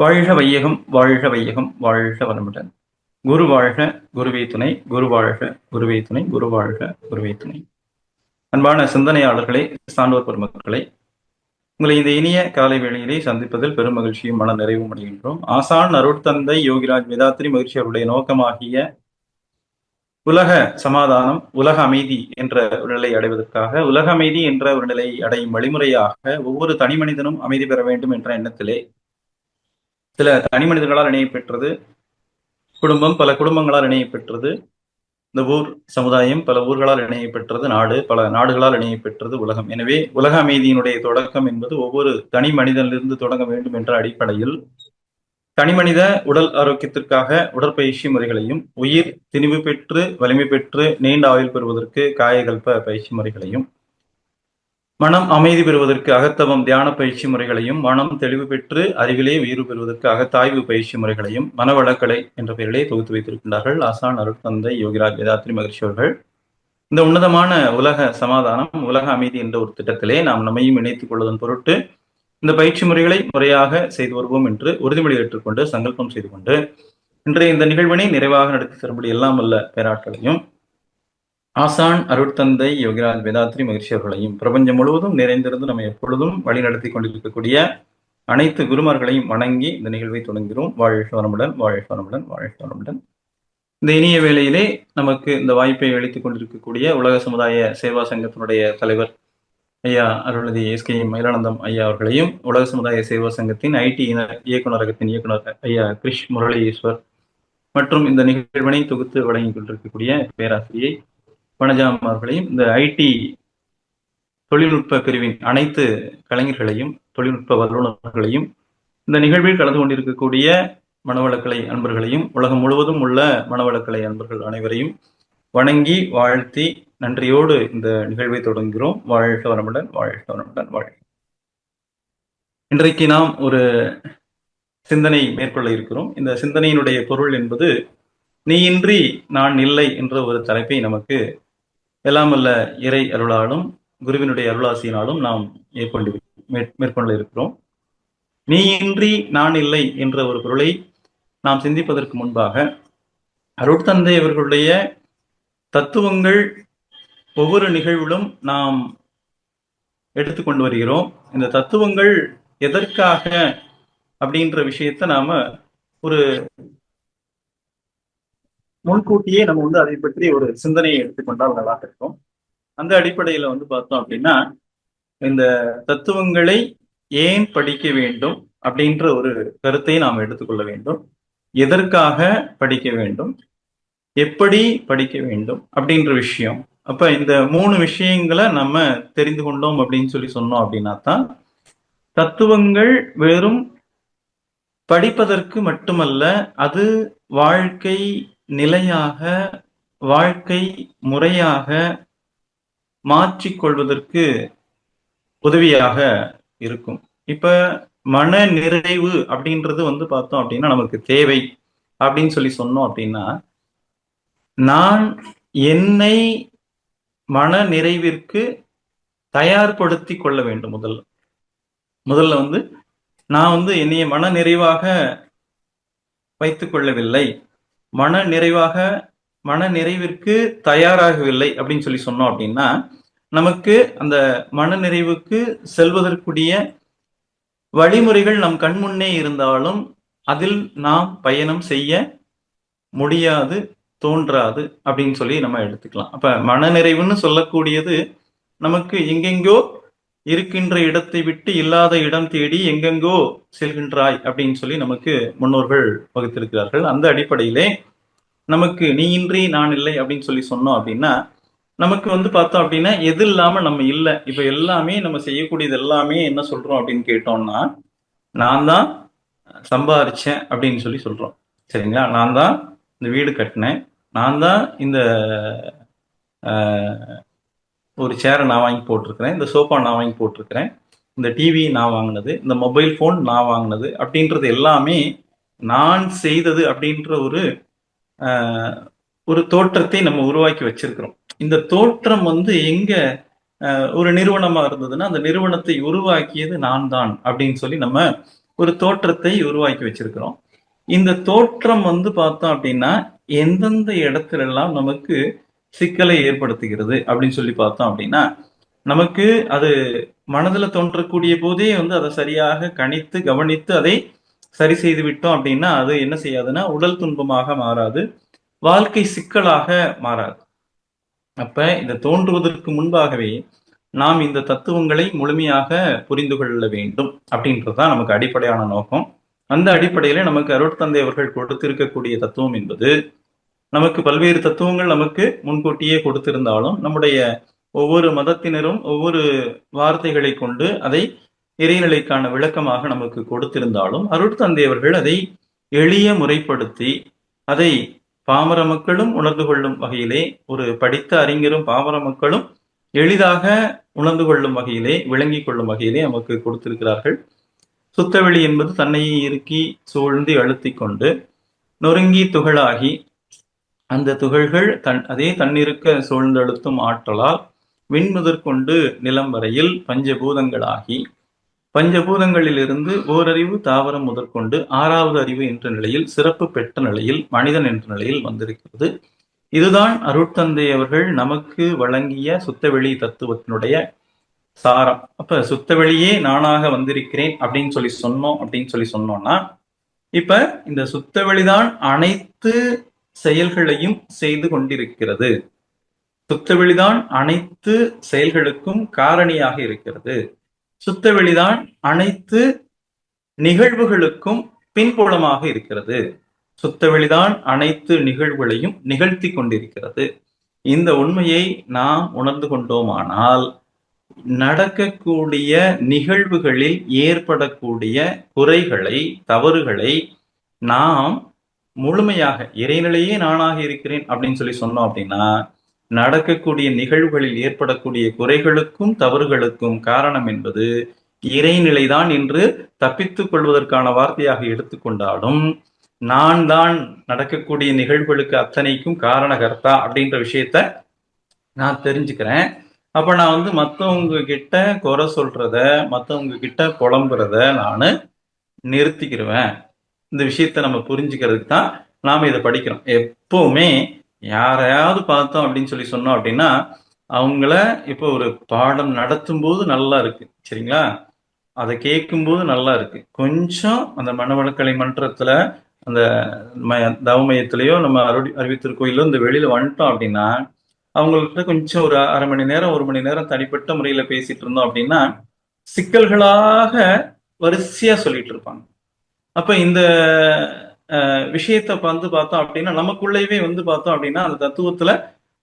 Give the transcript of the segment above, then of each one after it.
வாழ்க வையகம், வாழ்க வையகம், வாழ்க வளமுடன். குரு வாழ்க, குருவே துணை, குரு வாழ்க, குருவே துணை, குரு வாழ்க, குருவே துணை. அன்பான சிந்தனையாளர்களே, சான்றோர் பெருமக்களே, உங்களை இந்த இனிய காலை வேளையிலே சந்திப்பதில் பெரும் மகிழ்ச்சியும் மன நிறைவும் அடைகின்றோம். ஆசான் அருட்தந்தை யோகிராஜ் வேதாத்ரி மகிழ்ச்சி அவருடைய நோக்கமாகிய உலக சமாதானம், உலக அமைதி என்ற ஒரு நிலை அடைவதற்காக, உலக அமைதி என்ற ஒரு நிலை அடையும் வழிமுறையாக ஒவ்வொரு தனி மனிதனும் அமைதி பெற வேண்டும் என்ற எண்ணத்திலே சில தனி மனிதர்களால் இணைய பெற்றது குடும்பம், பல குடும்பங்களால் இணைய பெற்றது இந்த ஊர் சமுதாயம், பல ஊர்களால் இணைய பெற்றது நாடு, பல நாடுகளால் இணைய பெற்றது உலகம். எனவே உலக அமைதியினுடைய தொடக்கம் என்பது ஒவ்வொரு தனி மனிதனிலிருந்து தொடங்க வேண்டும் என்ற அடிப்படையில் தனிமனித உடல் ஆரோக்கியத்திற்காக உடற்பயிற்சி முறைகளையும், உயிர் திணிவு பெற்று வலிமை பெற்று நீண்ட ஆயுள் பெறுவதற்கு காயகல்ப பயிற்சி முறைகளையும், மனம் அமைதி பெறுவதற்கு அகத்தவம் தியான பயிற்சி முறைகளையும், மனம் தெளிவு பெற்று அறிவிலே உயிர் பெறுவதற்கு அகத்தாய்வு பயிற்சி முறைகளையும் மனவளக்கலை என்ற பெயரிலே தொகுத்து வைத்திருக்கின்றார்கள் ஆசான் அருட்தந்தை யோகிராஜ் வேதாத்ரி மகிழ்ச்சி அவர்கள். இந்த உன்னதமான உலக சமாதானம், உலக அமைதி என்ற ஒரு திட்டத்திலே நாம் நம்மையும் இணைத்துக் கொள்வதன் பொருட்டு இந்த பயிற்சி முறைகளை முறையாக செய்து வருவோம் என்று உறுதிமொழி ஏற்றுக்கொண்டு சங்கல்பம் செய்து கொண்டு இன்றைய இந்த நிகழ்வினை நிறைவாக நடத்தி தரும்படி எல்லாம் வல்ல பேராற்றலையும் ஆசான் அருட்தந்தை யோகிராஜ் வேதாத்ரி மகிழ்ச்சி அவர்களையும் பிரபஞ்சம் முழுவதும் நிறைந்திருந்து நம்ம எப்பொழுதும் வழி நடத்தி கொண்டிருக்கக்கூடிய அனைத்து குருமார்களையும் வணங்கி இந்த நிகழ்வை தொடங்குகிறோம். வாழ்க வளமுடன், வாழ்க வளமுடன், வாழ்க வளமுடன். இந்த இனிய வேளையிலே நமக்கு இந்த வாய்ப்பை அளித்துக் கொண்டிருக்கக்கூடிய உலக சமுதாய சேவா சங்கத்தினுடைய தலைவர் ஐயா அருள்நிதி எஸ்.கே. மயிலானந்தம் ஐயா அவர்களையும், உலக சமுதாய சேவா சங்கத்தின் ஐடி இயக்குநரகத்தின் இயக்குனர் ஐயா கிருஷ் முரளீஸ்வர் மற்றும் இந்த நிகழ்வினை தொகுத்து வழங்கிக் கொண்டிருக்கக்கூடிய பேராசிரியை வனஜாம் அவர்களையும், இந்த ஐடி தொழில்நுட்ப பிரிவின் அனைத்து கலைஞர்களையும் தொழில்நுட்ப வல்லுநர்களையும், இந்த நிகழ்வில் கலந்து கொண்டிருக்கக்கூடிய மனவளக்கலை அன்பர்களையும், உலகம் முழுவதும் உள்ள மனவளக்கலை அன்பர்கள் அனைவரையும் வணங்கி வாழ்த்தி நன்றியோடு இந்த நிகழ்வை தொடங்குகிறோம். வாழ்க வளமுடன், வாழ்க வளமுடன், வாழ்க. இன்றைக்கு நாம் ஒரு சிந்தனை மேற்கொள்ள இருக்கிறோம். இந்த சிந்தனையினுடைய பொருள் என்பது நீ இன்றி நான் இல்லை என்ற ஒரு தலைப்பை நமக்கு எல்லாம் வல்ல இறை அருளாலும் குருவினுடைய அருளாசியினாலும் நாம் மேற்கொள்ள இருக்கிறோம். நீ இன்றி நான் இல்லை என்ற ஒரு பொருளை நாம் சிந்திப்பதற்கு முன்பாக அருட்தந்தை அவர்களுடைய தத்துவங்கள் ஒவ்வொரு நிகழ்விலும் நாம் எடுத்துக்கொண்டு வருகிறோம். இந்த தத்துவங்கள் எதற்காக அப்படின்ற விஷயத்த நாம ஒரு முன்கூட்டியே நம்ம அதை பற்றி ஒரு சிந்தனையை எடுத்துக்கொண்டால் நல்லா இருக்கும். அந்த அடிப்படையில பார்த்தோம் அப்படின்னா, இந்த தத்துவங்களை ஏன் படிக்க வேண்டும் அப்படின்ற ஒரு கருத்தை நாம் எடுத்துக்கொள்ள வேண்டும். எதற்காக படிக்க வேண்டும், எப்படி படிக்க வேண்டும் அப்படின்ற விஷயம். அப்ப இந்த 3 விஷயங்களை நம்ம தெரிந்து கொண்டோம் அப்படின்னு சொன்னோம் அப்படின்னா தான் தத்துவங்கள் வெறும் படிப்பதற்கு மட்டுமல்ல, அது வாழ்க்கை நிலையாக, வாழ்க்கை முறையாக மாற்றிக்கொள்வதற்கு உதவியாக இருக்கும். இப்ப மன நிறைவு அப்படின்றது பார்த்தோம் அப்படின்னா நமக்கு தேவை அப்படின்னு சொன்னோம் அப்படின்னா, நான் என்னை மன நிறைவிற்கு தயார்படுத்தி கொள்ள வேண்டும். முதல்ல நான் என்னைய மன நிறைவாக வைத்துக் கொள்ளவில்லை, மன நிறைவிற்கு தயாராகவில்லை அப்படின்னு சொன்னோம் அப்படின்னா, நமக்கு அந்த மன நிறைவுக்கு செல்வதற்குரிய வழிமுறைகள் நம் கண்முன்னே இருந்தாலும் அதில் நாம் பயணம் செய்ய முடியாது, தோன்றாது அப்படின்னு நம்ம எடுத்துக்கலாம். அப்ப மனநிறைவுன்னு சொல்லக்கூடியது நமக்கு எங்கெங்கோ இருக்கின்ற இடத்தை விட்டு இல்லாத இடம் தேடி எங்கெங்கோ செல்கின்றாய் அப்படின்னு நமக்கு முன்னோர்கள் வகுத்திருக்கிறார்கள். அந்த அடிப்படையிலே நமக்கு நீ இன்றி நான் இல்லை அப்படின்னு சொன்னோம் அப்படின்னா, நமக்கு பார்த்தோம் அப்படின்னா எது இல்லாம நம்ம இல்லை. இப்ப எல்லாமே நம்ம செய்யக்கூடியது எல்லாமே என்ன சொல்றோம் அப்படின்னு கேட்டோம்னா, நான் தான் சம்பாரிச்சேன் அப்படின்னு சொல்றோம். சரிங்களா? நான் தான் இந்த வீடு கட்டினேன், நான் தான் இந்த ஒரு சேரை நான் வாங்கி போட்டிருக்கிறேன், இந்த சோஃபா நான் வாங்கி போட்டிருக்கிறேன், இந்த டிவி நான் வாங்கினது, இந்த மொபைல் ஃபோன் நான் வாங்கினது அப்படின்றது எல்லாமே நான் செய்தது அப்படின்ற ஒரு தோற்றத்தை நம்ம உருவாக்கி வச்சிருக்கிறோம். இந்த தோற்றம் எங்க ஒரு நிறுவனமா இருந்ததுன்னா, அந்த நிறுவனத்தை உருவாக்கியது நான் தான் அப்படின்னு நம்ம ஒரு தோற்றத்தை உருவாக்கி வச்சிருக்கிறோம். இந்த தோற்றம் வந்து பார்த்தோம் அப்படின்னா எந்தெந்த இடத்துல எல்லாம் நமக்கு சிக்கலை ஏற்படுத்துகிறது அப்படின்னு சொல்லி பார்த்தோம் அப்படின்னா, நமக்கு அது மனதுல தோன்றக்கூடிய போதே வந்து அதை சரியாக கணித்து கவனித்து அதை சரி செய்து விட்டோம் அப்படின்னா அது என்ன செய்யாதுன்னா உடல் துன்பமாக மாறாது, வாழ்க்கை சிக்கலாக மாறாது. அப்ப இந்த தோன்றுவதற்கு முன்பாகவே நாம் இந்த தத்துவங்களை முழுமையாக புரிந்து கொள்ள வேண்டும் அப்படின்றதுதான் நமக்கு அடிப்படையான நோக்கம். அந்த அடிப்படையில நமக்கு அருட்தந்தை அவர்கள் கொடுத்திருக்கக்கூடிய தத்துவம் என்பது, நமக்கு பல்வேறு தத்துவங்கள் நமக்கு முன்கூட்டியே கொடுத்திருந்தாலும் நம்முடைய ஒவ்வொரு மதத்தினரும் ஒவ்வொரு வார்த்தைகளை கொண்டு அதை இறைநிலைக்கான விளக்கமாக நமக்கு கொடுத்திருந்தாலும் அருட்தந்தை அவர்கள் அதை எளிய முறைப்படுத்தி அதை பாமர மக்களும் உணர்ந்து கொள்ளும் வகையிலே, ஒரு படித்த அறிஞரும் பாமர மக்களும் எளிதாக உணர்ந்து கொள்ளும் வகையிலே, விளங்கிக் கொள்ளும் வகையிலே நமக்கு கொடுத்திருக்கிறார்கள். சுத்தவெளி என்பது தன்னையே இறுக்கி சூழ்ந்து அழுத்தி கொண்டு நொறுங்கி துகளாகி அந்த துகள்கள் அதே தன்னிருக்க சூழ்ந்தழுத்தும் ஆற்றலால் விண்முதற்கொண்டு நிலம் வரையில் பஞ்சபூதங்களாகி, பஞ்சபூதங்களிலிருந்து ஓரறிவு தாவரம் முதற்கொண்டு ஆறாவது அறிவு என்ற நிலையில் சிறப்பு பெற்ற நிலையில் மனிதன் என்ற நிலையில் வந்திருக்கிறது. இதுதான் அருட்தந்தை அவர்கள் நமக்கு வழங்கிய சுத்தவெளி தத்துவத்தினுடைய சாரம். அப்ப சுத்தவெளியே நானாக வந்திருக்கிறேன் அப்படின்னு சொல்லி சொன்னோம்னா, இப்ப இந்த சுத்தவெளிதான் அனைத்து செயல்களையும் செய்து கொண்டிருக்கிறது. சுத்தவெளிதான் அனைத்து செயல்களுக்கும் காரணியாக இருக்கிறது. சுத்தவெளிதான் அனைத்து நிகழ்வுகளுக்கும் பின்புலமாக இருக்கிறது. சுத்தவெளிதான் அனைத்து நிகழ்வுகளையும் நிகழ்த்தி கொண்டிருக்கிறது. இந்த உண்மையை நாம் உணர்ந்து கொண்டோமானால் நடக்கக்கூடிய நிகழ்வுகளில் ஏற்படக்கூடிய குறைகளை, தவறுகளை நாம் முழுமையாக இறைநிலையே நானாக இருக்கிறேன் அப்படின்னு சொல்லி சொன்னோம் அப்படின்னா, நடக்கக்கூடிய நிகழ்வுகளில் ஏற்படக்கூடிய குறைகளுக்கும் தவறுகளுக்கும் காரணம் என்பது இறைநிலைதான் என்று தப்பித்துக் கொள்வதற்கான வார்த்தையாக எடுத்துக்கொண்டாலும், நான் தான் நடக்கக்கூடிய நிகழ்வுகளுக்கு அத்தனைக்கும் காரணகர்த்தா அப்படின்ற விஷயத்த நான் தெரிஞ்சுக்கிறேன். அப்ப நான் வந்து மத்தவங்க கிட்ட குறை சொல்றத, மத்தவங்க கிட்ட புலம்புறத நான் நிறுத்திக்கிருவேன். இந்த விஷயத்த நம்ம புரிஞ்சுக்கிறதுக்கு தான் நாம இதை படிக்கிறோம். எப்பவுமே யாரையாவது பார்த்தோம் அப்படின்னு சொல்லி சொன்னோம் அப்படின்னா, அவங்கள இப்போ ஒரு பாடம் நடத்தும் போது நல்லா இருக்கு, சரிங்களா, அதை கேட்கும்போது நல்லா இருக்கு, கொஞ்சம் அந்த மனவளக்கலை மன்றத்துல அந்த தவமயத்திலேயோ நம்ம அறிவித்திருக்கோயிலோ இந்த வெளியில வந்துட்டோம் அப்படின்னா, அவங்கள்ட்ட கொஞ்சம் ஒரு அரை மணி நேரம் 1 மணி நேரம் தனிப்பட்ட முறையில பேசிட்டு இருந்தோம் அப்படின்னா சிக்கல்களாக வரிசையா சொல்லிட்டு இருப்பாங்க. அப்ப இந்த விஷயத்த வந்து பார்த்தோம் அப்படின்னா நமக்குள்ளேயே வந்து பார்த்தோம் அப்படின்னா அந்த தத்துவத்துல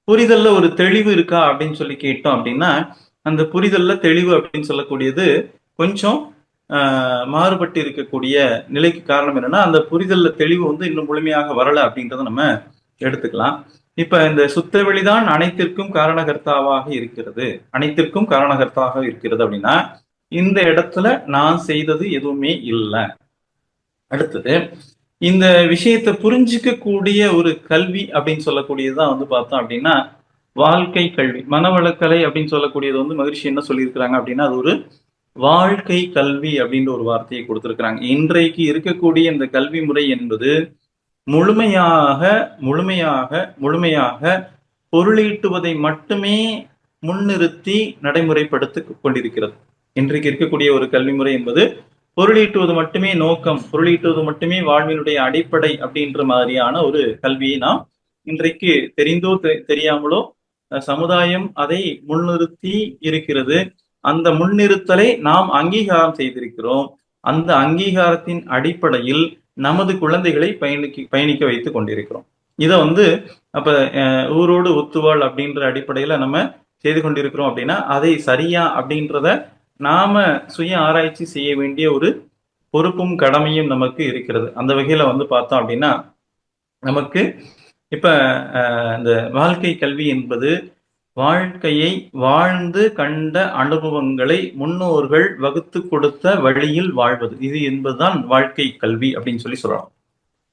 புரிதல்ல ஒரு தெளிவு இருக்கா அப்படின்னு சொல்லி கேட்டோம் அப்படின்னா, அந்த புரிதல்ல தெளிவு அப்படின்னு சொல்லக்கூடியது கொஞ்சம் மாறுபட்டு இருக்கக்கூடிய நிலைக்கு காரணம் என்னன்னா, அந்த புரிதல்ல தெளிவு வந்து இன்னும் முழுமையாக வரல அப்படின்றத நம்ம எடுத்துக்கலாம். இப்ப இந்த சுத்தவெளிதான் அனைத்திற்கும் காரணகர்த்தாவாக இருக்கிறது, அனைத்திற்கும் காரணகர்த்தாக இருக்கிறது அப்படின்னா இந்த இடத்துல நான் செய்தது எதுவுமே இல்லை. அடுத்தது இந்த விஷயத்தை புரிஞ்சிக்க கூடிய ஒரு கல்வி அப்படின்னு சொல்லக்கூடியதுதான் வந்து பார்த்தோம் அப்படின்னா வாழ்க்கை கல்வி. மனவளக்கலை அப்படின்னு சொல்லக்கூடியது வந்து மகிழ்ச்சி என்ன சொல்லியிருக்கிறாங்க அப்படின்னா, அது ஒரு வாழ்க்கை கல்வி அப்படின்ற ஒரு வார்த்தையை கொடுத்திருக்கிறாங்க. இன்றைக்கு இருக்கக்கூடிய இந்த கல்வி முறை என்பது முழுமையாக முழுமையாக முழுமையாக பொருளீட்டுவதை மட்டுமே முன்னிறுத்தி நடைமுறைப்படுத்தி கொண்டிருக்கிறது. இன்றைக்கு இருக்கக்கூடிய ஒரு கல்வி முறை என்பது பொருளீட்டுவது மட்டுமே நோக்கம், பொருளீட்டுவது மட்டுமே வாழ்வினுடைய அடிப்படை அப்படின்ற மாதிரியான ஒரு கல்வியை நாம் இன்றைக்கு தெரிந்தோ தெரியாமலோ சமுதாயம் அதை முன்னிறுத்தி இருக்கிறது. அந்த முன்னிறுத்தலை நாம் அங்கீகாரம் செய்திருக்கிறோம். அந்த அங்கீகாரத்தின் அடிப்படையில் நமது குழந்தைகளை பயணிக்க வைத்துக் கொண்டிருக்கிறோம். இதை வந்து அப்ப ஊரோடு ஒத்துவாள் அப்படின்ற அடிப்படையில நம்ம செய்து கொண்டிருக்கிறோம் அப்படின்னா அதை சரியா அப்படின்றத நாம சுய ஆராய்ச்சி செய்ய வேண்டிய ஒரு பொறுப்பும் கடமையும் நமக்கு இருக்கிறது. அந்த வகையில வந்து பார்த்தோம் அப்படின்னா நமக்கு இப்ப இந்த வாழ்க்கை கல்வி என்பது வாழ்க்கையை வாழ்ந்து கண்ட அனுபவங்களை முன்னோர்கள் வகுத்து கொடுத்த வழியில் வாழ்வது, இது என்பதுதான் வாழ்க்கை கல்வி அப்படின்னு சொல்லி சொல்லலாம்.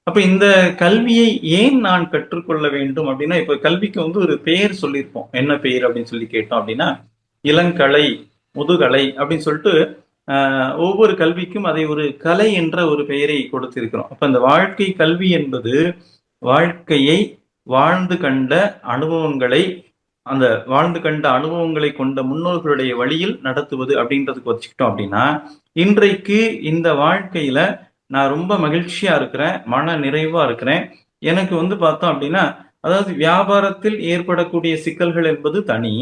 அப்ப இந்த கல்வியை ஏன் நான் கற்றுக்கொள்ள வேண்டும் அப்படின்னா, இப்ப கல்விக்கு வந்து ஒரு பெயர் சொல்லியிருப்போம். என்ன பெயர் அப்படின்னு சொல்லி கேட்டோம் அப்படின்னா, இளங்கலை, முதுகலை அப்படின்னு சொல்லிட்டு ஒவ்வொரு கல்விக்கும் அதை ஒரு கலை என்ற ஒரு பெயரை கொடுத்திருக்கிறோம். அப்ப இந்த வாழ்க்கை கல்வி என்பது வாழ்க்கையை வாழ்ந்து கண்ட அனுபவங்களை அந்த வாழ்ந்து கண்ட அனுபவங்களை கொண்ட முன்னோர்களுடைய வழியில் நடத்துவது அப்படின்றதுக்கு வச்சுக்கிட்டோம் அப்படின்னா, இன்றைக்கு இந்த வாழ்க்கையில நான் ரொம்ப மகிழ்ச்சியா இருக்கிறேன், மன நிறைவா இருக்கிறேன். எனக்கு பார்த்தோம் அப்படின்னா, அதாவது வியாபாரத்தில் ஏற்படக்கூடிய சிக்கல்கள் என்பது தனி,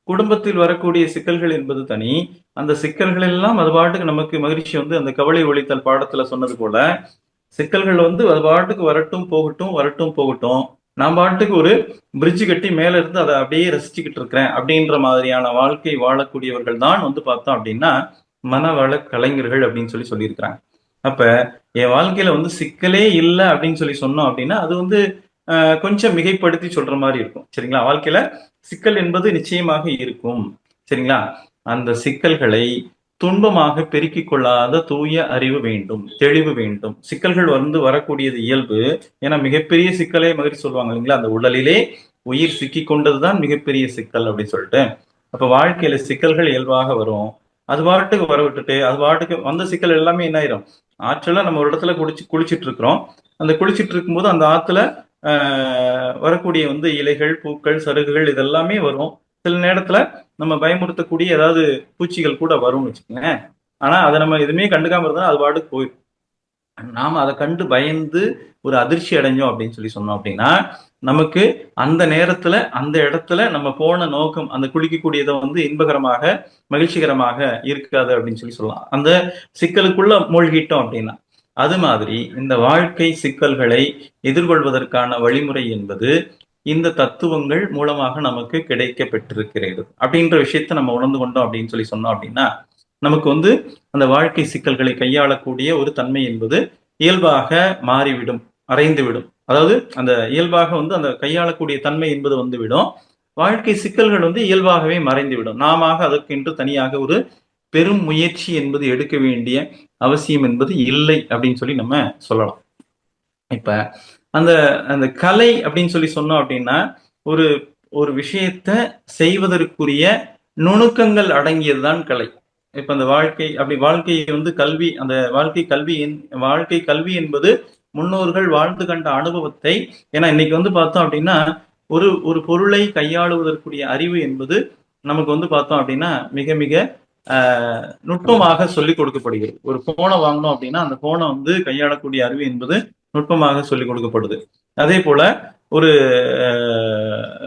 குடும்பத்தில் வரக்கூடிய சிக்கல்கள் என்பது தனி. அந்த சிக்கல்கள் எல்லாம் அது பாட்டுக்கு நமக்கு மகிழ்ச்சி அந்த கவலை ஒழித்தல் பாடத்துல சொன்னது போல, சிக்கல்கள் அது பாட்டுக்கு வரட்டும் போகட்டும், வரட்டும் போகட்டும். நான் பாட்டுக்கு ஒரு பிரிட்ஜ் கட்டி மேல இருந்து அதை அப்படியே ரசிச்சுக்கிட்டு இருக்கிறேன் அப்படின்ற மாதிரியான வாழ்க்கை வாழக்கூடியவர்கள் தான் பார்த்தோம் அப்படின்னா மனவள கலைஞர்கள் அப்படின்னு சொல்லியிருக்கிறாங்க. அப்ப என் வாழ்க்கையில சிக்கலே இல்லை அப்படின்னு சொன்னோம் அப்படின்னா அது கொஞ்சம் மிகைப்படுத்தி சொல்ற மாதிரி இருக்கும். சரிங்களா? வாழ்க்கையில சிக்கல் என்பது நிச்சயமாக இருக்கும். சரிங்களா? அந்த சிக்கல்களை துன்பமாக பெருக்கிக் கொள்ளாத தூய அறிவு வேண்டும், தெளிவு வேண்டும். சிக்கல்கள் வரக்கூடியது இயல்பு. ஏன்னா மிகப்பெரிய சிக்கலே மகிழ்ச்சி சொல்லுவாங்க இல்லைங்களா? அந்த உடலிலே உயிர் சிக்கி கொண்டதுதான் மிகப்பெரிய சிக்கல் அப்படின்னு சொல்லிட்டு. அப்ப வாழ்க்கையில சிக்கல்கள் இயல்பாக வரும். அது பாட்டுக்கு வர விட்டுட்டு அது பாட்டுக்கு வந்த சிக்கல் எல்லாமே என்ன ஆயிரும்? ஆற்றல நம்ம ஒரு இடத்துல குளிச்சிட்டு இருக்கிறோம். அந்த குளிச்சிட்டு இருக்கும்போது அந்த ஆத்துல வரக்கூடிய இலைகள், பூக்கள், சருகுகள் இதெல்லாமே வரும். சில நேரத்துல நம்ம பயமுறுத்தக்கூடிய ஏதாவது பூச்சிகள் கூட வரும்னு வச்சுக்கோங்களேன். ஆனா அதை நம்ம எதுவுமே கண்டுக்காம இருந்தா அது பாட்டுக்கு போயிடும். நாம அதை கண்டு பயந்து ஒரு அதிர்ச்சி அடைஞ்சோம் அப்படின்னு சொன்னோம் அப்படின்னா, நமக்கு அந்த நேரத்துல அந்த இடத்துல நம்ம போன நோக்கம் அந்த குளிக்கக்கூடியதை இன்பகரமாக மகிழ்ச்சிகரமாக இருக்காது அப்படின்னு சொல்லலாம். அந்த சிக்கலுக்குள்ள மூழ்கிட்டோம் அப்படின்னா. அது மாதிரி இந்த வாழ்க்கை சிக்கல்களை எதிர்கொள்வதற்கான வழிமுறை என்பது இந்த தத்துவங்கள் மூலமாக நமக்கு கிடைக்க பெற்றிருக்கிறது அப்படின்ற விஷயத்தை நம்ம உணர்ந்து கொண்டோம் அப்படின்னு சொன்னோம் அப்படின்னா, நமக்கு அந்த வாழ்க்கை சிக்கல்களை கையாளக்கூடிய ஒரு தன்மை என்பது இயல்பாக மாறிவிடும், மறைந்துவிடும். அதாவது அந்த இயல்பாக அந்த கையாளக்கூடிய தன்மை என்பது வந்துவிடும். வாழ்க்கை சிக்கல்கள் இயல்பாகவே மறைந்துவிடும். நாம அதற்கென்று தனியாக ஒரு பெரும் முயற்சி என்பது எடுக்க வேண்டிய அவசியம் என்பது இல்லை அப்படின்னு நம்ம சொல்லலாம். இப்ப அந்த அந்த கலை அப்படின்னு சொன்னோம் அப்படின்னா, ஒரு ஒரு விஷயத்த செய்வதற்குரிய நுணுக்கங்கள் அடங்கியதுதான் கலை. இப்ப அந்த வாழ்க்கையை கல்வி, அந்த வாழ்க்கை கல்வி என்பது முன்னோர்கள் வாழ்ந்து கண்ட அனுபவத்தை, ஏன்னா இன்னைக்கு பார்த்தோம் அப்படின்னா ஒரு ஒரு பொருளை கையாளுவதற்குரிய அறிவு என்பது நமக்கு பார்த்தோம் அப்படின்னா மிக மிக நுட்பமாக சொல்லிக் கொடுக்கப்படுகிறது. ஒரு போனை வாங்கணும் அப்படின்னா அந்த போனை கையாளக்கூடிய அறிவு என்பது நுட்பமாக சொல்லிக் கொடுக்கப்படுது. அதே போல ஒரு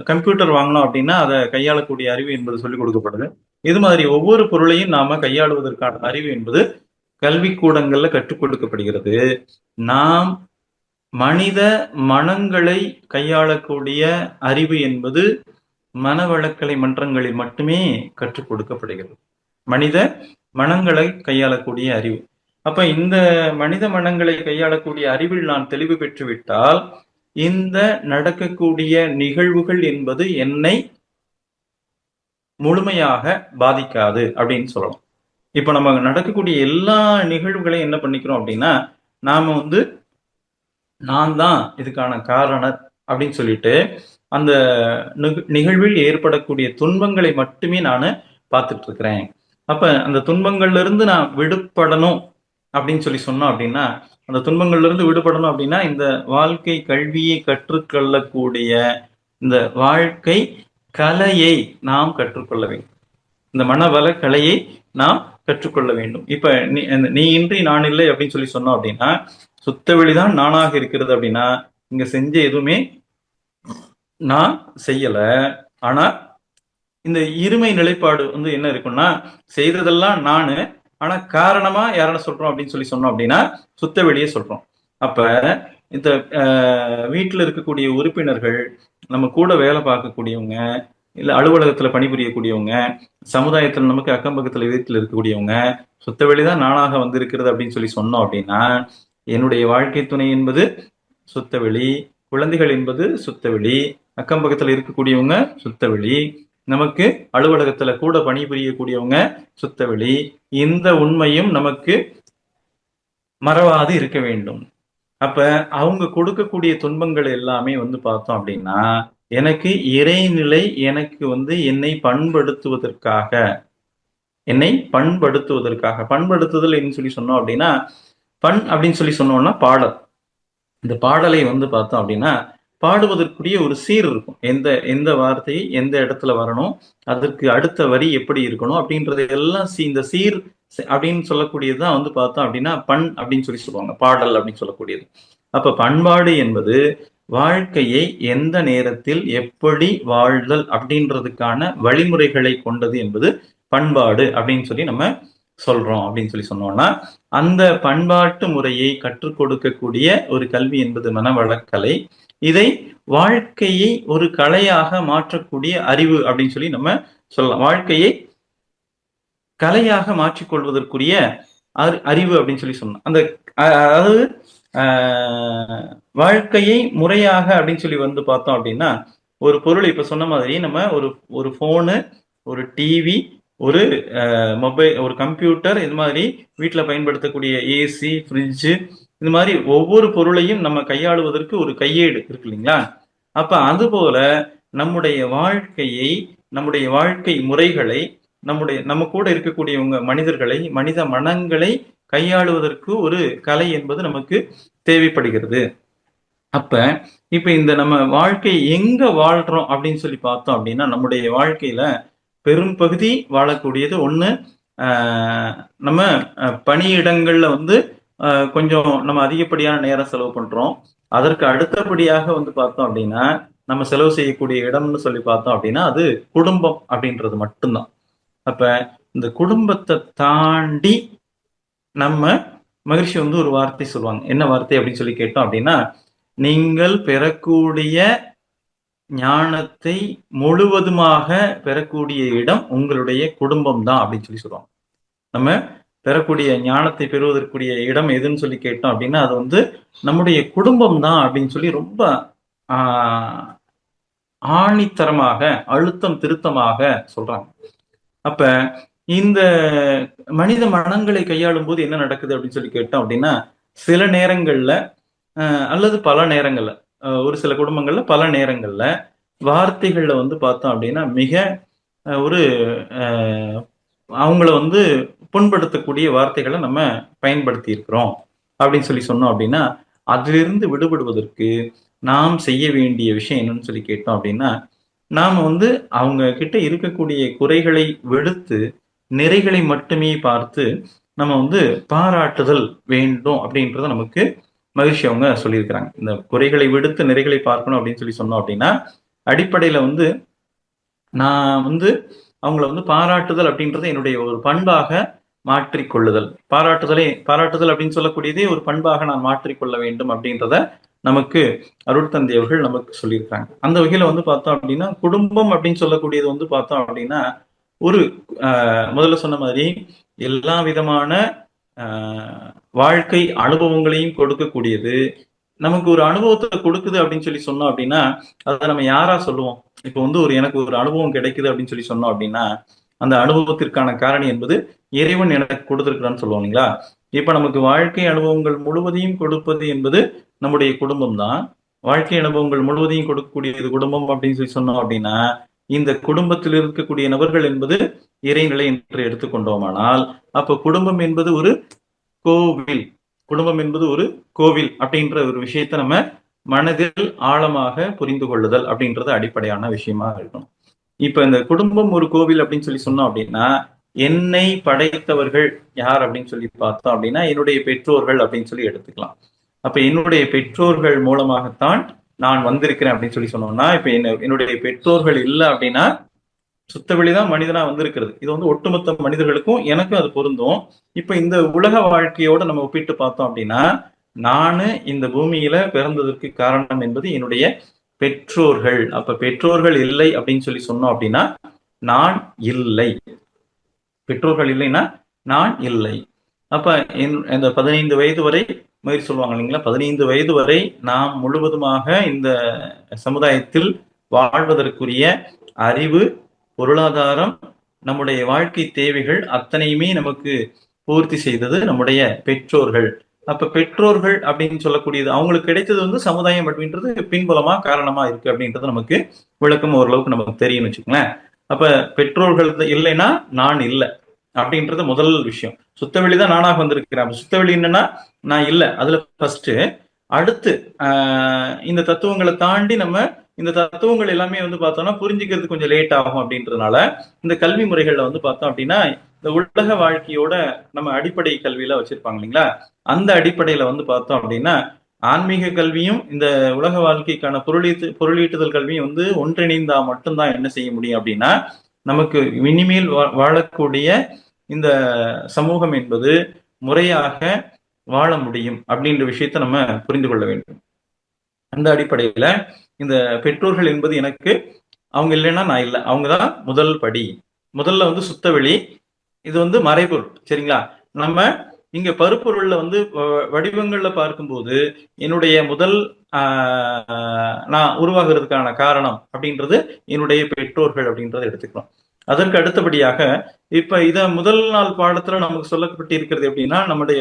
கம்ப்யூட்டர் வாங்கணும் அப்படின்னா அதை கையாளக்கூடிய அறிவு என்பது சொல்லிக் கொடுக்கப்படுது. இது மாதிரி ஒவ்வொரு பொருளையும் நாம கையாளுவதற்கான அறிவு என்பது கல்விக்கூடங்கள்ல கற்றுக் கொடுக்கப்படுகிறது. நாம் மனித மனங்களை கையாளக்கூடிய அறிவு என்பது மனவளக்கலை மன்றங்களில் மட்டுமே கற்றுக் கொடுக்கப்படுகிறது. மனித மனங்களை கையாளக்கூடிய அறிவு. அப்ப இந்த மனித மனங்களை கையாளக்கூடிய அறிவில் நான் தெளிவு பெற்றுவிட்டால் இந்த நடக்கக்கூடிய நிகழ்வுகள் என்பது என்னை முழுமையாக பாதிக்காது அப்படின்னு சொல்லலாம். இப்ப நம்ம நடக்கக்கூடிய எல்லா நிகழ்வுகளையும் என்ன பண்ணிக்கிறோம் அப்படின்னா, நாம நான் தான் இதுக்கான காரணம் அப்படின்னு சொல்லிட்டு அந்த நிகழ்வில் ஏற்படக்கூடிய துன்பங்களை மட்டுமே நான் பார்த்துட்டு இருக்கிறேன். அப்ப அந்த துன்பங்கள்ல இருந்து நான் விடுபடணும் அப்படின்னு சொன்னோம் அப்படின்னா, அந்த துன்பங்கள்ல இருந்து விடுபடணும் அப்படின்னா இந்த வாழ்க்கை கல்வியை கற்றுக்கொள்ளக்கூடிய இந்த வாழ்க்கை கலையை நாம் கற்றுக்கொள்ள வேண்டும். இந்த மனவள கலையை நாம் கற்றுக்கொள்ள வேண்டும். இப்ப நீ இன்றி நான் இல்லை அப்படின்னு சொன்னோம் அப்படின்னா, சுத்த வெளிதான் நானாக இருக்கிறது அப்படின்னா இங்க செஞ்ச எதுவுமே நான் செய்யல. ஆனா இந்த இருமை நிலைப்பாடு என்ன இருக்குன்னா, செய்ததெல்லாம் நானு, ஆனா காரணமா யாரான சொல்றோம் அப்படின்னு சொன்னோம் அப்படின்னா சுத்த வெளியே சொல்றோம். அப்ப இந்த வீட்டுல இருக்கக்கூடிய உறுப்பினர்கள், நம்ம கூட வேலை பார்க்கக்கூடியவங்க, இல்ல அலுவலகத்துல பணிபுரியக்கூடியவங்க, சமுதாயத்துல நமக்கு அக்கம் பக்கத்துல வீட்டில் இருக்கக்கூடியவங்க, சுத்த வெளிதான் நானாக வந்திருக்கிறது அப்படின்னு சொன்னோம் அப்படின்னா, என்னுடைய வாழ்க்கை துணை என்பது சுத்தவெளி, குழந்தைகள் என்பது சுத்தவெளி, அக்கம் பக்கத்துல இருக்கக்கூடியவங்க சுத்தவெளி, நமக்கு அலுவலகத்துல கூட பணிபுரியக்கூடியவங்க சுத்தவெளி. இந்த உண்மையும் நமக்கு மறவாது இருக்க வேண்டும். அப்ப அவங்க கொடுக்கக்கூடிய துன்பங்கள் எல்லாமே பார்த்தோம் அப்படின்னா, எனக்கு இறைநிலை எனக்கு என்னை பண்படுத்துவதற்காக, என்னை பண்படுத்துவதற்காக. பண்படுத்துதல் என்று சொல்லி சொன்னோம் அப்படின்னா, பண் அப்படின்னு சொல்லி சொன்னோம்னா பாடல். இந்த பாடலை வந்து பார்த்தோம் அப்படின்னா, பாடுவதற்குரிய ஒரு சீர் இருக்கும். எந்த எந்த வார்த்தை எந்த இடத்துல வரணும், அதற்கு அடுத்த வரி எப்படி இருக்கணும் அப்படின்றது எல்லாம் இந்த சீர் அப்படின்னு சொல்லக்கூடியது தான் வந்து பார்த்தோம் அப்படின்னா, பண் அப்படின்னு சொல்லி சொல்லுவாங்க. பாடல் அப்படின்னு சொல்லக்கூடியது. அப்ப பண்பாடு என்பது வாழ்க்கையை எந்த நேரத்தில் எப்படி வாழ்தல் அப்படின்றதுக்கான வழிமுறைகளை கொண்டது என்பது பண்பாடு அப்படின்னு சொல்லி நம்ம சொல்றோம் அப்படின்னு சொல்லி சொன்னோம்னா, அந்த பண்பாட்டு முறையை கற்றுக் கொடுக்கக்கூடிய ஒரு கல்வி என்பது மனவளக்கலை. இதை வாழ்க்கையை ஒரு கலையாக மாற்றக்கூடிய அறிவு அப்படின்னு சொல்லி நம்ம சொல்லலாம். வாழ்க்கையை கலையாக மாற்றிக்கொள்வதற்குரிய அறிவு அப்படின்னு சொல்லி சொன்னோம். அந்த அதாவது வாழ்க்கையை முறையாக அப்படின்னு சொல்லி வந்து பார்த்தோம் அப்படின்னா, ஒரு பொருள் இப்ப சொன்ன மாதிரி நம்ம ஒரு ஒரு போனு, ஒரு டிவி, ஒரு மொபைல், ஒரு கம்ப்யூட்டர், இது மாதிரி வீட்டில் பயன்படுத்தக்கூடிய ஏசி, ஃப்ரிட்ஜு, இந்த மாதிரி ஒவ்வொரு பொருளையும் நம்ம கையாளுவதற்கு ஒரு கையேடு இருக்கு இல்லைங்களா? அப்ப அதுபோல நம்முடைய வாழ்க்கையை, நம்முடைய வாழ்க்கை முறைகளை, நம்ம கூட இருக்கக்கூடியவங்க மனிதர்களை, மனித மனங்களை கையாளுவதற்கு ஒரு கலை என்பது நமக்கு தேவைப்படுகிறது. அப்ப இப்ப இந்த நம்ம வாழ்க்கை எங்க வாழ்றோம் அப்படின்னு சொல்லி பார்த்தோம் அப்படின்னா, நம்முடைய வாழ்க்கையில பெரும் பகுதி வாழக்கூடியது ஒண்ணு நம்ம பணியிடங்கள்ல வந்து கொஞ்சம் நம்ம அதிகப்படியான நேரம் செலவு பண்றோம். அதற்கு அடுத்தபடியாக வந்து பார்த்தோம் அப்படின்னா, நம்ம செலவு செய்யக்கூடிய இடம்னு சொல்லி பார்த்தோம் அப்படின்னா, அது குடும்பம் அப்படின்றது மட்டும்தான். அப்ப இந்த குடும்பத்தை தாண்டி நம்ம மகிழ்ச்சி வந்து ஒரு வார்த்தை சொல்லுவாங்க. என்ன வார்த்தை அப்படின்னு சொல்லி கேட்டோம் அப்படின்னா, நீங்கள் பெறக்கூடிய ஞானத்தை முழுவதுமாக பெறக்கூடிய இடம் உங்களுடைய குடும்பம் தான் அப்படின்னு சொல்லி சொல்லுவாங்க. நம்ம பெறக்கூடிய ஞானத்தை பெறுவதற்குரிய இடம் எதுன்னு சொல்லி கேட்டோம் அப்படின்னா, அது வந்து நம்முடைய குடும்பம் தான் அப்படின்னு சொல்லி ரொம்ப ஆணித்தரமாக, அழுத்தம் திருத்தமாக சொல்றாங்க. அப்ப இந்த மனித மனங்களை கையாளும் போது என்ன நடக்குது அப்படின்னு சொல்லி கேட்டோம் அப்படின்னா, சில நேரங்கள்ல அல்லது பல நேரங்கள்ல, ஒரு சில குடும்பங்கள்ல பல நேரங்கள்ல வார்த்தைகள்ல வந்து பார்த்தோம் அப்படின்னா மிக ஒரு அவங்கள வந்து புண்படுத்தக்கூடிய வார்த்தைகளை நம்ம பயன்படுத்தி இருக்கிறோம் அப்படின்னு சொல்லி சொன்னோம் அப்படின்னா, அதிலிருந்து விடுபடுவதற்கு நாம் செய்ய வேண்டிய விஷயம் என்னன்னு சொல்லி கேட்டோம் அப்படின்னா, நாம வந்து அவங்க கிட்ட இருக்கக்கூடிய குறைகளை வெறுத்து நிறைகளை மட்டுமே பார்த்து நம்ம வந்து பாராட்டுதல் வேண்டும் அப்படின்றத நமக்கு மகிழ்ச்சி அவங்க சொல்லியிருக்கிறாங்க. இந்த குறைகளை விடுத்து நிறைகளை பார்க்கணும் அப்படின்னு சொல்லி சொன்னோம் அப்படின்னா, அடிப்படையில வந்து நான் வந்து அவங்கள வந்து பாராட்டுதல் அப்படின்றத என்னுடைய ஒரு பண்பாக மாற்றிக்கொள்ளுதல். பாராட்டுதல் அப்படின்னு சொல்லக்கூடியதே ஒரு பண்பாக நான் மாற்றிக்கொள்ள வேண்டும் அப்படின்றத நமக்கு அருட்தந்தை அவர்கள் நமக்கு சொல்லியிருக்காங்க. அந்த வகையில வந்து பார்த்தோம் அப்படின்னா, குடும்பம் அப்படின்னு சொல்லக்கூடியது வந்து பார்த்தோம் அப்படின்னா, ஒரு முதல்ல சொன்ன மாதிரி எல்லா விதமான வாழ்க்கை அனுபவங்களையும் கொடுக்கக்கூடியது. நமக்கு ஒரு அனுபவத்தை கொடுக்குது அப்படின்னு சொல்லி சொன்னோம் அப்படின்னா, அதை நம்ம யாரா சொல்லுவோம்? இப்போ வந்து எனக்கு ஒரு அனுபவம் கிடைக்குது அப்படின்னு சொல்லி சொன்னோம் அப்படின்னா, அந்த அனுபவத்திற்கான காரணி என்பது இறைவன் எனக்கு கொடுத்திருக்கிறான்னு சொல்லுவோம் இல்லைங்களா? இப்ப நமக்கு வாழ்க்கை அனுபவங்கள் முழுவதையும் கொடுப்பது என்பது நம்முடைய குடும்பம் தான். வாழ்க்கை அனுபவங்கள் முழுவதையும் கொடுக்கக்கூடியது குடும்பம் அப்படின்னு சொல்லி சொன்னோம் அப்படின்னா, இந்த குடும்பத்தில் இருக்கக்கூடிய நபர்கள் என்பது இறைநிலை என்று எடுத்துக்கொண்டோமானால், அப்ப குடும்பம் என்பது ஒரு கோவில். குடும்பம் என்பது ஒரு கோவில் அப்படின்ற ஒரு விஷயத்தை நம்ம மனதில் ஆழமாக புரிந்து கொள்ளுதல் அப்படின்றது அடிப்படையான விஷயமா இருக்கணும். இப்ப இந்த குடும்பம் ஒரு கோவில் அப்படின்னு சொல்லி சொன்னோம் அப்படின்னா, என்னை படைத்தவர்கள் யார் அப்படின்னு சொல்லி பார்த்தோம் அப்படின்னா, என்னுடைய பெற்றோர்கள் அப்படின்னு சொல்லி எடுத்துக்கலாம். அப்ப என்னுடைய பெற்றோர்கள் மூலமாகத்தான் நான் வந்திருக்கிறேன் அப்படின்னு சொல்லி சொன்னோம்னா, இப்ப என்னுடைய பெற்றோர்கள் இல்லை அப்படின்னா சுத்த வெளிதான் மனிதனா வந்திருக்கிறது. இது வந்து ஒட்டுமொத்த மனிதர்களுக்கும் எனக்கும் அது பொருந்தும். இப்ப இந்த உலக வாழ்க்கையோட நம்ம ஒப்பிட்டு பார்த்தோம் அப்படின்னா, நானு இந்த பூமியில பிறந்ததற்கு காரணம் என்பது என்னுடைய பெற்றோர்கள். அப்ப பெற்றோர்கள் இல்லை அப்படின்னு சொல்லி சொன்னோம் அப்படின்னா, நான் இல்லை. பெற்றோர்கள் இல்லைன்னா நான் இல்லை. அப்ப இந்த 15 வயது வரை மாதிரி சொல்லுவாங்க இல்லைங்களா, 15 வயது வரை நாம் முழுவதுமாக இந்த சமுதாயத்தில் வாழ்வதற்குரிய அறிவு, பொருளாதாரம், நம்முடைய வாழ்க்கை தேவைகள் அத்தனையுமே நமக்கு பூர்த்தி செய்தது நம்முடைய பெற்றோர்கள். அப்ப பெற்றோர்கள் அப்படின்னு சொல்லக்கூடியது அவங்களுக்கு கிடைத்தது வந்து சமுதாயம் அப்படின்றது பின்புலமா காரணமா இருக்கு அப்படின்றது நமக்கு விளக்கம் ஓரளவுக்கு நமக்கு தெரியும்னு வச்சுக்கோங்களேன். அப்ப பெற்றோர்கள் இல்லைன்னா நான் இல்லை. அப்படின்றது முதல் விஷயம். சுத்தவெளி தான் நானாக வந்திருக்கிறேன். சுத்தவெளி என்னன்னா நான் இல்லை, அதுல ஃபர்ஸ்ட். அடுத்து இந்த தத்துவங்களை தாண்டி நம்ம இந்த தத்துவங்கள் எல்லாமே வந்து பார்த்தோம்னா புரிஞ்சுக்கிறது கொஞ்சம் லேட் ஆகும். அப்படின்றதுனால இந்த கல்வி முறைகள்ல வந்து பார்த்தோம் அப்படின்னா இந்த உலக வாழ்க்கையோட நம்ம அடிப்படை கல்வியில வச்சிருப்பாங்க இல்லைங்களா, அந்த அடிப்படையில வந்து பார்த்தோம் அப்படின்னா ஆன்மீக கல்வியும் இந்த உலக வாழ்க்கைக்கான பொருளீட்டுதல் கல்வியும் வந்து ஒன்றிணைந்தா மட்டும்தான் என்ன செய்ய முடியும் அப்படின்னா நமக்கு இனிமேல் வாழக்கூடிய இந்த சமூகம் என்பது முறையாக வாழ முடியும் அப்படின்ற விஷயத்த நம்ம புரிந்து கொள்ள வேண்டும். அந்த அடிப்படையில இந்த பெற்றோர்கள் என்பது எனக்கு அவங்க இல்லைன்னா நான் இல்லை, அவங்கதான் முதல் படி. முதல்ல வந்து சுத்தவெளி, இது வந்து மறைபொருள். சரிங்களா? நம்ம இங்க பருப்பொருள்ல வந்து வடிவங்கள்ல பார்க்கும்போது என்னுடைய முதல் நான் உருவாகிறதுக்கான காரணம் அப்படின்றது என்னுடைய பெற்றோர்கள் அப்படின்றத எடுத்துக்கிறோம். அதற்கு அடுத்தபடியாக இப்ப இத முதல் நாள் பாடத்துல நமக்கு சொல்லப்பட்டு இருக்கிறது எப்படின்னா நம்முடைய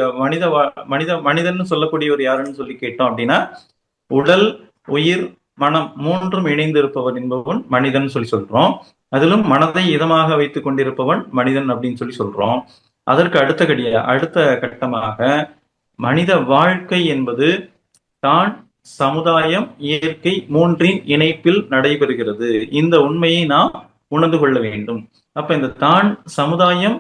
மனிதன் சொல்லக்கூடியவர் யாருன்னு சொல்லி கேட்டோம் அப்படின்னா உடல், உயிர், மனம் மூன்றும் இணைந்து இருப்பவன் என்பவன் மனிதன் சொல்லி சொல்றோம். அதிலும் மனதை இதமாக வைத்துக் கொண்டிருப்பவன் மனிதன் அப்படின்னு சொல்லி சொல்றோம். அதற்கு அடுத்த கட்டமாக மனித வாழ்க்கை என்பது தான், சமுதாயம், இயற்கை மூன்றின் இணைப்பில் நடைபெறுகிறது. இந்த உண்மையை நாம் உணர்ந்து கொள்ள வேண்டும். அப்ப இந்த தான், சமுதாயம்,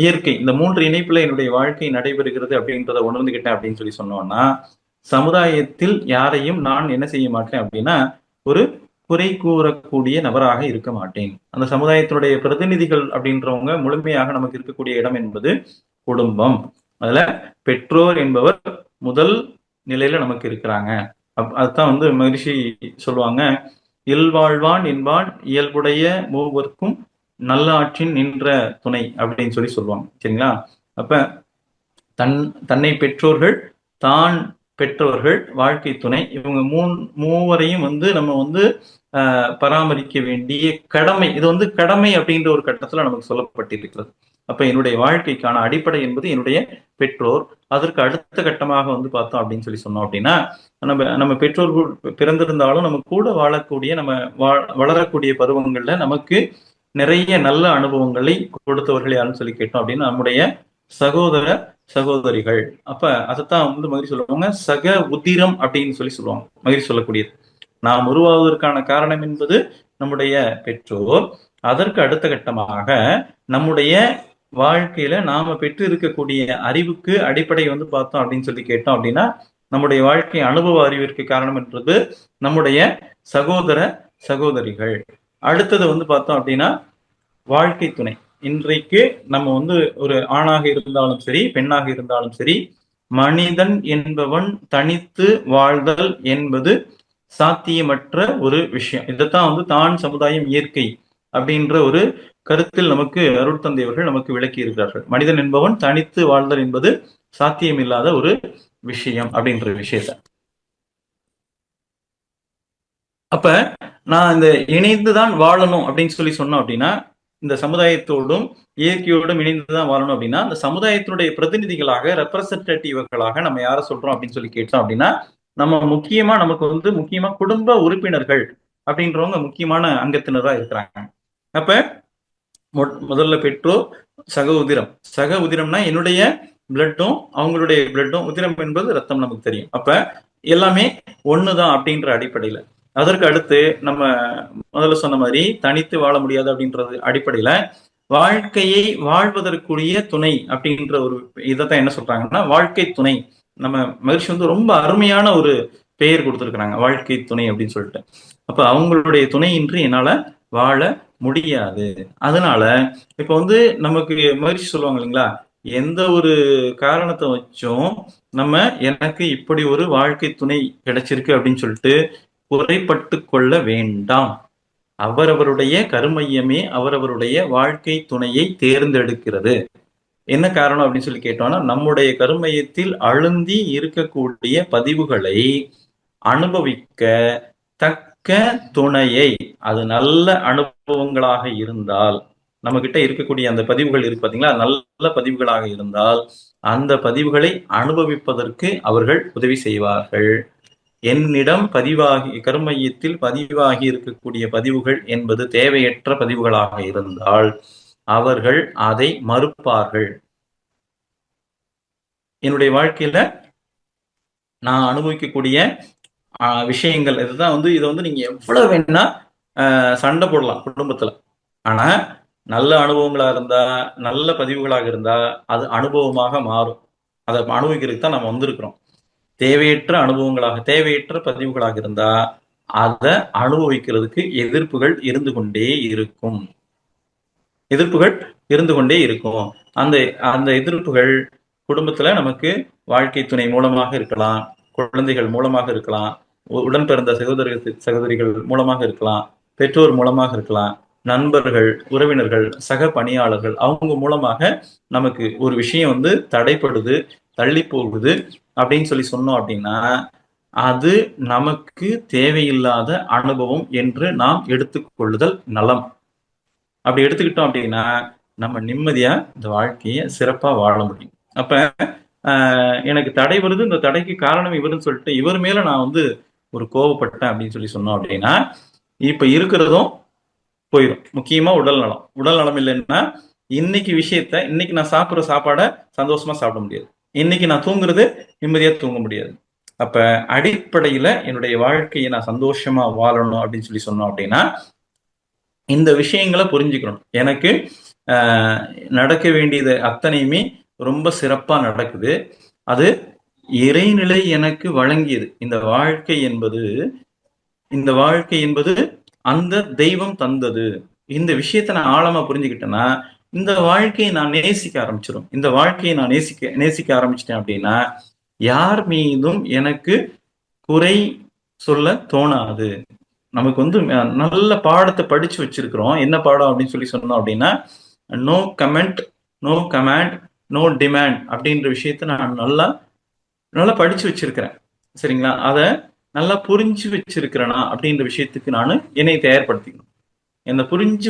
இயற்கை இந்த மூன்று இணைப்புல என்னுடைய வாழ்க்கை நடைபெறுகிறது அப்படின்றத உணர்ந்துகிட்டேன் அப்படின்னு சொல்லி சொன்னோம்னா சமுதாயத்தில் யாரையும் நான் என்ன செய்ய மாட்டேன் அப்படின்னா ஒரு குறை கூறக்கூடிய நபராக இருக்க மாட்டேன். அந்த சமுதாயத்தினுடைய பிரதிநிதிகள் அப்படின்றவங்க முழுமையாக நமக்கு இருக்கக்கூடிய இடம் என்பது குடும்பம். அதுல பெற்றோர் என்பவர் முதல் நிலையில நமக்கு இருக்கிறாங்க. அதுதான் வந்து மகிழ்ச்சி சொல்லுவாங்க, இல்வாழ்வான் என்பான் இயல்புடைய மூவர்க்கும் நல்லாற்றின் நின்ற துணை அப்படின்னு சொல்லி சொல்லுவாங்க. சரிங்களா? அப்ப தன்னை பெற்றோர்கள், தான் பெற்றோர்கள், வாழ்க்கை துணை, இவங்க மூவரையும் வந்து நம்ம வந்து பராமரிக்க வேண்டிய கடமை, இது வந்து கடமை அப்படின்ற ஒரு கட்டத்துல நமக்கு சொல்லப்பட்டிருக்கிறது. அப்ப என்னுடைய வாழ்க்கைக்கான அடிப்படை என்பது என்னுடைய பெற்றோர். அதற்கு அடுத்த கட்டமாக வந்து பார்த்தோம் அப்படின்னு சொல்லி சொன்னோம் அப்படின்னா நம்ம பெற்றோர்கள் பிறந்திருந்தாலும் நம்ம கூட வாழக்கூடிய நம்ம வளரக்கூடிய பருவங்கள்ல நமக்கு நிறைய நல்ல அனுபவங்களை கொடுத்தவர்கள் யாருன்னு சொல்லி கேட்டோம் அப்படின்னா நம்முடைய சகோதர சகோதரிகள். அப்ப அதைத்தான் வந்து மகிழ்ச்சி சொல்லுவாங்க சக உதிரம் அப்படின்னு சொல்லி சொல்லுவாங்க. மகிழ்ச்சி சொல்லக்கூடியது நாம் உருவாவதற்கான காரணம் என்பது நம்முடைய பெற்றோர். அதற்கு அடுத்த கட்டமாக நம்முடைய வாழ்க்கையில நாம பெற்று இருக்கக்கூடிய அறிவுக்கு அடிப்படை வந்து பார்த்தோம் அப்படின்னு சொல்லி கேட்டோம் அப்படின்னா நம்முடைய வாழ்க்கை அனுபவ அறிவிற்கு காரணம் என்பது நம்முடைய சகோதர சகோதரிகள். அடுத்தது வந்து பார்த்தோம் அப்படின்னா வாழ்க்கை துணை. இன்றைக்கு நம்ம வந்து ஒரு ஆணாக இருந்தாலும் சரி, பெண்ணாக இருந்தாலும் சரி, மனிதன் என்பவன் தனித்து வாழ்தல் என்பது சாத்தியமற்ற ஒரு விஷயம். இதைத்தான் வந்து தான், சமுதாயம், இயற்கை அப்படின்ற ஒரு கருத்தில் நமக்கு அருள் தந்தையவர்கள் நமக்கு விளக்கி இருக்கிறார்கள். மனிதன் என்பவன் தனித்து வாழ்தல் என்பது சாத்தியமில்லாத ஒரு விஷயம் அப்படின்ற விஷயத்த. அப்ப நான் இந்த இணைந்துதான் வாழணும் அப்படின்னு சொல்லி சொன்னோம் அப்படின்னா இந்த சமுதாயத்தோடும் இயற்கையோடும் இணைந்துதான் வாழணும் அப்படின்னா அந்த சமுதாயத்தினுடைய பிரதிநிதிகளாக ரெப்ரசன்டேட்டிவ்களாக நம்ம யாரை சொல்றோம் அப்படின்னு சொல்லி கேட்டோம் அப்படின்னா நம்ம நமக்கு வந்து முக்கியமா குடும்ப உறுப்பினர்கள் அப்படின்றவங்க முக்கியமான அங்கத்தினரா இருக்கிறாங்க. அப்ப முதல்ல பெற்றோர், சக உதிரம்னா என்னுடைய பிளட்டும் அவங்களுடைய பிளட்டும், உதிரம் என்பது ரத்தம் நமக்கு தெரியும். அப்ப எல்லாமே ஒண்ணுதான் அப்படின்ற அடிப்படையில. அதற்கு அடுத்து நம்ம முதல்ல சொன்ன மாதிரி தனித்து வாழ முடியாது அப்படின்றது அடிப்படையில வாழ்க்கையை வாழ்வதற்குரிய துணை அப்படின்ற ஒரு இதைத்தான் என்ன சொல்றாங்கன்னா வாழ்க்கை துணை. நம்ம மகிழ்ச்சி வந்து ரொம்ப அருமையான ஒரு பெயர் கொடுத்துருக்குறாங்க, வாழ்க்கை துணை அப்படின்னு சொல்லிட்டு. அப்ப அவங்களுடைய துணையின்றி என்னால வாழ முடியாது. அதனால இப்ப வந்து நமக்கு மகிழ்ச்சி சொல்லுவாங்க இல்லைங்களா, எந்த ஒரு காரணத்தை வச்சும் நம்ம எனக்கு இப்படி ஒரு வாழ்க்கை துணை கிடைச்சிருக்கு அப்படின்னு சொல்லிட்டு குறைப்பட்டு கொள்ள வேண்டாம். அவரவருடைய கருமையமே அவரவருடைய வாழ்க்கை துணையை தேர்ந்தெடுக்கிறது. என்ன காரணம் அப்படின்னு சொல்லி கேட்டோம்னா நம்முடைய கருமையத்தில் அழுந்தி இருக்கக்கூடிய பதிவுகளை அனுபவிக்க தக்க துணையை, அது நல்ல அனுபவங்களாக இருந்தால், நம்ம கிட்ட இருக்கக்கூடிய அந்த பதிவுகள் இருக்கு பாத்தீங்களா, நல்ல பதிவுகளாக இருந்தால் அந்த பதிவுகளை அனுபவிப்பதற்கு அவர்கள் உதவி செய்வார்கள். என்னிடம் கருமையத்தில் பதிவாகி இருக்கக்கூடிய பதிவுகள் என்பது தேவையற்ற பதிவுகளாக இருந்தால் அவர்கள் அதை மறுப்பார்கள். என்னுடைய வாழ்க்கையில நான் அனுபவிக்கக்கூடிய விஷயங்கள் இதுதான் இதை நீங்க எவ்வளவு வேணா சண்டை போடலாம் குடும்பத்துல. ஆனா நல்ல அனுபவங்களா இருந்தா, நல்ல பதிவுகளாக இருந்தா அது அனுபவமாக மாறும். அதை அனுபவிக்கிறதுக்கு தான் நம்ம வந்திருக்கிறோம். தேவையற்ற அனுபவங்களாக, தேவையற்ற பதிவுகளாக இருந்தா அதை அனுபவிக்கிறதுக்கு எதிர்ப்புகள் இருந்து கொண்டே இருக்கும். எதிர்ப்புகள் இருந்து கொண்டே இருக்கும். அந்த அந்த எதிர்ப்புகள் குடும்பத்துல நமக்கு வாழ்க்கை துணை மூலமாக இருக்கலாம், குழந்தைகள் மூலமாக இருக்கலாம், உடன் பிறந்த சகோதரிகள் மூலமாக இருக்கலாம், பெற்றோர் மூலமாக இருக்கலாம், நண்பர்கள், உறவினர்கள், சக பணியாளர்கள் அவங்க மூலமாக நமக்கு ஒரு விஷயம் தடைப்படுது, தள்ளி போகுது அப்படின்னு சொன்னோம் அப்படின்னா அது நமக்கு தேவையில்லாத அனுபவம் என்று நாம் எடுத்துக்கொள்ளுதல் நலம். அப்படி எடுத்துக்கிட்டோம் அப்படின்னா நம்ம நிம்மதியா இந்த வாழ்க்கையை சிறப்பா வாழ முடியும். அப்ப எனக்கு தடை வருது, இந்த தடைக்கு காரணம் இவருன்னு சொல்லிட்டு இவர் மேல நான் ஒரு கோவப்பட்டேன் அப்படின்னு சொன்னோம் அப்படின்னா இப்ப இருக்கிறதும் போயிடும். முக்கியமா உடல் நலம். உடல் நலம் இல்லைன்னா இன்னைக்கு நான் சாப்பிட்ற சாப்பாடை சந்தோஷமா சாப்பிட முடியாது. இன்னைக்கு நான் தூங்குறது நிம்மதியா தூங்க முடியாது. அப்ப அடிப்படையில என்னுடைய வாழ்க்கையை நான் சந்தோஷமா வாழணும் அப்படின்னு சொன்னோம் அப்படின்னா இந்த விஷயங்களை புரிஞ்சுக்கணும். எனக்கு நடக்க வேண்டியது அத்தனையுமே ரொம்ப சிறப்பா நடக்குது. அது இறைநிலை எனக்கு வழங்கியது. இந்த வாழ்க்கை என்பது அந்த தெய்வம் தந்தது. இந்த விஷயத்த நான் ஆழமா புரிஞ்சுக்கிட்டேன்னா இந்த வாழ்க்கையை நான் நேசிக்க ஆரம்பிச்சிடும். இந்த வாழ்க்கையை நான் நேசிக்க ஆரம்பிச்சிட்டேன் அப்படின்னா யார் மீதும் எனக்கு குறை சொல்ல தோணாது. நமக்கு நல்ல பாடத்தை படிச்சு வச்சிருக்கிறோம். என்ன பாடம் அப்படின்னு சொன்னோம் அப்படின்னா no comment, no command, no demand அப்படின்ற விஷயத்த நான் நல்லா படிச்சு வச்சிருக்கிறேன். சரிங்களா? அதை நல்லா புரிஞ்சு வச்சிருக்கிறேனா அப்படின்ற விஷயத்துக்கு நான் என்னை தயார்படுத்திக்கணும். என்னை புரிஞ்சு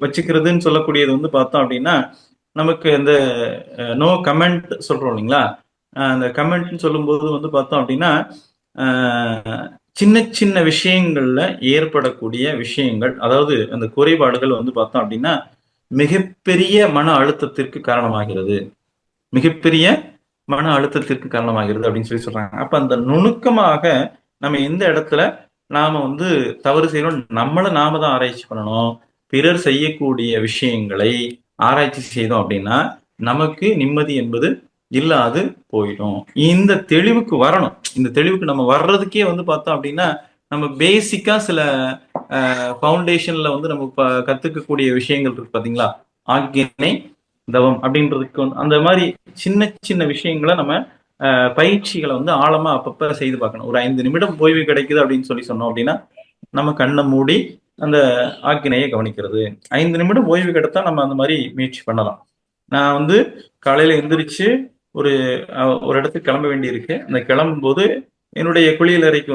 வச்சுக்கிறதுன்னு சொல்லக்கூடியது பார்த்தோம் அப்படின்னா நமக்கு இந்த நோ கமெண்ட் சொல்றோம் இல்லைங்களா? அந்த கமெண்ட்னு சொல்லும்போது பார்த்தோம் அப்படின்னா சின்ன சின்ன விஷயங்கள்ல ஏற்படக்கூடிய விஷயங்கள், அதாவது அந்த குறைபாடுகள் பார்த்தோம் அப்படின்னா மிகப்பெரிய மன அழுத்தத்திற்கு காரணமாகிறது. மிகப்பெரிய மன அழுத்தத்திற்கு காரணமாகிறது அப்படின்னு சொல்றாங்க. அப்ப அந்த நுணுக்கமாக நம்ம எந்த இடத்துல நாம தவறு செய்யறோம், நாம தான் ஆராய்ச்சி பண்ணணும். பிறர் செய்யக்கூடிய விஷயங்களை ஆராய்ச்சி செய்தோம் அப்படின்னா நமக்கு நிம்மதி என்பது இல்லாது போயிடும். இந்த தெளிவுக்கு வரணும். இந்த தெளிவுக்கு நம்ம வர்றதுக்கே பார்த்தோம் அப்படின்னா நம்ம பேசிக்கா சில ஃபவுண்டேஷன்ல நம்ம கத்துக்கக்கூடிய விஷயங்கள் இருக்கு பாத்தீங்களா? ஆக்கினை தவம் அப்படின்றதுக்கு அந்த மாதிரி சின்ன சின்ன விஷயங்களை நம்ம பயிற்சிகளை ஆழமா அப்பப்ப செய்து பார்க்கணும். ஒரு 5 நிமிடம் ஓய்வு கிடைக்குது அப்படின்னு சொன்னோம் அப்படின்னா நம்ம கண்ணை மூடி அந்த ஆக்கினையை கவனிக்கிறது. 5 நிமிடம் ஓய்வு கிடைத்தா நம்ம அந்த மாதிரி முயற்சி பண்ணலாம். நான் காலையில எந்திரிச்சு ஒரு இடத்துக்கு கிளம்ப வேண்டியிருக்கு. அந்த கிளம்பும் போது என்னுடைய குளியலறைக்கு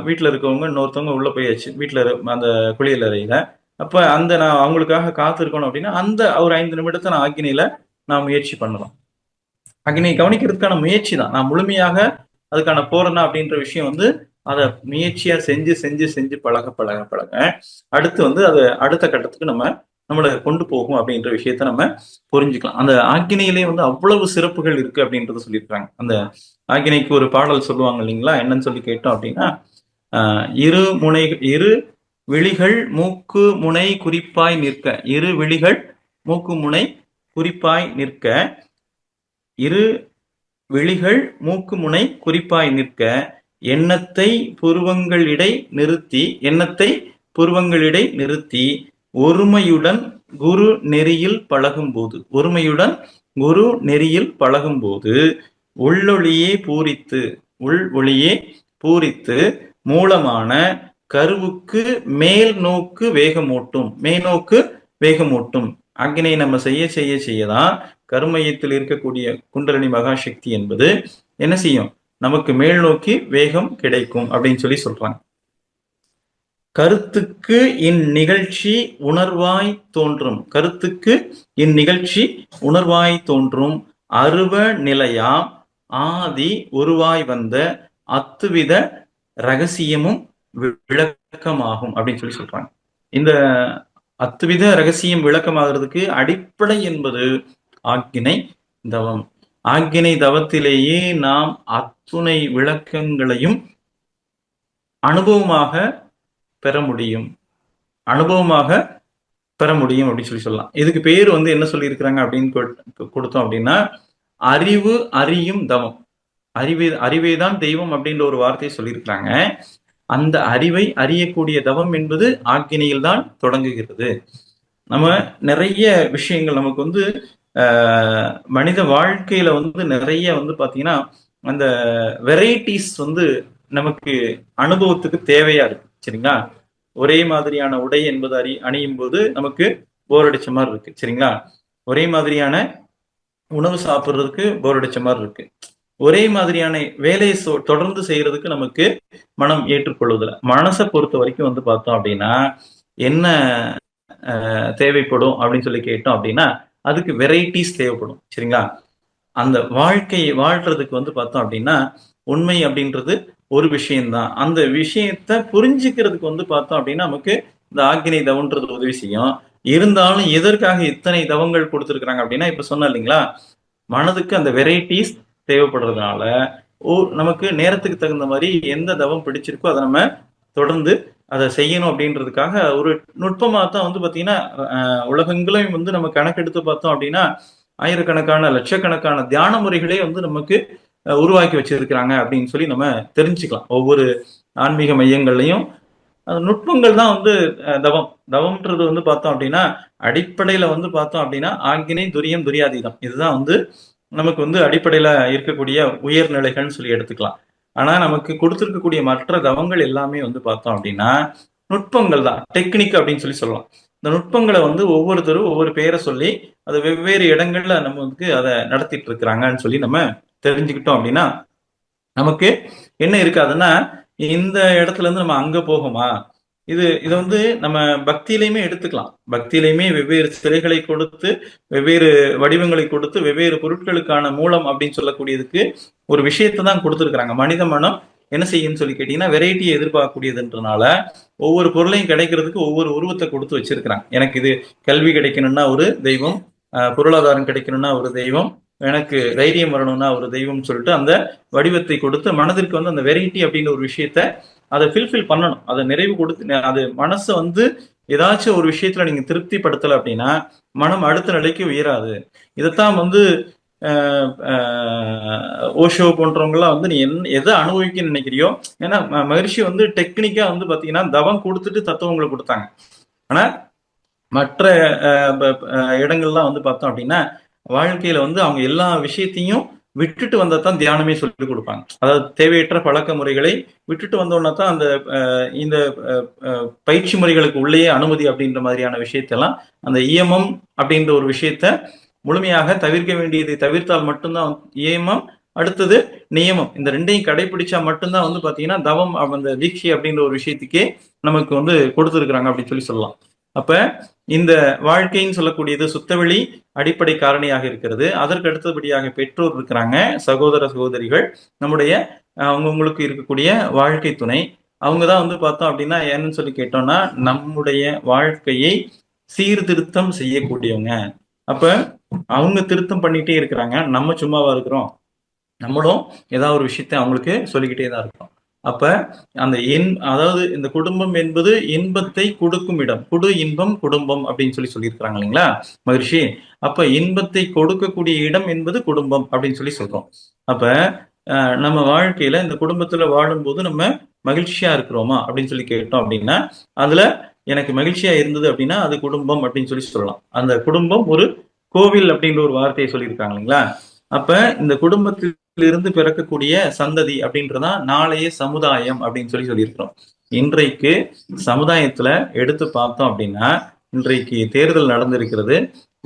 வீட்டுல இருக்கவங்க இன்னொருத்தவங்க உள்ள போயாச்சு. வீட்டுல அந்த குளியலறையில அப்ப நான் அவங்களுக்காக காத்திருக்கணும் அப்படின்னா அந்த ஒரு 5 நிமிடத்தை நான் ஆக்கினையில நான் முயற்சி பண்ணலாம். ஆக்கினை கவனிக்கிறதுக்கான முயற்சி தான். நான் முழுமையாக அதுக்கான போறேன்னா அப்படின்ற விஷயம் அதை முயற்சியா செஞ்சு செஞ்சு செஞ்சு பழக பழக பழக அடுத்து அதை அடுத்த கட்டத்துக்கு நம்மளை கொண்டு போகும் அப்படின்ற விஷயத்த நம்ம புரிஞ்சுக்கலாம். அந்த ஆக்கினையிலே அவ்வளவு சிறப்புகள் இருக்கு அப்படின்றத சொல்லியிருக்காங்க. அந்த ஆக்கினைக்கு ஒரு பாடல் சொல்லுவாங்க இல்லைங்களா? என்னன்னு சொல்லி கேட்டோம் அப்படின்னா இரு விழிகள் மூக்கு முனை குறிப்பாய் நிற்க, இரு விழிகள் மூக்கு முனை குறிப்பாய் நிற்க, இரு விழிகள் மூக்கு முனை குறிப்பாய் நிற்க, எண்ணத்தை புருவங்களிடை நிறுத்தி ஒருமையுடன் குரு நெறியில் பழகும்போது உள் ஒளியே பூரித்து மூலமான கருவுக்கு மேல் நோக்கு வேகமூட்டும். அக்னியை நம்ம செய்ய செய்ய செய்யதான் கருமையத்தில் இருக்கக்கூடிய குண்டலினி மகாசக்தி என்பது என்ன செய்யும்? நமக்கு மேல் நோக்கி வேகம் கிடைக்கும் அப்படின்னு சொல்றாங்க. கருத்துக்கு இந்நிகழ்ச்சி உணர்வாய் தோன்றும் அருவ நிலையாம் ஆதி உருவாய் வந்த அத்துவித ரகசியமும் விளக்கமாகும் அப்படின்னு சொல்றாங்க. இந்த அத்துவித ரகசியம் விளக்கமாகிறதுக்கு அடிப்படை என்பது ஆக்கினை தவம். ஆக்கினை தவத்திலேயே நாம் அத்துணை விளக்கங்களையும் அனுபவமாக பெற முடியும் அப்படின்னு சொல்லலாம். இதுக்கு பேர் என்ன சொல்லியிருக்கிறாங்க அப்படின்னு கொடுத்தோம் அப்படின்னா, அறிவு அறியும் தவம். அறிவேதான் தெய்வம் அப்படின்ற ஒரு வார்த்தையை சொல்லியிருக்கிறாங்க. அந்த அறிவை அறியக்கூடிய தவம் என்பது ஆக்கினையில் தான் தொடங்குகிறது. நம்ம நிறைய விஷயங்கள் நமக்கு மனித வாழ்க்கையில நிறைய பாத்தீங்கன்னா அந்த வெரைட்டிஸ் நமக்கு அனுபவத்துக்கு தேவையா இருக்கு. சரிங்களா? ஒரே மாதிரியான உடை என்பது அணியும் போது நமக்கு போர் அடிச்ச மாதிரி இருக்கு. சரிங்களா? ஒரே மாதிரியான உணவு சாப்பிட்றதுக்கு போர் அடிச்ச மாதிரி இருக்கு. ஒரே மாதிரியான வேலையை தொடர்ந்து செய்யறதுக்கு நமக்கு மனம் ஏற்றுக்கொள்வதில்லை. மனசை பொறுத்த வரைக்கும் பார்த்தோம் அப்படின்னா என்ன தேவைப்படும் அப்படின்னு சொல்லி கேட்டோம் அப்படின்னா அதுக்கு வெரைட்டிஸ் தேவைப்படும். சரிங்களா? அந்த வாழ்க்கையை வாழ்றதுக்கு பார்த்தோம் அப்படின்னா உண்மை அப்படின்றது ஒரு விஷயம்தான். அந்த விஷயத்த புரிஞ்சுக்கிறதுக்கு பார்த்தோம் அப்படின்னா நமக்கு இந்த ஆக்கினை தவன்றது உதவி செய்யும். இருந்தாலும் எதற்காக இத்தனை தவங்கள் கொடுத்துருக்குறாங்க அப்படின்னா, இப்ப சொன்ன இல்லைங்களா, மனதுக்கு அந்த வெரைட்டிஸ் தேவைப்படுறதுனால நமக்கு நேரத்துக்கு தகுந்த மாதிரி எந்த தவம் பிடிச்சிருக்கோ அதை நம்ம தொடர்ந்து அதை செய்யணும் அப்படின்றதுக்காக ஒரு நுட்பமாக தான் பார்த்தீங்கன்னா உலகங்களையும் நம்ம கணக்கெடுத்து பார்த்தோம் அப்படின்னா ஆயிரக்கணக்கான லட்சக்கணக்கான தியான முறைகளே நமக்கு உருவாக்கி வச்சிருக்கிறாங்க அப்படின்னு சொல்லி நம்ம தெரிஞ்சுக்கலாம். ஒவ்வொரு ஆன்மீக மையங்கள்லையும் அந்த நுட்பங்கள் தான் தவம்ன்றது பார்த்தோம் அப்படின்னா அடிப்படையில பார்த்தோம் அப்படின்னா ஆக்கினை துரியம் துரியாதீதம் இதுதான் நமக்கு அடிப்படையில இருக்கக்கூடிய உயர்நிலைகள்னு சொல்லி எடுத்துக்கலாம். ஆனா நமக்கு கொடுத்திருக்கக்கூடிய மற்ற தவங்கள் எல்லாமே பார்த்தோம் அப்படின்னா நுட்பங்கள் தான், டெக்னிக் அப்படின்னு சொல்லி சொல்லலாம். இந்த நுட்பங்களை ஒவ்வொருத்தரும் ஒவ்வொரு பேரை சொல்லி அது வெவ்வேறு இடங்கள்ல நம்ம அதை நடத்திட்டு இருக்கிறாங்கன்னு சொல்லி நம்ம தெரிஞ்சுக்கிட்டோம் அப்படின்னா நமக்கு என்ன இருக்காதுன்னா இந்த இடத்துல இருந்து நம்ம அங்க போகுமா, இது நம்ம பக்தியிலையுமே எடுத்துக்கலாம். பக்தியிலையுமே வெவ்வேறு சிலைகளை கொடுத்து வெவ்வேறு வடிவங்களை கொடுத்து வெவ்வேறு பொருட்களுக்கான மூலம் அப்படின்னு சொல்லக்கூடியதுக்கு ஒரு விஷயத்தை தான் கொடுத்துருக்குறாங்க. மனித மனம் என்ன செய்யுன்னு சொல்லி கேட்டீங்கன்னா வெரைட்டியை எதிர்பார்க்கக்கூடியதுன்றனால ஒவ்வொரு பொருளையும் கிடைக்கிறதுக்கு ஒவ்வொரு உருவத்தை கொடுத்து வச்சிருக்கிறாங்க. எனக்கு இது கல்வி கிடைக்கணும்னா ஒரு தெய்வம், பொருளாதாரம் கிடைக்கணும்னா ஒரு தெய்வம், எனக்கு தைரியம் வரணும்னா ஒரு தெய்வம் சொல்லிட்டு அந்த வடிவத்தை கொடுத்து மனதிற்கு அந்த வெரைட்டி அப்படின்ற ஒரு விஷயத்த அதை ஃபில்ஃபில் பண்ணணும். அதை நிறைவு கொடுத்து அது மனசை ஏதாச்சும் ஒரு விஷயத்துல நீங்க திருப்திப்படுத்தலை அப்படின்னா மனம் அடுத்த நிலைக்கு உயராது. இதைத்தான் ஓஷோ போன்றவங்கலாம் நீ எதை அனுபவிக்க நினைக்கிறியோ, ஏன்னா மகரிஷி டெக்னிக்கா பாத்தீங்கன்னா தவம் கொடுத்துட்டு தத்துவங்களை கொடுத்தாங்க. ஆனா மற்ற இடங்கள்லாம் பார்த்தோம் அப்படின்னா வாழ்க்கையில அவங்க எல்லா விஷயத்தையும் விட்டுட்டு வந்தா தான் தியானமே சொல்லிக் கொடுப்பாங்க. அதாவது தேவையற்ற பழக்க முறைகளை விட்டுட்டு வந்தோன்னா தான் அந்த இந்த பயிற்சி முறைகளுக்கு உள்ளேயே அனுமதி அப்படின்ற மாதிரியான விஷயத்தெல்லாம் அந்த இயமம் அப்படின்ற ஒரு விஷயத்த முழுமையாக தவிர்க்க வேண்டியதை தவிர்த்தால் மட்டும்தான் இயமம், அடுத்தது நியமம், இந்த ரெண்டையும் கடைபிடிச்சா மட்டும்தான் பாத்தீங்கன்னா தவம் அந்த தீட்சை அப்படின்ற ஒரு விஷயத்துக்கே நமக்கு கொடுத்துருக்குறாங்க அப்படின்னு சொல்லி சொல்லலாம். அப்ப இந்த வாழ்க்கைன்னு சொல்லக்கூடியது சுத்தவெளி அடிப்படை காரணியாக இருக்கிறது. அதற்கு அடுத்தபடியாக பெற்றோர் இருக்கிறாங்க, சகோதர சகோதரிகள், நம்முடைய அவங்கவுங்களுக்கு இருக்கக்கூடிய வாழ்க்கை துணை. அவங்கதான் பார்த்தோம் அப்படின்னா என்னன்னு சொல்லி கேட்டோம்னா நம்முடைய வாழ்க்கையை சீர்திருத்தம் செய்யக்கூடியவங்க. அப்ப அவங்க திருத்தம் பண்ணிட்டே இருக்கிறாங்க, நம்ம சும்மாவா இருக்கிறோம்? நம்மளும் ஏதாவது ஒரு விஷயத்த அவங்களுக்கு சொல்லிக்கிட்டே தான் இருக்கிறோம். அப்ப அந்த அதாவது இந்த குடும்பம் என்பது இன்பத்தை கொடுக்கும் இடம். குடு இன்பம் குடும்பம் அப்படின்னு சொல்லியிருக்கிறாங்க இல்லைங்களா மகிழ்ச்சி. அப்ப இன்பத்தை கொடுக்கக்கூடிய இடம் என்பது குடும்பம் அப்படின்னு சொல்றோம். அப்ப நம்ம வாழ்க்கையில இந்த குடும்பத்துல வாழும்போது நம்ம மகிழ்ச்சியா இருக்கிறோமா அப்படின்னு சொல்லி கேட்டோம் அப்படின்னா அதுல எனக்கு மகிழ்ச்சியா இருந்தது அப்படின்னா அது குடும்பம் அப்படின்னு சொல்லலாம். அந்த குடும்பம் ஒரு கோவில் அப்படின்ற ஒரு வார்த்தையை சொல்லியிருக்காங்க இல்லைங்களா. அப்ப இந்த குடும்பத்திலிருந்து பிறக்கக்கூடிய சந்ததி அப்படின்றதான் நாளைய சமுதாயம் அப்படின்னு சொல்லியிருக்கிறோம். இன்றைக்கு சமுதாயத்துல எடுத்து பார்த்தோம் அப்படின்னா இன்றைக்கு தேர்தல் நடந்திருக்கிறது.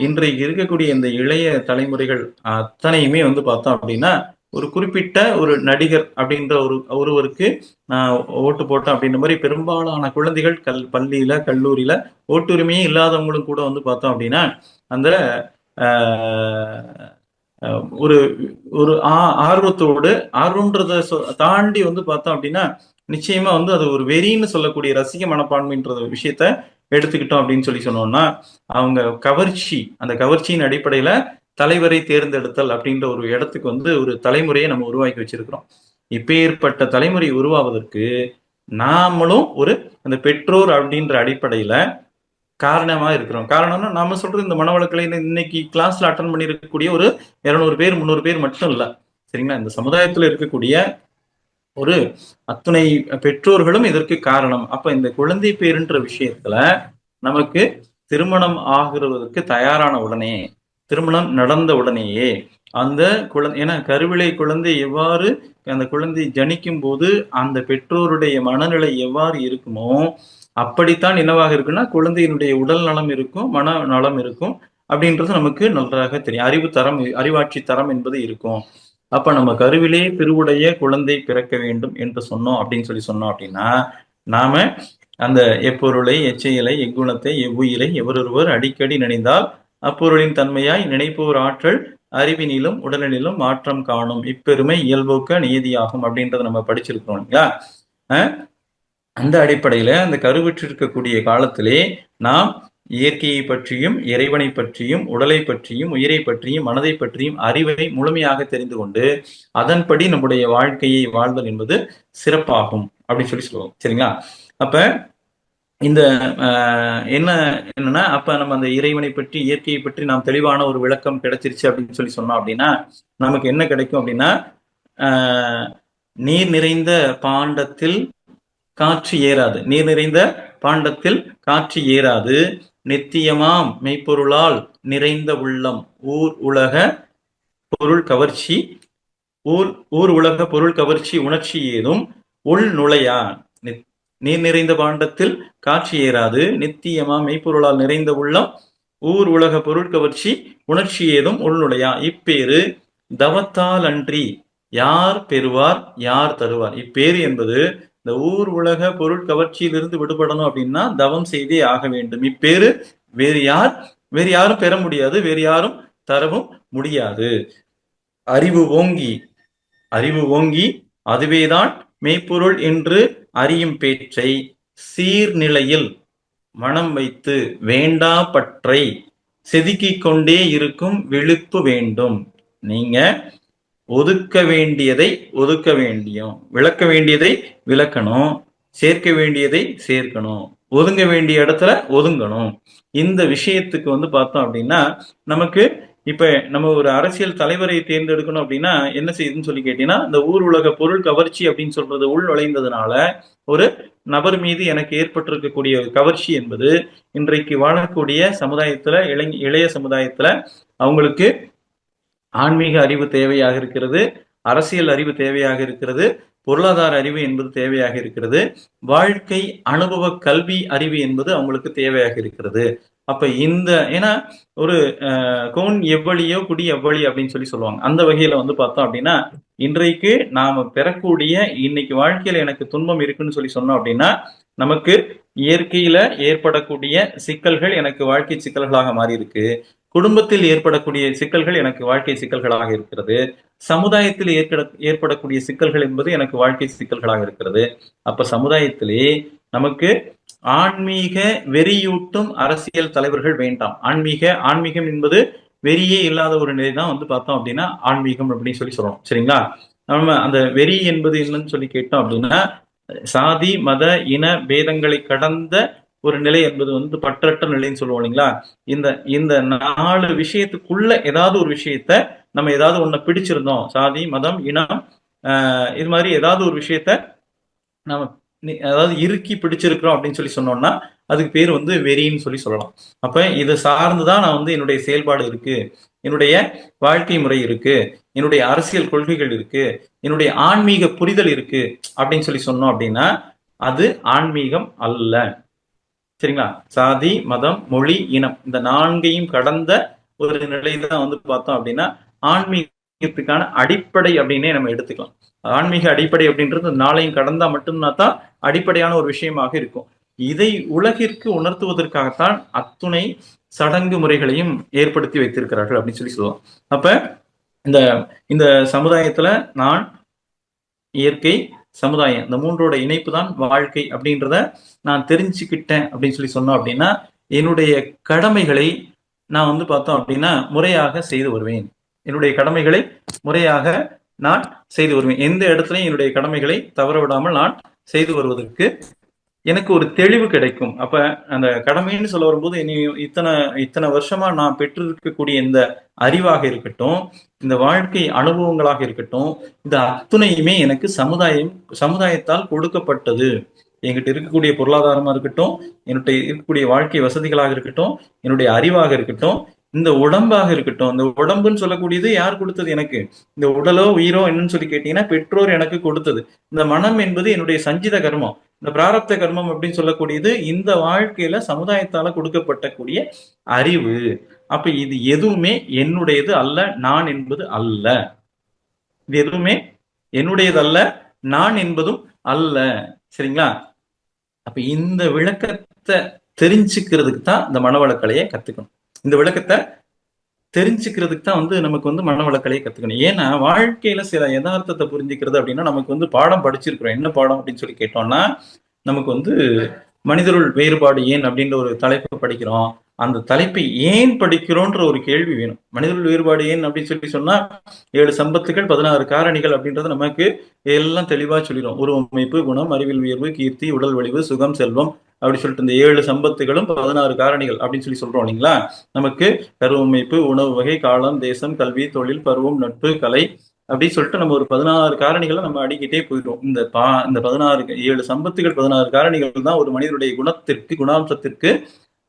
இன்றைக்கு இருக்கக்கூடிய இந்த இளைய தலைமுறைகள் அத்தனையுமே பார்த்தோம் அப்படின்னா ஒரு குறிப்பிட்ட ஒரு நடிகர் அப்படின்ற ஒருவருக்கு ஓட்டு போட்டோம் அப்படின்ற மாதிரி பெரும்பாலான குழந்தைகள் பள்ளியில கல்லூரியில ஓட்டுரிமையே இல்லாதவங்களும் கூட பார்த்தோம் அப்படின்னா அந்த ஒரு ஒரு ஆர்வத்தோடு ஆர்வம்ன்றத தாண்டி பார்த்தோம் அப்படின்னா நிச்சயமா அது ஒரு வெறின்னு சொல்லக்கூடிய ரசிக மனப்பான்மைன்ற விஷயத்த எடுத்துக்கிட்டோம் அப்படின்னு சொல்லி சொன்னோம்னா, அவங்க கவர்ச்சி, அந்த கவர்ச்சியின் அடிப்படையில தலைவரை தேர்ந்தெடுத்தல் அப்படின்ற ஒரு இடத்துக்கு வந்து ஒரு தலைமுறையை நம்ம உருவாக்கி வச்சிருக்கிறோம். இப்பேற்பட்ட தலைமுறை உருவாவதற்கு நாமளும் ஒரு அந்த பெற்றோர் அப்படின்ற அடிப்படையில காரணமா இருக்கிறோம். காரணம்னா நாம சொல்றது இந்த மனவளக்கலை இன்னைக்கு கிளாஸ்ல அட்டன் பண்ணிருக்கக்கூடிய ஒரு 200 பேர் 300 பேர் மட்டும் இல்ல. சரிங்களா? இந்த சமுதாயத்துல இருக்கக்கூடிய ஒரு அத்துணை பெற்றோர்களும் இதற்கு காரணம். அப்ப இந்த குழந்தை பேருன்ற விஷயத்துல நமக்கு திருமணம் ஆகுறதுக்கு தயாரான உடனே, திருமணம் நடந்த உடனேயே அந்த குழந்தை, ஏன்னா கருவிலை குழந்தை எவ்வாறு அந்த குழந்தை ஜனிக்கும் போது அந்த பெற்றோருடைய மனநிலை எவ்வாறு இருக்குமோ அப்படித்தான் என்னவாக இருக்குன்னா குழந்தையினுடைய உடல் நலம் இருக்கும், மன நலம் இருக்கும் அப்படின்றது நமக்கு நன்றாக தெரியும். அறிவு தரம், அறிவாட்சி தரம் என்பது இருக்கும். அப்ப நம்ம கருவிலே திருவுடைய குழந்தை பிறக்க வேண்டும் என்று சொன்னோம் அப்படின்னு சொன்னோம் அப்படின்னா, நாம அந்த எப்பொருளை, எச்செயலை, எக்குணத்தை, எவ்வுயிரை எவரொருவர் அடிக்கடி நினைந்தால் அப்பொருளின் தன்மையாய் நினைப்போர் ஆற்றல் அறிவினிலும் உடலினிலும் மாற்றம் காணும் இப்பெருமை இயல்போக்க நியதியாகும் அப்படின்றத நம்ம படிச்சிருக்கிறோம் இல்லைங்களா? அந்த அடிப்படையில அந்த கருவுற்றிருக்கக்கூடிய காலத்திலே நாம் இயற்கையை பற்றியும் இறைவனை பற்றியும் உடலை பற்றியும் உயிரை பற்றியும் மனதை பற்றியும் அறிவை முழுமையாக தெரிந்து கொண்டு அதன்படி நம்முடைய வாழ்க்கையை வாழ்தல் என்பது சிறப்பாகும் அப்படின்னு சொல்லுவோம். சரிங்களா? அப்ப இந்த என்னன்னா அப்ப நம்ம அந்த இறைவனை பற்றி இயற்கையை பற்றி நாம் தெளிவான ஒரு விளக்கம் கிடைச்சிருச்சு அப்படின்னு சொன்னோம் அப்படின்னா நமக்கு என்ன கிடைக்கும் அப்படின்னா, நீர் நிறைந்த பாண்டத்தில் காற்று ஏறாது, நீர் நிறைந்த பாண்டத்தில் காற்று ஏறாது, நித்தியமாம் மெய்ப்பொருளால் நிறைந்த உள்ளம் ஊர் உலக பொருள் கவர்ச்சி ஊர் உலக பொருள் கவர்ச்சி உணர்ச்சி ஏதும் உள் நுழையா. நீர் நிறைந்த பாண்டத்தில் காட்சி ஏறாது, நித்தியமா மெய்ப்பொருளால் நிறைந்த உள்ளம் ஊர் உலக பொருள் கவர்ச்சி உணர்ச்சி ஏதும் உள்நுழையா. இப்பேரு தவத்தால் அன்றி யார் பெறுவார் யார் தருவார். இப்பேரு என்பது இந்த ஊர் உலக பொருள் கவர்ச்சியிலிருந்து விடுபடணும் அப்படின்னா தவம் செய்தே ஆக வேண்டும். இப்பேரு வேறு யாரும் பெற முடியாது, வேறு யாரும் தரவும் முடியாது. அறிவு ஓங்கி அதுவேதான் மெய்ப்பொருள் என்று அறியும் பேற்றை சீர்நிலையில் மனம் வைத்து வேண்டா பற்றை செதுக்கிக் கொண்டே இருக்கும் விழுப்பு வேண்டும். நீங்க ஒதுக்க வேண்டியதை ஒதுக்க வேண்டியும், விளக்க வேண்டியதை விளக்கணும், சேர்க்க வேண்டியதை சேர்க்கணும், ஒதுங்க வேண்டிய இடத்துல ஒதுங்கணும். இந்த விஷயத்துக்கு வந்து பார்த்தோம் அப்படின்னா நமக்கு இப்ப நம்ம ஒரு அரசியல் தலைவரை தேர்ந்தெடுக்கணும் அப்படின்னா என்ன செய்யுதுன்னு சொல்லி கேட்டீங்கன்னா, இந்த ஊர் உலக பொருள் கவர்ச்சி அப்படின்னு சொல்றது உள் நுழைந்ததுனால ஒரு நபர் மீது எனக்கு ஏற்பட்டிருக்கக்கூடிய கவர்ச்சி என்பது இன்றைக்கு வாழக்கூடிய சமுதாயத்துல இளைய சமுதாயத்துல அவங்களுக்கு ஆன்மீக அறிவு தேவையாக இருக்கிறது, அரசியல் அறிவு தேவையாக இருக்கிறது, பொருளாதார அறிவு என்பது தேவையாக இருக்கிறது, வாழ்க்கை அனுபவ கல்வி அறிவு என்பது அவங்களுக்கு தேவையாக இருக்கிறது. அப்ப இந்த ஏன்னா ஒரு கோன் எவ்வளியோ குடி எவ்வளி அப்படின்னு சொல்லுவாங்க. அந்த வகையில வந்து பார்த்தோம் அப்படின்னா இன்றைக்கு நாம பெறக்கூடிய இன்னைக்கு வாழ்க்கையில எனக்கு துன்பம் இருக்குன்னு சொன்னோம் அப்படின்னா நமக்கு இயற்கையில ஏற்படக்கூடிய சிக்கல்கள் எனக்கு வாழ்க்கை சிக்கல்களாக மாறி இருக்கு, குடும்பத்தில் ஏற்படக்கூடிய சிக்கல்கள் எனக்கு வாழ்க்கை சிக்கல்களாக இருக்கிறது, சமுதாயத்தில் ஏற்படக்கூடிய சிக்கல்கள் என்பது எனக்கு வாழ்க்கை சிக்கல்களாக இருக்கிறது. அப்ப சமுதாயத்திலே நமக்கு ஆன்மீக வெறியூட்டும் அரசியல் தலைவர்கள் வேண்டாம். ஆன்மீகம் என்பது வெறியே இல்லாத ஒரு நிலை தான் வந்து பார்த்தோம் அப்படின்னா ஆன்மீகம் அப்படின்னு சொல்லணும். சரிங்களா? நம்ம அந்த வெறி என்பது என்னன்னு சொல்லி கேட்டோம் அப்படின்னா சாதி மத இன பேதங்களை கடந்த ஒரு நிலை என்பது வந்து பற்றற்ற நிலைன்னு சொல்லுவோம் இல்லைங்களா? இந்த 4 விஷயத்துக்குள்ள ஏதாவது ஒரு விஷயத்த நம்ம ஏதாவது ஒண்ணு பிடிச்சிருந்தோம், சாதி மதம் இனம் இது மாதிரி ஏதாவது ஒரு விஷயத்த நம்ம அதாவது இறுக்கி பிடிச்சிருக்கிறோம் அப்படின்னு சொன்னோம்னா அதுக்கு பேர் வந்து வெறின்னு சொல்லலாம். அப்ப இதை சார்ந்துதான் நான் வந்து என்னுடைய செயல்பாடு இருக்கு, என்னுடைய வாழ்க்கை முறை இருக்கு, என்னுடைய அரசியல் கொள்கைகள் இருக்கு, என்னுடைய ஆன்மீக புரிதல் இருக்கு அப்படின்னு சொன்னோம் அப்படின்னா அது ஆன்மீகம் அல்ல. சரிங்களா? சாதி மதம் மொழி இனம் இந்த 4ஐயும் கடந்த ஒரு நிலைதான் வந்து பார்த்தோம் அப்படின்னா ஆன்மீகத்துக்கான அடிப்படை அப்படின்னே நம்ம எடுத்துக்கலாம். ஆன்மீக அடிப்படை அப்படின்றது 4ஐயும் கடந்தா மட்டும்தான் தான் அடிப்படையான ஒரு விஷயமாக இருக்கும். இதை உலகிற்கு உணர்த்துவதற்காகத்தான் அத்துணை சடங்கு முறைகளையும் ஏற்படுத்தி வைத்திருக்கிறார்கள் அப்படின்னு சொல்லுவோம். அப்ப இந்த சமுதாயத்துல நான் இயற்கை சமுதாயம், இந்த மூன்றோட இணைப்பு தான் வாழ்க்கை அப்படின்றத நான் தெரிஞ்சுக்கிட்டேன் அப்படின்னு சொல்லி சொன்னோம் அப்படின்னா, என்னுடைய கடமைகளை நான் வந்து பார்த்தோம் அப்படின்னா முறையாக செய்து வருவேன். என்னுடைய கடமைகளை முறையாக நான் செய்து வருவேன். எந்த இடத்துலையும் என்னுடைய கடமைகளை தவற விடாமல் நான் செய்து வருவதற்கு எனக்கு ஒரு தெளிவு கிடைக்கும். அப்ப அந்த கடமைன்னு சொல்ல வரும்போது இத்தனை இத்தனை வருஷமா நான் பெற்றிருக்கக்கூடிய இந்த அறிவாக இருக்கட்டும், இந்த வாழ்க்கை அனுபவங்களாக இருக்கட்டும், இந்த அத்துணையுமே எனக்கு சமுதாயத்தால் கொடுக்கப்பட்டது. என்கிட்ட இருக்கக்கூடிய பொருளாதாரமா இருக்கட்டும், என்னுடைய இருக்கக்கூடிய வாழ்க்கை வசதிகளாக இருக்கட்டும், என்னுடைய அறிவாக இருக்கட்டும், இந்த உடம்பாக இருக்கட்டும். இந்த உடம்புன்னு சொல்லக்கூடியது யார் கொடுத்தது எனக்கு? இந்த உடலோ உயிரோ என்னன்னு சொல்லி கேட்டீங்கன்னா பெற்றோர் எனக்கு கொடுத்தது. இந்த மனம் என்பது என்னுடைய சஞ்சித கர்மம். இந்த பிராரப்த கர்மம் அப்படின்னு சொல்லக்கூடியது இந்த வாழ்க்கையில சமுதாயத்தால கொடுக்கப்பட்டக்கூடிய அறிவு. அப்ப இது எதுவுமே என்னுடையது அல்ல, நான் என்பது அல்ல. இது எதுவுமே என்னுடையது அல்ல, நான் என்பதும் அல்ல. சரிங்களா? அப்ப இந்த விளக்கத்தை தெரிஞ்சுக்கிறதுக்கு தான் இந்த மனவளக்கலையை கத்துக்கணும். இந்த விளக்கத்தை தெரிஞ்சுக்கிறதுக்கு தான் வந்து நமக்கு வந்து மனவளக்கலையை கத்துக்கணும். ஏன்னா வாழ்க்கையில சில யதார்த்தத்தை புரிஞ்சுக்கிறது அப்படின்னா நமக்கு வந்து பாடம் படிச்சிருக்கிறோம். என்ன பாடம் அப்படின்னு சொல்லி கேட்டோம்னா, நமக்கு வந்து மனிதருள் வேறுபாடு ஏன் அப்படின்ற ஒரு தலைப்பு படிக்கிறோம். அந்த தலைப்பை ஏன் படிக்கிறோன்ற ஒரு கேள்வி வேணும். மனிதர்கள் வேறுபாடு ஏன் அப்படின்னு சொல்லி சொன்னா 7 சம்பத்துகள் 16 காரணிகள் அப்படின்றது நமக்கு எல்லாம் தெளிவா சொல்லிடும். உருவமைப்பு, குணம், அறிவில் உயர்வு, கீர்த்தி, உடல் வலிவு, சுகம், செல்வம் அப்படி சொல்லிட்டு இந்த 7 சம்பத்துகளும் 16 காரணிகள் அப்படின்னு சொல்லி சொல்றோம் இல்லைங்களா? நமக்கு கருவமைப்பு, உணவு வகை, காலம், தேசம், கல்வி, தொழில், பருவம், நட்பு, கலை அப்படின்னு சொல்லிட்டு நம்ம ஒரு 16 காரணிகளை நம்ம அடிக்கிட்டே போயிடுவோம். இந்த 16 7 சம்பத்துகள் 16 காரணிகள் தான் ஒரு மனிதனுடைய குணாம்சத்திற்கு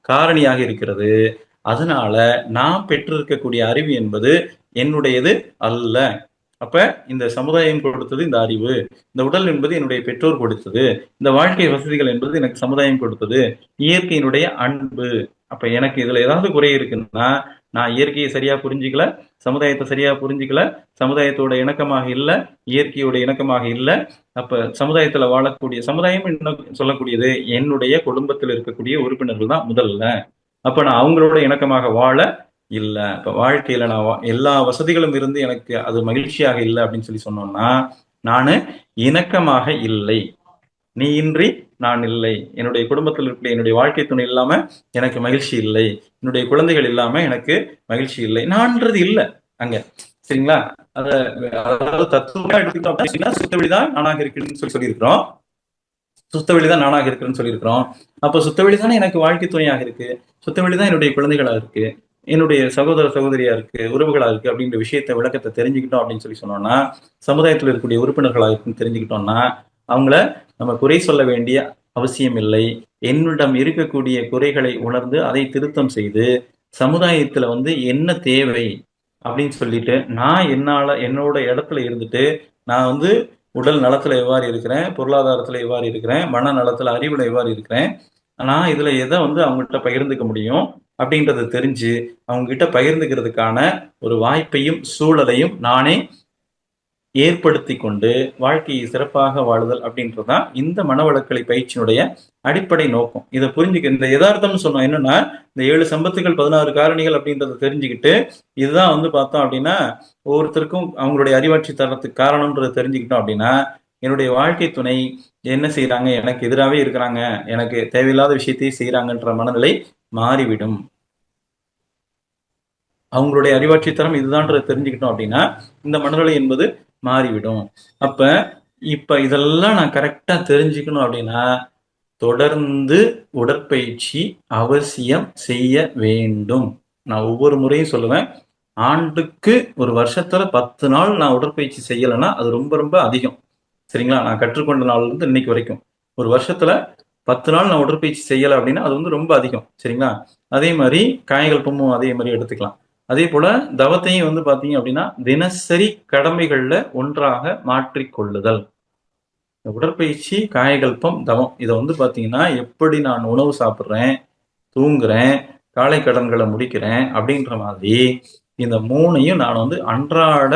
காரணியாக இருக்கிறது. அதனால நான் பெற்றிருக்கக்கூடிய அறிவு என்பது என்னுடையது அல்ல. அப்ப இந்த சமுதாயம் கொடுத்தது இந்த அறிவு, இந்த உடல் என்பது என்னுடைய பெற்றோர் கொடுத்தது, இந்த வாழ்க்கை வசதிகள் என்பது எனக்கு சமுதாயம் கொடுத்தது, இயற்கையினுடைய அன்பு. அப்ப எனக்கு இதுல ஏதாவது குறை இருக்குன்னா நான் இயற்கையை சரியா புரிஞ்சுக்கல, சமுதாயத்தை சரியா புரிஞ்சுக்கல, சமுதாயத்தோட இணக்கமாக இல்ல, இயற்கையோட இணக்கமாக இல்ல. அப்ப சமுதாயத்துல வாழக்கூடிய சமுதாயம் சொல்லக்கூடியது என்னுடைய குடும்பத்தில் இருக்கக்கூடிய உறுப்பினர்கள் தான் முதல்ல. அப்ப நான் அவங்களோட இணக்கமாக வாழ இல்ல. இப்ப வாழ்க்கையில நான் எல்லா வசதிகளும் இருந்து எனக்கு அது மகிழ்ச்சியாக இல்லை அப்படின்னு சொல்லி சொன்னோம்னா நானு இணக்கமாக இல்லை. நீ இன்றி நான் இல்லை. என்னுடைய குடும்பத்தில் இருக்கிற என்னுடைய வாழ்க்கை துணை இல்லாம எனக்கு மகிழ்ச்சி இல்லை. என்னுடைய குழந்தைகள் இல்லாம எனக்கு மகிழ்ச்சி இல்லை. நான்றது இல்லை அங்க. சரிங்களா? அதாவது தத்துவமா எடுத்துக்கிட்டோம் அப்படின்னா சுத்தவெளிதான் நானாக இருக்குன்னு சொல்லியிருக்கிறோம். சுத்தவெளிதான் நானாக இருக்குன்னு சொல்லியிருக்கிறோம். அப்ப சுத்தவெளிதானே எனக்கு வாழ்க்கை துணையாக இருக்கு, சுத்தவெளிதான் என்னுடைய குழந்தைகளா இருக்கு, என்னுடைய சகோதர சகோதரியா இருக்கு, உறவுகளா இருக்கு அப்படின்ற விஷயத்த விளக்கத்தை தெரிஞ்சுக்கிட்டோம் அப்படின்னு சொல்லி சொன்னோம்னா, சமுதாயத்தில் இருக்கக்கூடிய உறுப்பினர்களா இருக்குன்னு தெரிஞ்சுக்கிட்டோம்னா அவங்கள நம்ம குறை சொல்ல வேண்டிய அவசியம் இல்லை. என்னிடம் இருக்கக்கூடிய குறைகளை உணர்ந்து அதை திருத்தம் செய்து சமுதாயத்துல வந்து என்ன தேவை அப்படின்னு சொல்லிட்டு நான் என்னோட இடத்துல இருந்துட்டு நான் வந்து உடல் நலத்துல எவ்வாறு இருக்கிறேன், பொருளாதாரத்துல எவ்வாறு இருக்கிறேன், மன நலத்துல அறிவுல எவ்வாறு இருக்கிறேன், நான் இதுல எதை வந்து அவங்ககிட்ட பகிர்ந்துக்க முடியும் அப்படின்றத தெரிஞ்சு அவங்க கிட்ட பகிர்ந்துக்கிறதுக்கான ஒரு வாய்ப்பையும் சூழலையும் நானே ஏற்படுத்தி கொண்டு வாழ்க்கையை சிறப்பாக வாழுதல் அப்படின்றதுதான் இந்த மனவளக்கலை பயிற்சியினுடைய அடிப்படை நோக்கம். இதை புரிஞ்சுக்க இந்த யதார்த்தம்னு சொன்னோம். என்னன்னா இந்த 7 சம்பத்துகள் 16 காரணிகள் அப்படின்றத தெரிஞ்சுக்கிட்டு இதுதான் வந்து பார்த்தோம் அப்படின்னா ஒவ்வொருத்தருக்கும் அவங்களுடைய அறிவாட்சி தரத்துக்கு காரணம்ன்றதை தெரிஞ்சுக்கிட்டோம் அப்படின்னா என்னுடைய வாழ்க்கை துணை என்ன செய்யறாங்க, எனக்கு எதிராகவே இருக்கிறாங்க, எனக்கு தேவையில்லாத விஷயத்தையும் செய்யறாங்கன்ற மனநிலை மாறிவிடும். அவங்களுடைய அறிவாட்சி தரம் இதுதான்றதை தெரிஞ்சுக்கிட்டோம் அப்படின்னா இந்த மனநிலை என்பது மாறிவிடும். அப்ப இப்ப இதெல்லாம் நான் கரெக்டா தெரிஞ்சுக்கணும் அப்படின்னா தொடர்ந்து உடற்பயிற்சி அவசியம் செய்ய வேண்டும். நான் ஒவ்வொரு முறையும் சொல்லுவேன், ஆண்டுக்கு ஒரு வருஷத்துல 10 நாள் நான் உடற்பயிற்சி செய்யலைன்னா அது ரொம்ப ரொம்ப அதிகம். சரிங்களா? நான் கற்றுக்கொண்ட நாள்ல இருந்து இன்னைக்கு வரைக்கும் ஒரு வருஷத்துல 10 நாள் நான் உடற்பயிற்சி செய்யலை அப்படின்னா அது வந்து ரொம்ப அதிகம். சரிங்களா? அதே மாதிரி காயகல்பமும் அதே மாதிரி எடுத்துக்கலாம். அதே போல தவத்தையும் வந்து பாத்தீங்க அப்படின்னா தினசரி கடமைகள்ல ஒன்றாக மாற்றிக்கொள்ளுதல். உடற்பயிற்சி, காயகல்பம், தவம் இதை வந்து பாத்தீங்கன்னா எப்படி நான் உணவு சாப்பிட்றேன், தூங்குறேன், காலை கடன்களை முடிக்கிறேன் அப்படின்ற மாதிரி இந்த 3ஐயும் நான் வந்து அன்றாட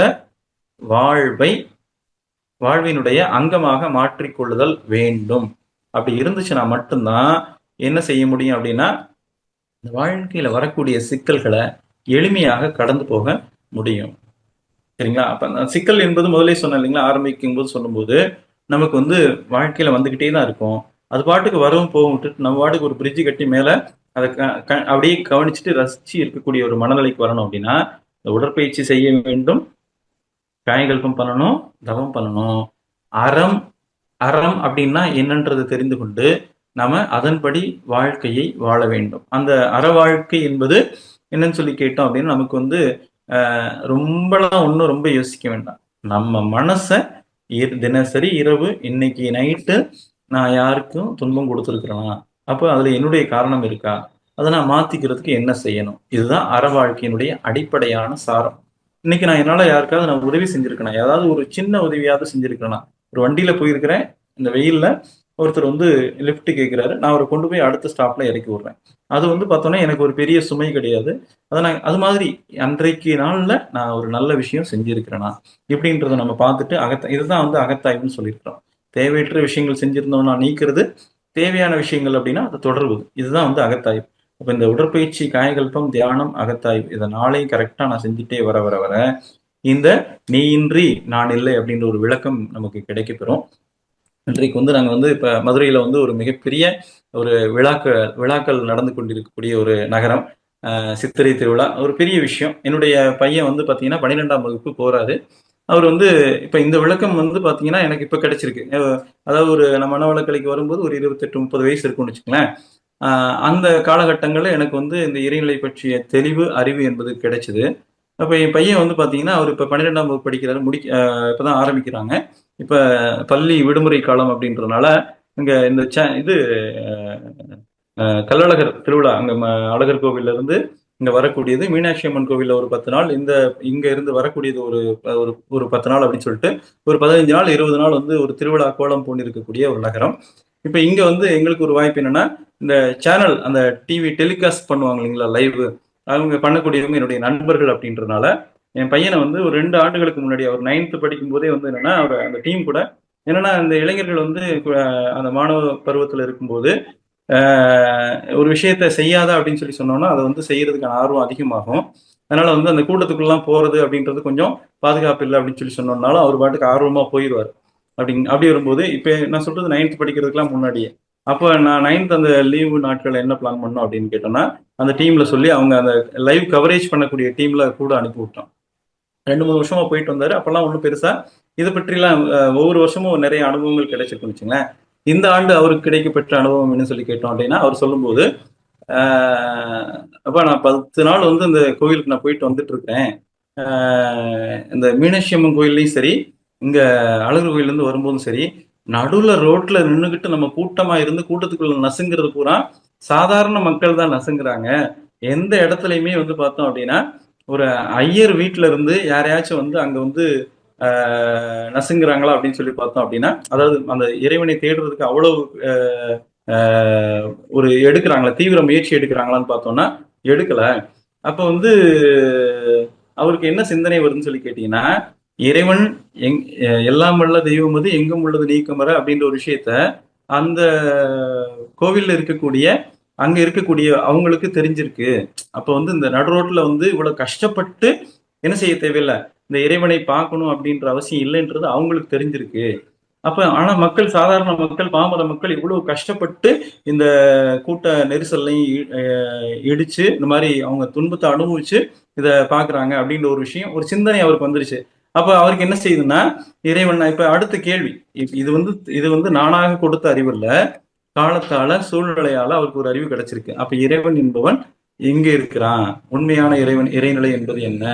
வாழ்வினுடைய அங்கமாக மாற்றிக்கொள்ளுதல் வேண்டும். அப்படி இருந்துச்சுன்னா மட்டும்தான் என்ன செய்ய முடியும் அப்படின்னா இந்த வாழ்க்கையில வரக்கூடிய சிக்கல்களை எளிமையாக கடந்து போக முடியும். சரிங்களா? அப்ப சிக்கல் என்பது முதலே சொன்னேன் இல்லைங்களா, ஆரம்பிக்கும் போது சொல்லும்போது நமக்கு வந்து வாழ்க்கையில வந்துகிட்டே தான் இருக்கும். அது பாட்டுக்கு வரவும் போகும் விட்டுட்டு நம்ம பாட்டுக்கு ஒரு பிரிட்ஜ் கட்டி மேல அதை அப்படியே கவனிச்சுட்டு ரசிச்சு இருக்கக்கூடிய ஒரு மனநிலைக்கு வரணும் அப்படின்னா இந்த உடற்பயிற்சி செய்ய வேண்டும், காயகல்பம் பண்ணணும், தவம் பண்ணணும். அறம் அறம் அப்படின்னா என்னன்றது தெரிந்து கொண்டு நாம அதன்படி வாழ்க்கையை வாழ வேண்டும். அந்த அற வாழ்க்கை என்பது என்னன்னு சொல்லி கேட்டோம் அப்படின்னா நமக்கு வந்து ரொம்பலாம் ஒன்றும் ரொம்ப யோசிக்க வேண்டாம். நம்ம மனசை தினசரி இரவு இன்னைக்கு நைட்டு நான் யாருக்கும் துன்பம் கொடுத்துருக்கிறேனா, அப்போ அதுல என்னுடைய காரணம் இருக்கா, அதை நான் மாத்திக்கிறதுக்கு என்ன செய்யணும், இதுதான் அற வாழ்க்கையினுடைய அடிப்படையான சாரம். இன்னைக்கு நான் என்னால யாருக்காவது நான் உதவி செஞ்சிருக்கேனா, ஏதாவது ஒரு சின்ன உதவியாவது செஞ்சிருக்கேனா. ஒரு வண்டியில போயிருக்கிறேன், இந்த வெயில்ல ஒருத்தர் வந்து லிஃப்ட் கேட்கிறாரு, நான் அவரை கொண்டு போய் அடுத்த ஸ்டாப்ல இறக்கி விடுறேன். அது வந்து பார்த்தோன்னா எனக்கு ஒரு பெரிய சுமை கிடையாது. அதை நான் அது மாதிரி அன்றைக்கு நாள்ல நான் ஒரு நல்ல விஷயம் செஞ்சிருக்கிறேனா இப்படின்றத நம்ம பார்த்துட்டு இதுதான் வந்து அகத்தாய்வுன்னு சொல்லியிருக்கிறோம். தேவையற்ற விஷயங்கள் செஞ்சிருந்தோம்னா நீக்கிறது, தேவையான விஷயங்கள் அப்படின்னா அதை தொடர்வது, இதுதான் வந்து அகத்தாய்வு. அப்ப இந்த உடற்பயிற்சி, காயகல்பம், தியானம், அகத்தாய்வு இதை நாளையும் கரெக்டா நான் செஞ்சுட்டே வர வர வர இந்த நீ இன்றி நான் இல்லை அப்படின்ற ஒரு விளக்கம் நமக்கு கிடைக்கப்பெறும். இன்றைக்கு வந்து நாங்கள் வந்து இப்போ மதுரையில் வந்து ஒரு மிகப்பெரிய ஒரு விழாக்கள் நடந்து கொண்டிருக்கக்கூடிய ஒரு நகரம். சித்திரை திருவிழா ஒரு பெரிய விஷயம். என்னுடைய பையன் வந்து பார்த்தீங்கன்னா 12ஆம் வகுப்பு போறாரு. அவர் வந்து இப்போ இந்த விளக்கம் வந்து பார்த்தீங்கன்னா எனக்கு இப்போ கிடைச்சிருக்கு. அதாவது ஒரு நம்ம மனவளக்கலைக்கு வரும்போது ஒரு 28-30 வயசு இருக்கும்னு வச்சுக்கோங்களேன். அந்த காலகட்டங்களில் எனக்கு வந்து இந்த இறைநிலை பற்றிய தெளிவு அறிவு என்பது கிடைச்சிது. அப்போ என் பையன் வந்து பார்த்தீங்கன்னா அவர் இப்போ 12ஆம் வகுப்பு படிக்கிறாரு, இப்போதான் ஆரம்பிக்கிறாங்க. இப்போ பள்ளி விடுமுறை காலம் அப்படின்றதுனால இங்கே இந்த இது கள்ளழகர் திருவிழா அங்கே அழகர் கோவில்ல இருந்து இங்கே வரக்கூடியது, மீனாட்சி அம்மன் கோவிலில் ஒரு 10 நாள், இங்கே இருந்து வரக்கூடியது ஒரு ஒரு 10 நாள் அப்படின்னு சொல்லிட்டு ஒரு 15 நாள் 20 நாள் வந்து ஒரு திருவிழா கோலம் பூண்டு இருக்கக்கூடிய ஒரு நகரம். இப்போ இங்கே வந்து எங்களுக்கு ஒரு வாய்ப்பு என்னன்னா இந்த சேனல் அந்த டிவி டெலிகாஸ்ட் பண்ணுவாங்க இல்லைங்களா லைவ், அவங்க பண்ணக்கூடியவங்க என்னுடைய நண்பர்கள் அப்படின்றதுனால என் பையனை வந்து ஒரு 2 ஆண்டுகளுக்கு முன்னாடி அவர் 9th படிக்கும் போதே வந்து என்னன்னா அவர் அந்த டீம் கூட என்னன்னா அந்த இளைஞர்கள் வந்து அந்த மாணவ பருவத்தில் இருக்கும்போது ஒரு விஷயத்த செய்யாத அப்படின்னு சொல்லி சொன்னோம்னா அதை வந்து செய்யறதுக்கான ஆர்வம் அதிகமாகும். அதனால வந்து அந்த கூட்டத்துக்குள்ளலாம் போறது அப்படின்றது கொஞ்சம் பாதுகாப்பு இல்லை அப்படின்னு சொல்லி சொன்னோம்னாலும் அவர் பாட்டுக்கு ஆர்வமா போயிடுவார். அப்படி வரும்போது இப்போ நான் சொல்றது 9th படிக்கிறதுக்கெல்லாம் முன்னாடியே. அப்போ நான் 9th அந்த லீவு நாட்கள் என்ன பிளான் பண்ணோம் அப்படின்னு கேட்டோம்னா அந்த டீம்ல சொல்லி அவங்க அந்த லைவ் கவரேஜ் பண்ணக்கூடிய டீம்ல கூட அனுப்பி விட்டோம். 2-3 வருஷமா போயிட்டு வந்தாரு. அப்பெல்லாம் ஒன்றும் பெருசா இதை பற்றிலாம் ஒவ்வொரு வருஷமும் நிறைய அனுபவங்கள் கிடைச்சிருக்குன்னு வச்சுங்களேன். இந்த ஆண்டு அவருக்கு கிடைக்கப்பெற்ற அனுபவம் என்ன சொல்லி கேட்டோம் அப்படின்னா அவர் சொல்லும்போது அப்ப நான் 10 நாள் வந்து இந்த கோயிலுக்கு நான் போயிட்டு வந்துட்டு இருக்கிறேன். இந்த மீனாட்சி அம்மன் கோயில்லையும் சரி, இங்க அழகர் கோயில்ல இருந்து வரும்போதும் சரி, நடுவுல ரோட்ல நின்றுகிட்டு நம்ம கூட்டமா இருந்து கூட்டத்துக்குள்ள நசுங்கிறது பூரா சாதாரண மக்கள் தான் நசுங்குறாங்க. எந்த இடத்துலையுமே வந்து பார்த்தோம் அப்படின்னா ஒரு ஐயர் வீட்டுல இருந்து யாரையாச்சும் வந்து அங்க வந்து நசுங்குறாங்களா அப்படின்னு சொல்லி பார்த்தோம் அப்படின்னா அதாவது அந்த இறைவனை தேடுறதுக்கு அவ்வளவு ஒரு எடுக்கிறாங்களா, தீவிர முயற்சி எடுக்கிறாங்களான்னு பார்த்தோம்னா எடுக்கல. அப்ப வந்து அவருக்கு என்ன சிந்தனை வருதுன்னு சொல்லி கேட்டீங்கன்னா இறைவன் எல்லாம் வல்ல தெய்வம் அது எங்கும் உள்ளது நீக்கமர அப்படின்ற ஒரு விஷயத்த அந்த கோவில்ல இருக்கக்கூடிய அங்க இருக்கக்கூடிய அவங்களுக்கு தெரிஞ்சிருக்கு. அப்ப வந்து இந்த நடு ரோட்ல வந்து இவ்வளவு கஷ்டப்பட்டு என்ன செய்ய தேவையில்லை, இந்த இறைவனை பார்க்கணும் அப்படின்ற அவசியம் இல்லைன்றது அவங்களுக்கு தெரிஞ்சிருக்கு. அப்ப ஆனா மக்கள், சாதாரண மக்கள், பாமர மக்கள் இவ்வளவு கஷ்டப்பட்டு இந்த கூட்ட நெரிசல்லையும் இடிச்சு இந்த மாதிரி அவங்க துன்பத்தை அனுபவிச்சு இதை பாக்குறாங்க அப்படின்ற ஒரு விஷயம், ஒரு சிந்தனை அவருக்கு வந்துருச்சு. அப்ப அவருக்கு என்ன செய்யுதுன்னா இறைவன் இப்ப அடுத்த கேள்வி, இது வந்து நானாக கொடுத்த அறிவு இல்ல, காலத்தால சூழ்நிலையால அவருக்கு ஒரு அறிவு கிடைச்சிருக்கு. அப்ப இறைவன் என்பவன் எங்க இருக்கிறான், உண்மையான இறைநிலை என்பது என்ன,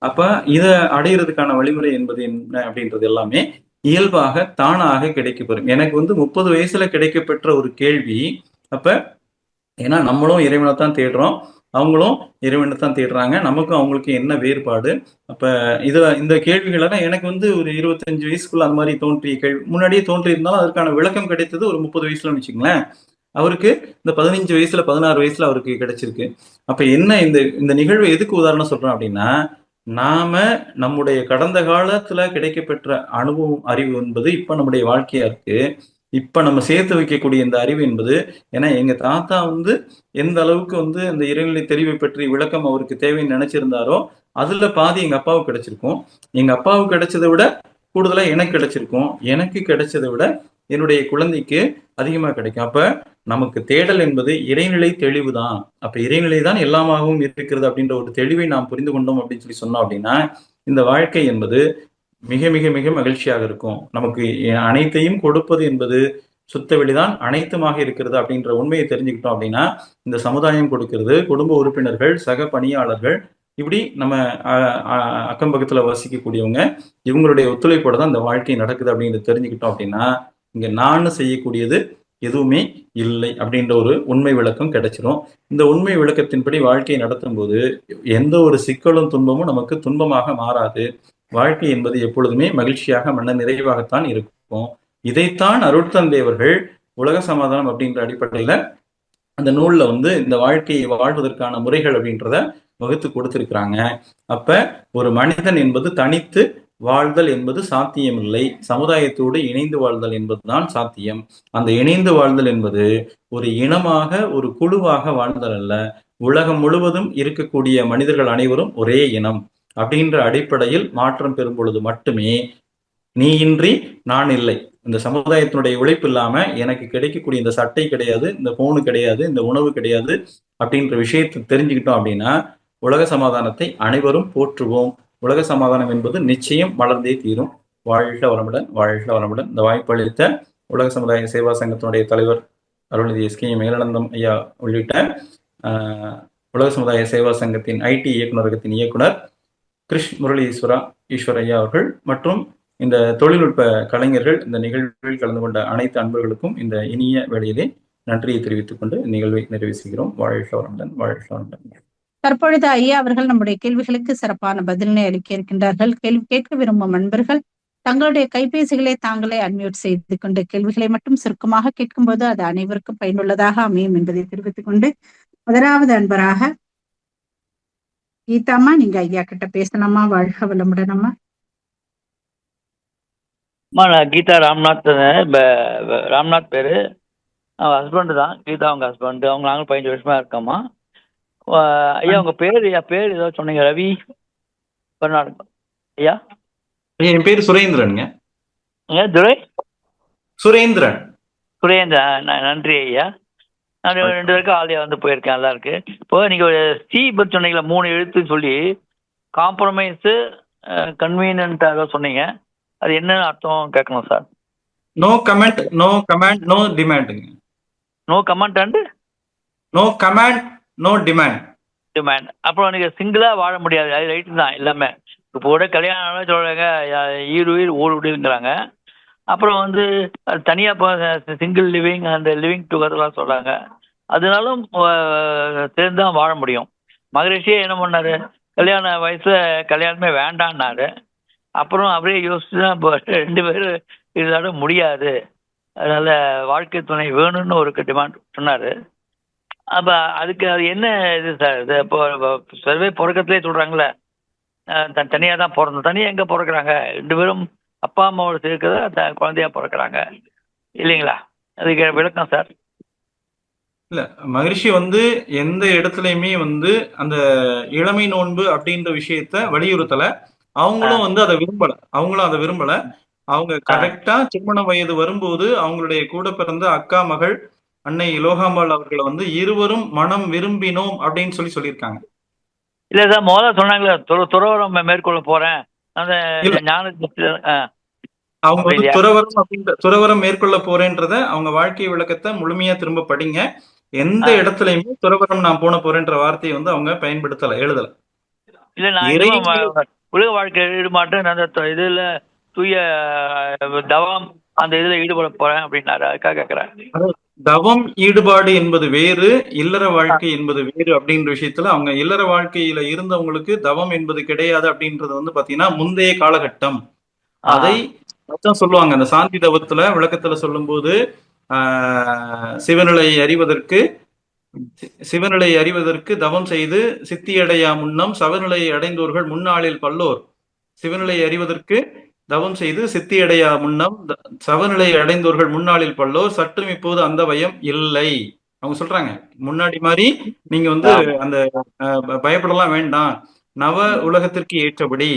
அப்ப இதை அடையிறதுக்கான வழிமுறை என்பது என்ன அப்படின்றது எல்லாமே இயல்பாக தானாக கிடைக்கப்பெறும். எனக்கு வந்து 30 வயசுல கிடைக்கப்பெற்ற ஒரு கேள்வி. அப்ப ஏன்னா நம்மளும் இறைவனை தான் தேடுறோம், அவங்களும் இறைவனை தான் தேடுறாங்க, நமக்கும் அவங்களுக்கும் என்ன வேறுபாடு. அப்ப இந்த கேள்விகள் எல்லாம் எனக்கு வந்து ஒரு 25 வயசுக்குள்ள அந்த மாதிரி தோன்றிய கேள்வி, முன்னாடியே தோன்றி இருந்தாலும் அதற்கான விளக்கம் கிடைத்தது ஒரு 30 வயசுலன்னு வச்சுங்களேன். அவருக்கு இந்த 15 வயசுல 16 வயசுல அவருக்கு கிடைச்சிருக்கு. அப்ப என்ன இந்த நிகழ்வு எதுக்கு உதாரணம் சொல்றோம் அப்படின்னா நாம நம்முடைய கடந்த காலத்துல கிடைக்கப்பெற்ற அனுபவம் அறிவு என்பது இப்ப நம்முடைய வாழ்க்கையா இருக்கு. இப்ப நம்ம சேர்த்து வைக்கக்கூடிய இந்த அறிவு என்பது, ஏன்னா எங்க தாத்தா வந்து எந்த அளவுக்கு வந்து அந்த இறைநிலை தெளிவை பற்றி விளக்கம் அவருக்கு தேவைன்னு நினைச்சிருந்தாரோ அதுல பாதி எங்க அப்பாவுக்கு கிடைச்சிருக்கும். எங்க அப்பாவுக்கு கிடைச்சதை விட கூடுதலா எனக்கு கிடைச்சிருக்கும். எனக்கு கிடைச்சதை விட என்னுடைய குழந்தைக்கு அதிகமா கிடைக்கும். அப்ப நமக்கு தேடல் என்பது இறைநிலை தெளிவு தான். அப்ப இறைநிலை தான் எல்லாமாகவும் இருக்கிறது அப்படின்ற ஒரு தெளிவை நாம் புரிந்து கொண்டோம் அப்படின்னு சொன்னோம் அப்படின்னா, இந்த வாழ்க்கை என்பது மிக மிக மிக மகிழ்ச்சியாக இருக்கும். நமக்கு அனைத்தையும் கொடுப்பது என்பது சுத்த வெளிதான், அனைத்துமாக இருக்கிறது அப்படின்ற உண்மையை தெரிஞ்சுக்கிட்டோம் அப்படின்னா, இந்த சமுதாயம் கொடுக்கிறது, குடும்ப உறுப்பினர்கள், சக பணியாளர்கள், இப்படி நம்ம அக்கம் பக்கத்துல வசிக்கக்கூடியவங்க, இவங்களுடைய ஒத்துழைப்போட தான் இந்த வாழ்க்கை நடக்குது அப்படின்றத தெரிஞ்சுக்கிட்டோம் அப்படின்னா, இங்க நான் செய்யக்கூடியது எதுவுமே இல்லை அப்படின்ற ஒரு உண்மை விளக்கம் கிடைச்சிரும். இந்த உண்மை விளக்கத்தின்படி வாழ்க்கையை நடத்தும் போது எந்த ஒரு சிக்கலும் துன்பமும் நமக்கு துன்பமாக மாறாது. வாழ்க்கை என்பது எப்பொழுதுமே மகிழ்ச்சியாக மன நிறைவாகத்தான் இருக்கும். இதைத்தான் அருட்தந்தை அவர்கள் உலக சமாதானம் அப்படின்ற அடிப்படையில அந்த நூல்ல வந்து இந்த வாழ்க்கையை வாழ்வதற்கான முறைகள் அப்படின்றத வகுத்து கொடுத்திருக்கிறாங்க. அப்ப ஒரு மனிதன் என்பது தனித்து வாழ்தல் என்பது சாத்தியமில்லை. சமுதாயத்தோடு இணைந்து வாழ்தல் என்பதுதான் சாத்தியம். அந்த இணைந்து வாழ்தல் என்பது ஒரு இனமாக, ஒரு குழுவாக வாழ்தல் அல்ல. உலகம் முழுவதும் இருக்கக்கூடிய மனிதர்கள் அனைவரும் ஒரே இனம் அப்படின்ற அடிப்படையில் மாற்றம் பெறும் பொழுது மட்டுமே நீ இன்றி நான் இல்லை, இந்த சமுதாயத்தினுடைய உழைப்பு இல்லாம எனக்கு கிடைக்கக்கூடிய இந்த சட்டை கிடையாது, இந்த போனு கிடையாது, இந்த உணவு கிடையாது அப்படின்ற விஷயத்தை தெரிஞ்சுக்கிட்டோம் அப்படின்னா உலக சமாதானத்தை அனைவரும் போற்றுவோம். உலக சமாதானம் என்பது நிச்சயம் வளர்ந்தே தீரும். வாழ்க வளமுடன், வாழ்க வளமுடன். இந்த வாய்ப்பு அளித்த உலக சமுதாய சேவா சங்கத்தினுடைய தலைவர் அருள்நிதி எஸ்கே மேலானந்தம் ஐயா உள்ளிட்ட உலக சமுதாய சேவா சங்கத்தின் ஐடி இயக்குநரகத்தின் இயக்குனர் கிருஷ் முரளி ஈஸ்வர் ஐயா அவர்கள் மற்றும் இந்த தொழில்நுட்ப கலைஞர்கள் இந்த நிகழ்வில் கலந்து கொண்ட அனைத்து அன்பர்களுக்கும் இந்த இனிய வேளையிலே நன்றியை தெரிவித்துக் கொண்டு நிகழ்வை நிறைவு செய்கிறோம். வாழ்க வளமுடன், வாழ்க வளமுடன். தற்பொழுது ஐயா அவர்கள் நம்முடைய கேள்விகளுக்கு சிறப்பான பதிலினை அளிக்க இருக்கின்றார்கள். கேள்வி கேட்க விரும்பும் அன்பர்கள் தங்களுடைய கைபேசிகளை தாங்களே அன்மியூட் செய்து கொண்டு கேள்விகளை மட்டும் சுருக்கமாக கேட்கும்போது அது அனைவருக்கும் பயனுள்ளதாக அமையும் என்பதை தெரிவித்துக் கொண்டு முதலாவது அன்பராக கீதாமா, நீங்க ஐயா கிட்ட பேசலாமா? வாழ்க வளமுடனம்மா. நான் கீதா ராம்நாத், ராம்நாத் பேரு. அவங்க ஹஸ்பண்டு தான். கீதா அவங்க ஹஸ்பண்டு. அவங்க நாங்களும் 15 வருஷமா இருக்கோம்மா. ஐயா உங்க பேர் ஏதோ சொன்னீங்க, ரவி கர்நாடகா ஐயா? என் பேர் சுரேந்திரனுங்க. துரை சுரேந்திரன். சுரேந்திரன், நன்றி ஐயா. நான் 2 பேருக்கும் ஆலியா வந்து போயிருக்கேன், நல்லா இருக்கு. இப்போ நீங்க ஒரு சி பற்றி சொன்னீங்களா, 3 எழுத்துன்னு சொல்லி, காம்ப்ரமைஸு, கன்வீனியன்ட் ஏதோ சொன்னீங்க, அது என்னன்னு அர்த்தம் கேட்கணும் sir. No comment, no comment, no டிமாண்டுங்க. No comment and no comment, no demand. Demand. அப்புறம் நீங்க சிங்கிளா வாழ முடியாது, அது ரைட்டு தான் எல்லாமே. இப்போ கூட கல்யாணம் சொல்றாங்க, ஈருயிர் ஓடுங்கிறாங்க. அப்புறம் வந்து தனியாக சிங்கிள் லிவிங் அண்ட் லிவிங் டுகெதர்லாம் சொல்கிறாங்க. அதனாலும் சேர்ந்து தான் வாழ முடியும். மகரிஷியே என்ன பண்ணார், கல்யாண வயசில் கல்யாணமே வேண்டான்னாரு. அப்புறம் அப்படியே யோசிச்சு தான் இப்போ 2 பேரும் இருந்தால முடியாது, அதனால் வாழ்க்கை துணை வேணும்னு ஒரு டிமாண்ட் சொன்னார். அப்போ அதுக்கு அது என்ன இது சார்? இது இப்போ சர்வே பிறக்கத்துலேயே சொல்கிறாங்களே, தனியாக தான் பிறந்தோம். தனியாக எங்கே பிறக்கிறாங்க? 2 பேரும் அப்பா அம்மாவோட சேர்க்கிறத குழந்தையா பிறக்கிறாங்க இல்லைங்களா? அதுக்கு விளக்கம் சார். இல்ல, மகரிஷி வந்து எந்த இடத்துலயுமே வந்து அந்த இளமை நோன்பு அப்படின்ற விஷயத்த வலியுறுத்தல. அவங்களும் வந்து அதை விரும்பல. அவங்க கரெக்டா திருமண வயது வரும்போது அவங்களுடைய கூட பிறந்த அக்கா மகள் அன்னை லோகாம்பாள் அவர்களை வந்து இருவரும் மனம் விரும்பினோம் அப்படின்னு சொல்லியிருக்காங்க. இல்ல சார், முதல்ல சொன்னாங்களே துறவரம் மேற்கொள்ள போறேன், அந்த அவங்க வந்து துறவரம் மேற்கொள்ள போறேன்றத அவங்க வாழ்க்கை விளக்கத்தை முழுமையா திரும்ப படிங்க. எந்த இடத்துலயுமே துறவரம் நான் போன போறேன்ற வார்த்தையை வந்து அவங்க பயன்படுத்தல, எழுதல. இல்ல, நான் உலக வாழ்க்கை ஈடுபாட்டு அந்த இதுல தூய தவம் அந்த இதுல ஈடுபட போறேன் அப்படின்னாரு. அதுக்காக கேட்கிறேன். தவம் ஈடுபாடு என்பது வேறு, இல்லற வாழ்க்கை என்பது வேறு அப்படின்ற விஷயத்துல அவங்க இல்லற வாழ்க்கையில இருந்தவங்களுக்கு தவம் என்பது கிடையாது அப்படின்றது வந்து பாத்தீங்கன்னா முந்தைய காலகட்டம். அதை சொல்லுவாங்க அந்த சாந்தி தவத்துல விளக்கத்துல சொல்லும் போது, சிவநிலை அறிவதற்கு தவம் செய்து சித்தியடையா முன்னம் சவநிலை அடைந்தோர்கள் முன்னாளில் பல்லோர். சிவநிலை அறிவதற்கு தவம் செய்து சித்தியடையா முன்னம் சவநிலை அடைந்தோர்கள் முன்னாளில் பல்லோர், சற்றும் இப்போது அந்த பயம் இல்லை. அவங்க சொல்றாங்க, முன்னாடி மாதிரி நீங்க வந்து அந்த பயப்படலாம் வேண்டாம். நவ உலகத்திற்கு ஏற்றபடி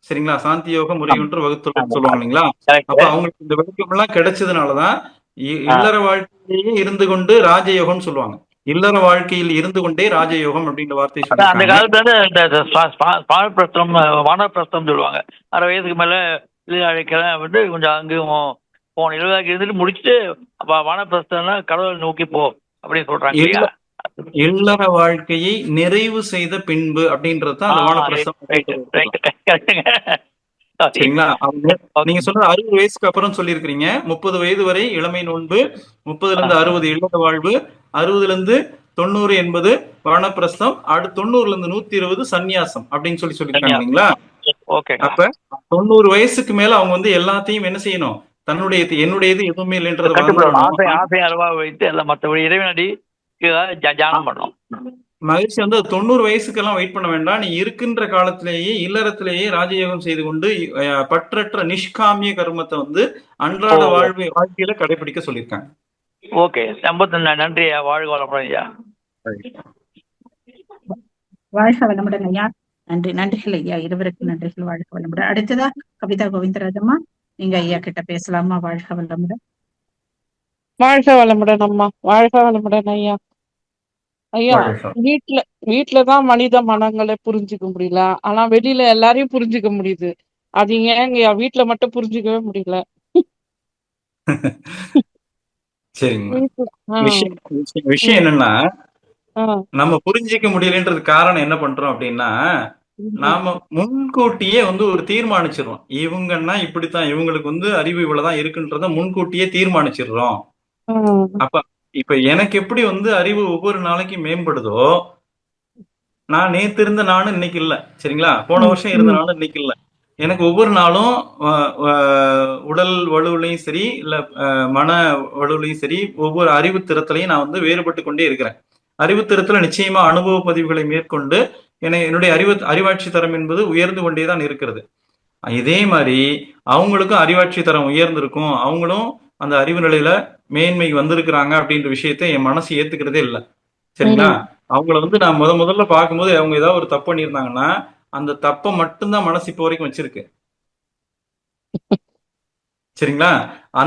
சரிங்களா? சாந்தி யோக முறையொன்று வகுத்துள்ளன்னு சொல்லுவாங்க இல்லைங்களா? அப்ப கரெக்ட். அவங்களுக்கு இந்த விளக்கம் எல்லாம் கிடைச்சதுனாலதான் ஆ இல்லற வாழ்க்கையிலேயே இருந்து கொண்டு ராஜயோகம்னு சொல்லுவாங்க. இல்லற வாழ்க்கையில் இருந்து கொண்டே ராஜயோகம் அப்படின்ற வார்த்தையை அதான் அந்த சொல்லியிருக்காங்க. காலத்துல வந்து இந்த வானப்பிரஸ்தம் வானப்பிரஸ்தம் சொல்லுவாங்க. 60 வயதுக்கு மேல அழைக்கலாம் வந்து கொஞ்சம் அங்கேயும் போகணும். இருபதாக்கி இருந்துட்டு முடிச்சுட்டு வானப்பிரஸ்தம்னா கடவுளை நோக்கி போ அப்படின்னு சொல்றாங்க இல்லையா? இல்ல இல்லற வாழ்க்கையை நிறைவு செய்த பின்பு அப்படின்றது தான் ஆ அந்த ரைட் வானப்பிரஸ்தம் ரைட் அப்படின்றது ரைட் சொல்றாங்க. கரெக்டுங்க. சாரி. சரிங்களா? அவங்க நீங்க ஓகே. சொல்றது 60 வயசுக்கு அப்புறம் சொல்லியிருக்கிறீங்க. 30 வயது வரை இளமை நோன்பு, 30ல இருந்து 60 இல்லற வாழ்வு, 60ல இருந்து 90 என்பது வானப்பிரஸ்தம், அடுத்து 90ல இருந்து 120 சந்நியாசம் அப்படின்னு சொல்லியிருக்காங்க இல்லைங்களா? ஓகேங்க. அப்ப 90 வயசுக்கு மேல அவங்க வந்து எல்லாத்தையும் என்ன செய்யணும்? தன்னுடையது என்னுடையது எதுவுமே இல்லைன்றதை கட்டுப்படணும். மறந்துடணும். ஆசை ஆசை அளவா வைத்து எல்லாம் மற்றபடி இறைவனடி தியானம் பண்ணணும். மகிழ்ச்சி வந்து 90 வயசுக்கெல்லாம் வெயிட் பண்ண வேண்டாம். நீ இருக்கின்ற காலத்திலேயே இல்லறத்திலேயே ராஜயோகம் செய்து கொண்டு பற்றற்ற நிஷ்காமிய கர்மத்தை வந்து ஓ அன்றாட வாழ்க்கையில கடைபிடிக்க சொல்லியிருக்காங்க. ஓகே. ரொம்ப நன்றி ஐயா. வாழ்க வளமுடன் ஐயா. வாழ்க வளமுடன் ஐயா. நன்றி, நன்றிகள் ஐயா. இருவருக்கும் நன்றிகள். வாழ்க வளமுடன். அடுத்ததா கவிதா கோவிந்தராஜம்மா, நீங்க ஐயா கிட்ட பேசலாமா? வாழ்க வளமுடன். வாழ்க வளமுடன் அம்மா. வாழ்க வளமுடன் ஐயா. ஐயா, வாழ்க. வீட்ல வீட்லதான் மனித மனங்களை புரிஞ்சுக்க முடியல. ஆனா வெளியில எல்லாரையும் புரிஞ்சுக்க முடியுது. அது ஏங்கய்யா வீட்ல மட்டும் புரிஞ்சுக்கவே முடியல? சரிங்கம்மா. வீட்ல விஷயம் ம், என்னன்னா, ஆ, நம்ம புரிஞ்சிக்க முடியலன்றது காரணம் என்ன பண்றோம் அப்படின்னா, ம், நாம முன்கூட்டியே வந்து ஒரு தீர்மானிச்சிடுறோம். இவங்கன்னா இப்படித்தான், இவங்களுக்கு வந்து அறிவு இவ்வளவுதான் இருக்குன்றத முன்கூட்டியே தீர்மானிச்சிடுறோம். ம், அப்ப இப்ப எனக்கு எப்படி வந்து அறிவு ஒவ்வொரு நாளைக்கும் மேம்படுதோ, நான் நேத்து இருந்த நானும் இன்னைக்கு இல்ல. சரிங்களா? போன ம், வருஷம் இருந்த ம், நானும் இன்னைக்கு இல்ல. எனக்கு ஒவ்வொரு நாளும் உடல் வலுவிலையும் சரி, இல்ல மன வலுவிலையும் சரி, ஒவ்வொரு அறிவு திறத்திலையும் நான் வந்து வேறுபட்டு கொண்டே இருக்கிறேன். அறிவு திறத்துல நிச்சயமா அனுபவ பதிவுகளை மேற்கொண்டு என்னுடைய அறிவாட்சி தரம் என்பது உயர்ந்து கொண்டேதான் இருக்கிறது. இதே மாதிரி அவங்களுக்கும் அறிவாட்சி தரம் உயர்ந்திருக்கும். அவங்களும் அந்த அறிவு நிலையில மேன்மை வந்திருக்கிறாங்க அப்படின்ற விஷயத்த என் மனசு ஏத்துக்கிறதே இல்லை. சரிங்களா? ம், அவங்கள வந்து நான் முதல்ல பார்க்கும்போது அவங்க ஏதாவது ஒரு தப்பு பண்ணியிருந்தாங்கன்னா, அந்த தப்பை மட்டும்தான் மனசு இப்போ வரைக்கும் வச்சிருக்கு. சரிங்களா? ஆ,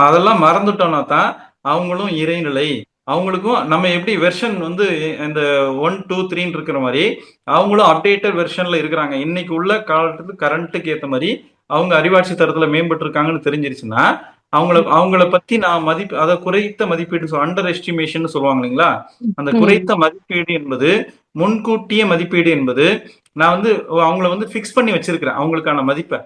அதெல்லாம் மறந்துட்டோம்னா தான் அவங்களும் இறைநிலை. அவங்களுக்கும் நம்ம எப்படி வெர்ஷன் வந்து இந்த 1, 2, 3 இருக்கிற மாதிரி அவங்களும் அப்டேட்டட் வெர்ஷன்ல இருக்கிறாங்க. இன்னைக்கு உள்ள காலத்துக்கு கரண்ட்டுக்கு ஏத்த மாதிரி அவங்க அறிவாட்சி தரத்துல மேம்பட்டு இருக்காங்கன்னு தெரிஞ்சிருச்சுன்னா, அவங்கள பத்தி நான் அத குறைத்த மதிப்பீடு அண்டர் எஸ்டிமேஷன் சொல்லுவாங்க இல்லைங்களா? அந்த ம், குறைத்த மதிப்பீடு என்பது முன்கூட்டிய மதிப்பீடு என்பது நான் வந்து அவங்கள வந்து பிக்ஸ் பண்ணி வச்சிருக்கிறேன் அவங்களுக்கான மதிப்பை.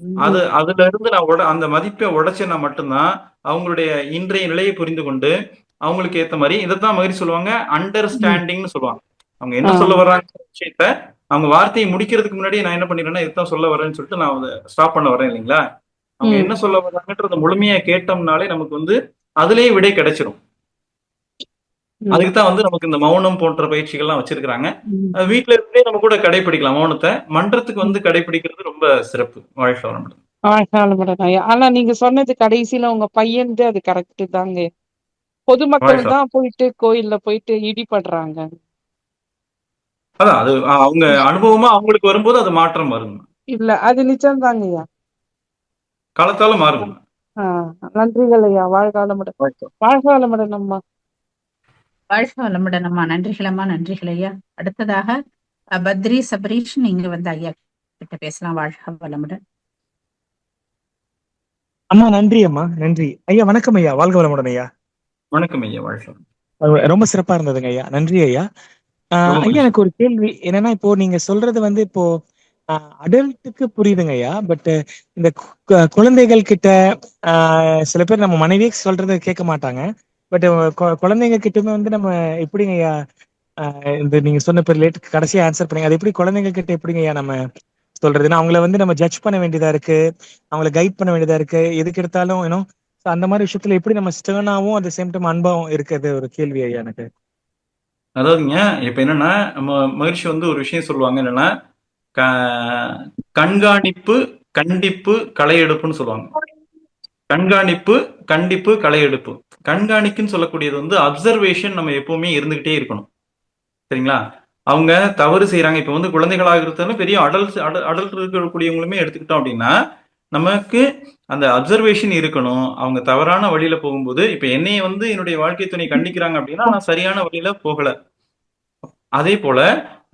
ம், அதுல இருந்து நான் அந்த மதிப்பை உடைச்சேன்னா மட்டும்தான் அவங்களுடைய இன்றைய நிலையை புரிந்து கொண்டு அவங்களுக்கு ஏத்த மாதிரி இதைத்தான் மாதிரி சொல்லுவாங்க ம், அண்டர்ஸ்டாண்டிங்னு சொல்லுவாங்க. அவங்க ஆ, என்ன சொல்ல வர்றாங்க விஷயத்த அவங்க வார்த்தையை முடிக்கிறதுக்கு முன்னாடி நான் என்ன பண்ணிடுறேன்னா இதுதான் சொல்ல வரேன்னு சொல்லிட்டு நான் அதை ஸ்டாப் பண்ண வரேன் இல்லைங்களா? அவங்க ம், என்ன சொல்ல வர்றாங்கன்றத முழுமையா கேட்டோம்னாலே நமக்கு வந்து அதுலயே விடை கிடைச்சிடும். ம், அதுக்கு தான் வந்து நமக்கு இந்த மௌனம் போன்ற பயிற்சிகள்லாம் வச்சிருக்கிறாங்க. ம், வீட்டுல இருந்தே நம்ம கூட கடைபிடிக்கலாம் மௌனத்தை. மன்றத்துக்கு ம். வந்து கடைபிடிக்கிறது ரொம்ப சிறப்பு. வாழ்க்கை வளமுடன். வாழ்க வளமுடன் ஐயா. ஆனா நீங்க சொன்னது கடைசியில உங்க பையன்து அது கரெக்ட் தாங்க. பொதுமக்கள் வாழ்க்கை தான் போயிட்டு கோயில்ல போயிட்டு இடிபடுறாங்க. அதான் அது அவங்க அனுபவமா அவங்களுக்கு வரும்போது அது மாற்றம் வருங்க. இல்ல, அது நிஜம் தாங்கய்யா. காலத்தால மாறுங்க. ஆ, நன்றிகள் ஐயா. வாழ்க வளமுடன். வாழ்க்கை. வாழ்க வளமுடன் அம்மா. வாழ்க வளமுடன் அம்மா. நன்றிகள் அம்மா. நன்றிகள் ஐயா. அடுத்ததாக பத்ரி சபரீஷ், நீங்க வந்து ஐயா கிட்ட பேசலாம். வாழ்க வளமுடன். அம்மா நன்றி அம்மா நன்றி ஐயா. வணக்கம் ஐயா. வாழ்க வளமுடன் ஐயா. வணக்கம் ஐயா. வாழ்க்கை. ரொம்ப சிறப்பா இருந்ததுங்க ஐயா. நன்றி ஐயா. ரொம்ப ஐயா, மகிழ்ச்சி. எனக்கு ஒரு கேள்வி என்னன்னா, இப்போ நீங்க சொல்றது வந்து இப்போ அடல்ட்டுக்கு புரியுதுங்க ஐயா. பட் இந்த குழந்தைகள் கிட்ட சில பேர் நம்ம மனைவியே சொல்றதை கேட்க மாட்டாங்க. பட் குழந்தைங்க கிட்டயுமே வந்து நம்ம எப்படிங்க ஐயா இந்த நீங்க சொன்ன பேர் லேட் கடைசியா ஆன்சர் பண்ணீங்க, அது எப்படி குழந்தைங்க கிட்ட எப்படிங்க ஐயா நம்ம சொல்றதுன்னா அவங்கள வந்து நம்ம ஜட்ஜ் பண்ண வேண்டியதா இருக்கு, அவங்கள கைட் பண்ண வேண்டியதா இருக்கு, எதுக்கு எடுத்தாலும் ஏன்னோ அந்த மாதிரி விஷயத்துல எப்படி நம்ம ஸ்டர்னாவும் அட் சேம் டைம் அன்பாவும் இருக்கிறது ஒரு கேள்வி ஐயா எனக்கு. அதாவதுங்க இப்ப என்னன்னா நம்ம மகிழ்ச்சி வந்து ஒரு விஷயம் சொல்லுவாங்க என்னன்னா கண்காணிப்பு கண்டிப்பு களையெடுப்புன்னு சொல்லுவாங்க. கண்காணிப்பு கண்டிப்பு களையெடுப்பு. கண்காணிப்புன்னு சொல்லக்கூடியது வந்து அப்சர்வேஷன் நம்ம எப்பவுமே இருந்துகிட்டே இருக்கணும். சரிங்களா? அவங்க தவறு செய்யறாங்க. இப்ப வந்து குழந்தைகளாக இருந்தாலும் பெரிய அடல்ட் இருக்கக்கூடியவங்களுமே எடுத்துக்கிட்டோம் அப்படின்னா நமக்கு அந்த அப்சர்வேஷன் இருக்கணும். அவங்க தவறான வழியில போகும்போது இப்ப என்னைய வந்து என்னுடைய வாழ்க்கை துணை கண்டிக்கிறாங்க அப்படின்னா நான் சரியான வழியில போகல. அதே போல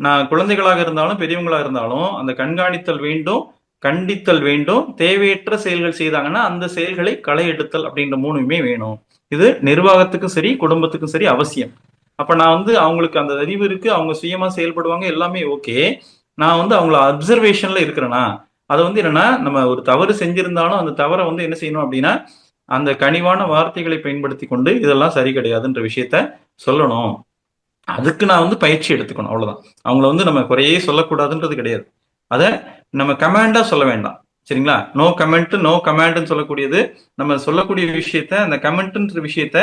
நான் குழந்தைகளாக இருந்தாலும் பெரியவங்களா இருந்தாலும் அந்த கண்காணித்தல் வேண்டும், கண்டித்தல் வேண்டும், தேவையற்ற செயல்கள் செய்தாங்கன்னா அந்த செயல்களை களை எடுத்தல் அப்படின்ற 3மே வேணும். இது நிர்வாகத்துக்கும் சரி குடும்பத்துக்கும் சரி அவசியம். அப்ப நான் வந்து அவங்களுக்கு அந்த அறிவு இருக்கு, அவங்க சுயமா செயல்படுவாங்க, எல்லாமே ஓகே. நான் வந்து அவங்கள அப்சர்வேஷன்ல இருக்கிறேனா, அதை வந்து என்னன்னா நம்ம ஒரு தவறு செஞ்சிருந்தாலும் அந்த தவறை வந்து என்ன செய்யணும் அப்படின்னா அந்த கனிவான வார்த்தைகளை பயன்படுத்தி கொண்டு இதெல்லாம் சரி கிடையாதுன்ற விஷயத்த சொல்லணும். அதுக்கு நான் வந்து பயிற்சி எடுத்துக்கணும், அவ்வளவுதான். அவங்கள வந்து நம்ம குறையே சொல்லக்கூடாதுன்றது கிடையாது. அதை நம்ம கமாண்டா சொல்ல வேண்டாம். சரிங்களா? நோ கமெண்ட் நோ கமாண்ட்னு சொல்லக்கூடியது நம்ம சொல்லக்கூடிய விஷயத்த அந்த கமெண்ட்ன்ற விஷயத்த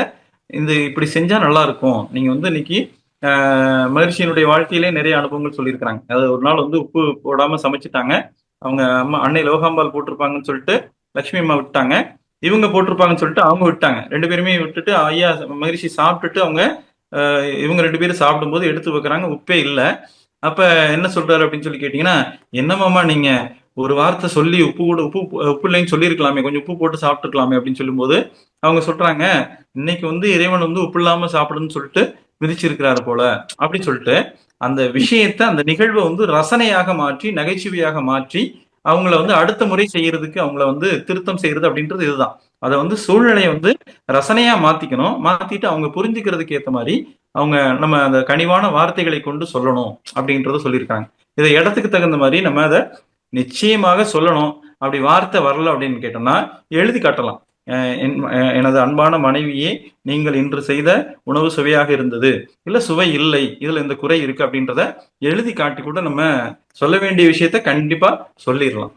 இந்த இப்படி செஞ்சா நல்லா இருக்கும். நீங்க வந்து இன்னைக்கு மகர்ஷியினுடைய வாழ்க்கையிலே நிறைய அனுபவங்கள் சொல்லியிருக்கிறாங்க. அதாவது ஒரு நாள் வந்து உப்பு போடாம சமைச்சிட்டாங்க. அவங்க அம்மா அன்னை லோகாம்பால் போட்டிருப்பாங்கன்னு சொல்லிட்டு லட்சுமி அம்மா விட்டாங்க. இவங்க போட்டிருப்பாங்கன்னு சொல்லிட்டு அவங்க விட்டாங்க. 2 பேருமே விட்டுட்டு ஐயா மகரிஷி சாப்பிட்டுட்டு அவங்க இவங்க 2 பேரும் சாப்பிடும்போது எடுத்து வைக்கிறாங்க, உப்பே இல்லை. அப்ப என்ன சொல்றாரு அப்படின்னு சொல்லி கேட்டீங்கன்னா, என்னமாமா நீங்க ஒரு வார்த்தை சொல்லி உப்பு இல்லைன்னு சொல்லியிருக்கலாமே, கொஞ்சம் உப்பு போட்டு சாப்பிட்டுருக்கலாமே அப்படின்னு சொல்லும்போது அவங்க சொல்றாங்க, இன்னைக்கு வந்து இறைவன் வந்து உப்பு இல்லாம சாப்பிடுன்னு சொல்லிட்டு விதிச்சிருக்கிறாரு போல அப்படின்னு சொல்லிட்டு அந்த விஷயத்த அந்த நிகழ்வை வந்து ரசனையாக மாற்றி நகைச்சுவையாக மாற்றி அவங்கள வந்து அடுத்த முறை செய்யறதுக்கு அவங்கள வந்து திருத்தம் செய்யறது அப்படின்றது இதுதான். அதை வந்து சூழ்நிலையை வந்து ரசனையா மாத்திக்கணும். மாத்திட்டு அவங்க புரிஞ்சுக்கிறதுக்கு ஏற்ற மாதிரி அவங்க நம்ம அந்த கனிவான வார்த்தைகளை கொண்டு சொல்லணும் அப்படின்றத சொல்லியிருக்காங்க. இதை இடத்துக்கு தகுந்த மாதிரி நம்ம அதை நிச்சயமாக சொல்லணும். அப்படி வார்த்தை வரல அப்படின்னு கேட்டோம்னா எழுதி காட்டலாம். எனது அன்பான மனைவியே, நீங்கள் இன்று செய்த உணவு சுவையாக இருந்தது, இல்ல சுவை இல்லை, இதுல இந்த குறை இருக்கு அப்படின்றத எழுதி காட்டி கூட நம்ம சொல்ல வேண்டிய விஷயத்த கண்டிப்பா சொல்லிடலாம்.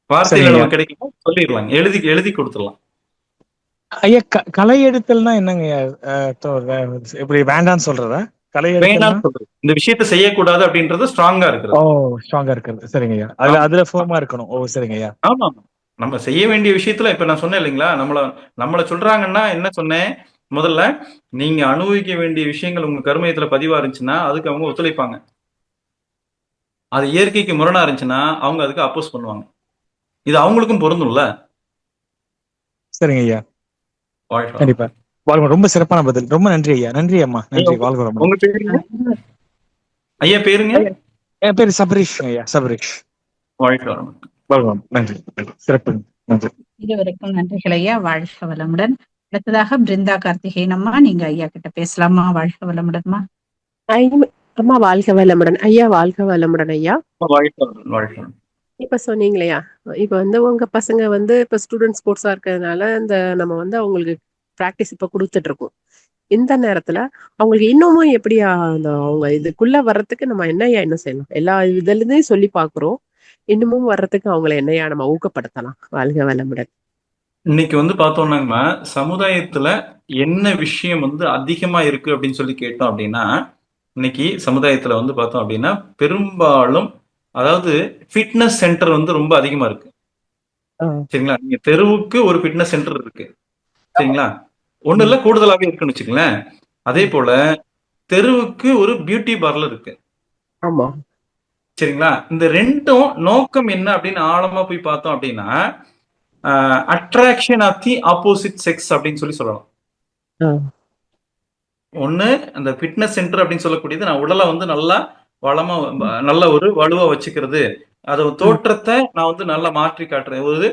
வார்த்தையில நம்ம கிடைக்கும் சொல்லிடலாம், எழுதி எழுதி கொடுத்துடலாம். ஐயா களை எடுத்தல்னா என்னங்க? இப்படி வேண்டான்னு சொல்றதா? களை வேண்டாம் சொல்றது, இந்த விஷயத்த செய்யக்கூடாது அப்படின்றது ஸ்ட்ராங்கா இருக்கிறது. ஓ, ஸ்ட்ராங்கா இருக்கிறது. சரிங்க ஐயா. அதுல ஃபோமா இருக்கணும். ஓ, சரிங்க ஐயா. ஆமா, நம்ம செய்ய வேண்டிய விஷயத்துல இப்ப நான் சொன்னேன் இல்லைங்களா, நம்மள சொல்றாங்கன்னா என்ன சொன்னேன் முதல்ல, நீங்க அனுபவிக்க வேண்டிய விஷயங்கள் உங்க கர்மயத்துல பதிவா இருந்துச்சுன்னா அதுக்கு அவங்க ஒத்துழைப்பாங்க. அது இயற்கைக்கு முரணா இருந்துச்சுன்னா அவங்க அதுக்கு அப்போஸ் பண்ணுவாங்க. இது அவங்களுக்கும் பொருந்தும்ல. சரிங்க ஐயா, கண்டிப்பா. வாழ்க. ரொம்ப சிறப்பான பதில். ரொம்ப நன்றி ஐயா. நன்றி அம்மா. நன்றி. வாழ்க. உங்க பேருங்க ஐயா? பேருங்க? என் பேரு சபரீஷ் ஐயா. சபரீஷ். வாழ்க. நன்றி. சிறப்பு. நன்றி. இதுவரைக்கும் நன்றிகள் ஐயா. வாழ்க வளமுடன். அடுத்ததாக பிருந்தா கார்த்திகேயன் அம்மா, நீங்க ஐயா கிட்ட பேசலாமா? வாழ்க வளமுடன்மா. அம்மா வாழ்க வளமுடன். ஐயா வாழ்க வளமுடன் ஐயா. இப்ப சொன்னீங்களையா, இப்ப வந்து உங்க பசங்க வந்து இப்ப ஸ்டூடெண்ட் ஸ்போர்ட்ஸா இருக்கிறதுனால இந்த நம்ம வந்து அவங்களுக்கு பிராக்டிஸ் இப்ப கொடுத்துட்டு இருக்கோம். இந்த நேரத்துல அவங்களுக்கு இன்னமும் எப்படி அந்த அவங்க இதுக்குள்ள வர்றதுக்கு நம்ம என்னையா என்ன செய்யலாம்? எல்லா இதுல இருந்தே சொல்லி பாக்குறோம். இன்னமும் வர்றதுக்கு அவங்களை என்னையா நம்ம ஊக்கப்படுத்தலாம்? வாழ்க வளமுடன். இன்னைக்கு வந்து பார்த்தோம்னாங்கம்மா, சமுதாயத்துல என்ன விஷயம் வந்து அதிகமா இருக்கு அப்படின்னு சொல்லி கேட்டோம் அப்படின்னா, இன்னைக்கு சமுதாயத்துல வந்து பார்த்தோம் அப்படின்னா பெரும்பாலும் அதாவது ஃபிட்னஸ் சென்டர் வந்து ரொம்ப அதிகமா இருக்கு. சரிங்களா? நீங்க தெருவுக்கு ஒரு ஃபிட்னஸ் சென்டர் இருக்கு. சரிங்களா? ஒண்ணு இல்ல, கூடுதலாவே இருக்குன்னு வச்சுக்கங்களேன். அதே போல தெருவுக்கு ஒரு பியூட்டி பார்லர் இருக்கு. ஆமா. சரிங்களா? இந்த ரெண்டும் நோக்கம் என்ன அப்படின்னு ஆழமா போய் பார்த்தோம் அப்படின்னா, attraction of the opposite sex அப்படின்னு சொல்லி சொல்லலாம். ஒண்ணு அந்த ஃபிட்னஸ் சென்டர் அப்படின்னு சொல்லக்கூடியது நான் உடலை வந்து நல்லா வளமா நல்ல ஒரு வலுவா வச்சுக்கிறது, அது தோற்றத்தை நான் வந்து நல்லா மாற்றி காட்டுறேன், ஒரு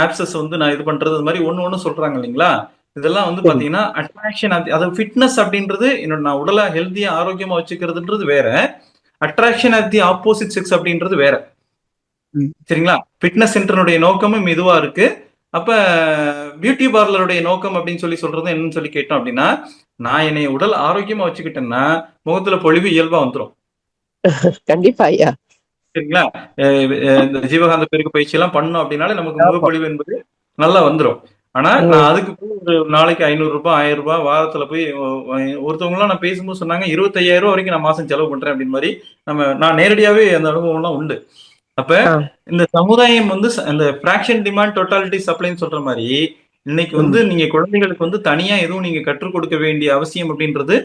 ஆப்சஸ் வந்து நான் இது பண்றது மாதிரி ஒண்ணு சொல்றாங்க இல்லைங்களா. இதெல்லாம் வந்து பாத்தீங்கன்னா அட்ராக்ஷன், அது ஃபிட்னஸ் அப்படின்றது என்னோட நான் உடலை ஹெல்த்தியா ஆரோக்கியமா வச்சுக்கிறதுன்றது வேற, attraction of the opposite sex அப்படின்றது வேற. சரிங்களா? ஃபிட்னஸ் சென்டருடைய நோக்கமும் இதுவா இருக்கு. அப்ப பியூட்டி பார்லருடைய நோக்கம் அப்படின்னு சொல்லி சொல்றது என்னன்னு சொல்லி கேட்டோம் அப்படின்னா, நான் என்னை உடல் ஆரோக்கியமா வச்சுக்கிட்டேன்னா முகத்துல பொலிவு இயல்பா வந்துடும். கண்டிப்பா ஐயா. சரிங்களா? இந்த ஜீவகாந்த பெருக்கு பயிற்சி எல்லாம் பண்ணோம் அப்படின்னாலே நமக்கு முகப்பொழிவு என்பது நல்லா வந்துடும். ஆனா நான் அதுக்கு ஒரு நாளைக்கு 500 ரூபாய் 1000 ரூபாய் வாரத்துல போய் ஒருத்தவங்க நான் பேசும்போது சொன்னாங்க 25,000 வரைக்கும் நான் மாசம் செலவு பண்றேன் அப்படின்னு மாதிரி நான் நேரடியாவே அந்த அனுபவம் எல்லாம் உண்டு. அப்ப இந்த சமுதாயம் வந்து இந்த பிராக்ஷன் டிமாண்ட் டோட்டாலிட்டி சப்ளைன்னு சொல்ற மாதிரி இன்னைக்கு வந்து நீங்க குழந்தைகளுக்கு வந்து தனியா எதுவும் நீங்க கற்றுக் கொடுக்க வேண்டிய அவசியம் அப்படின்றது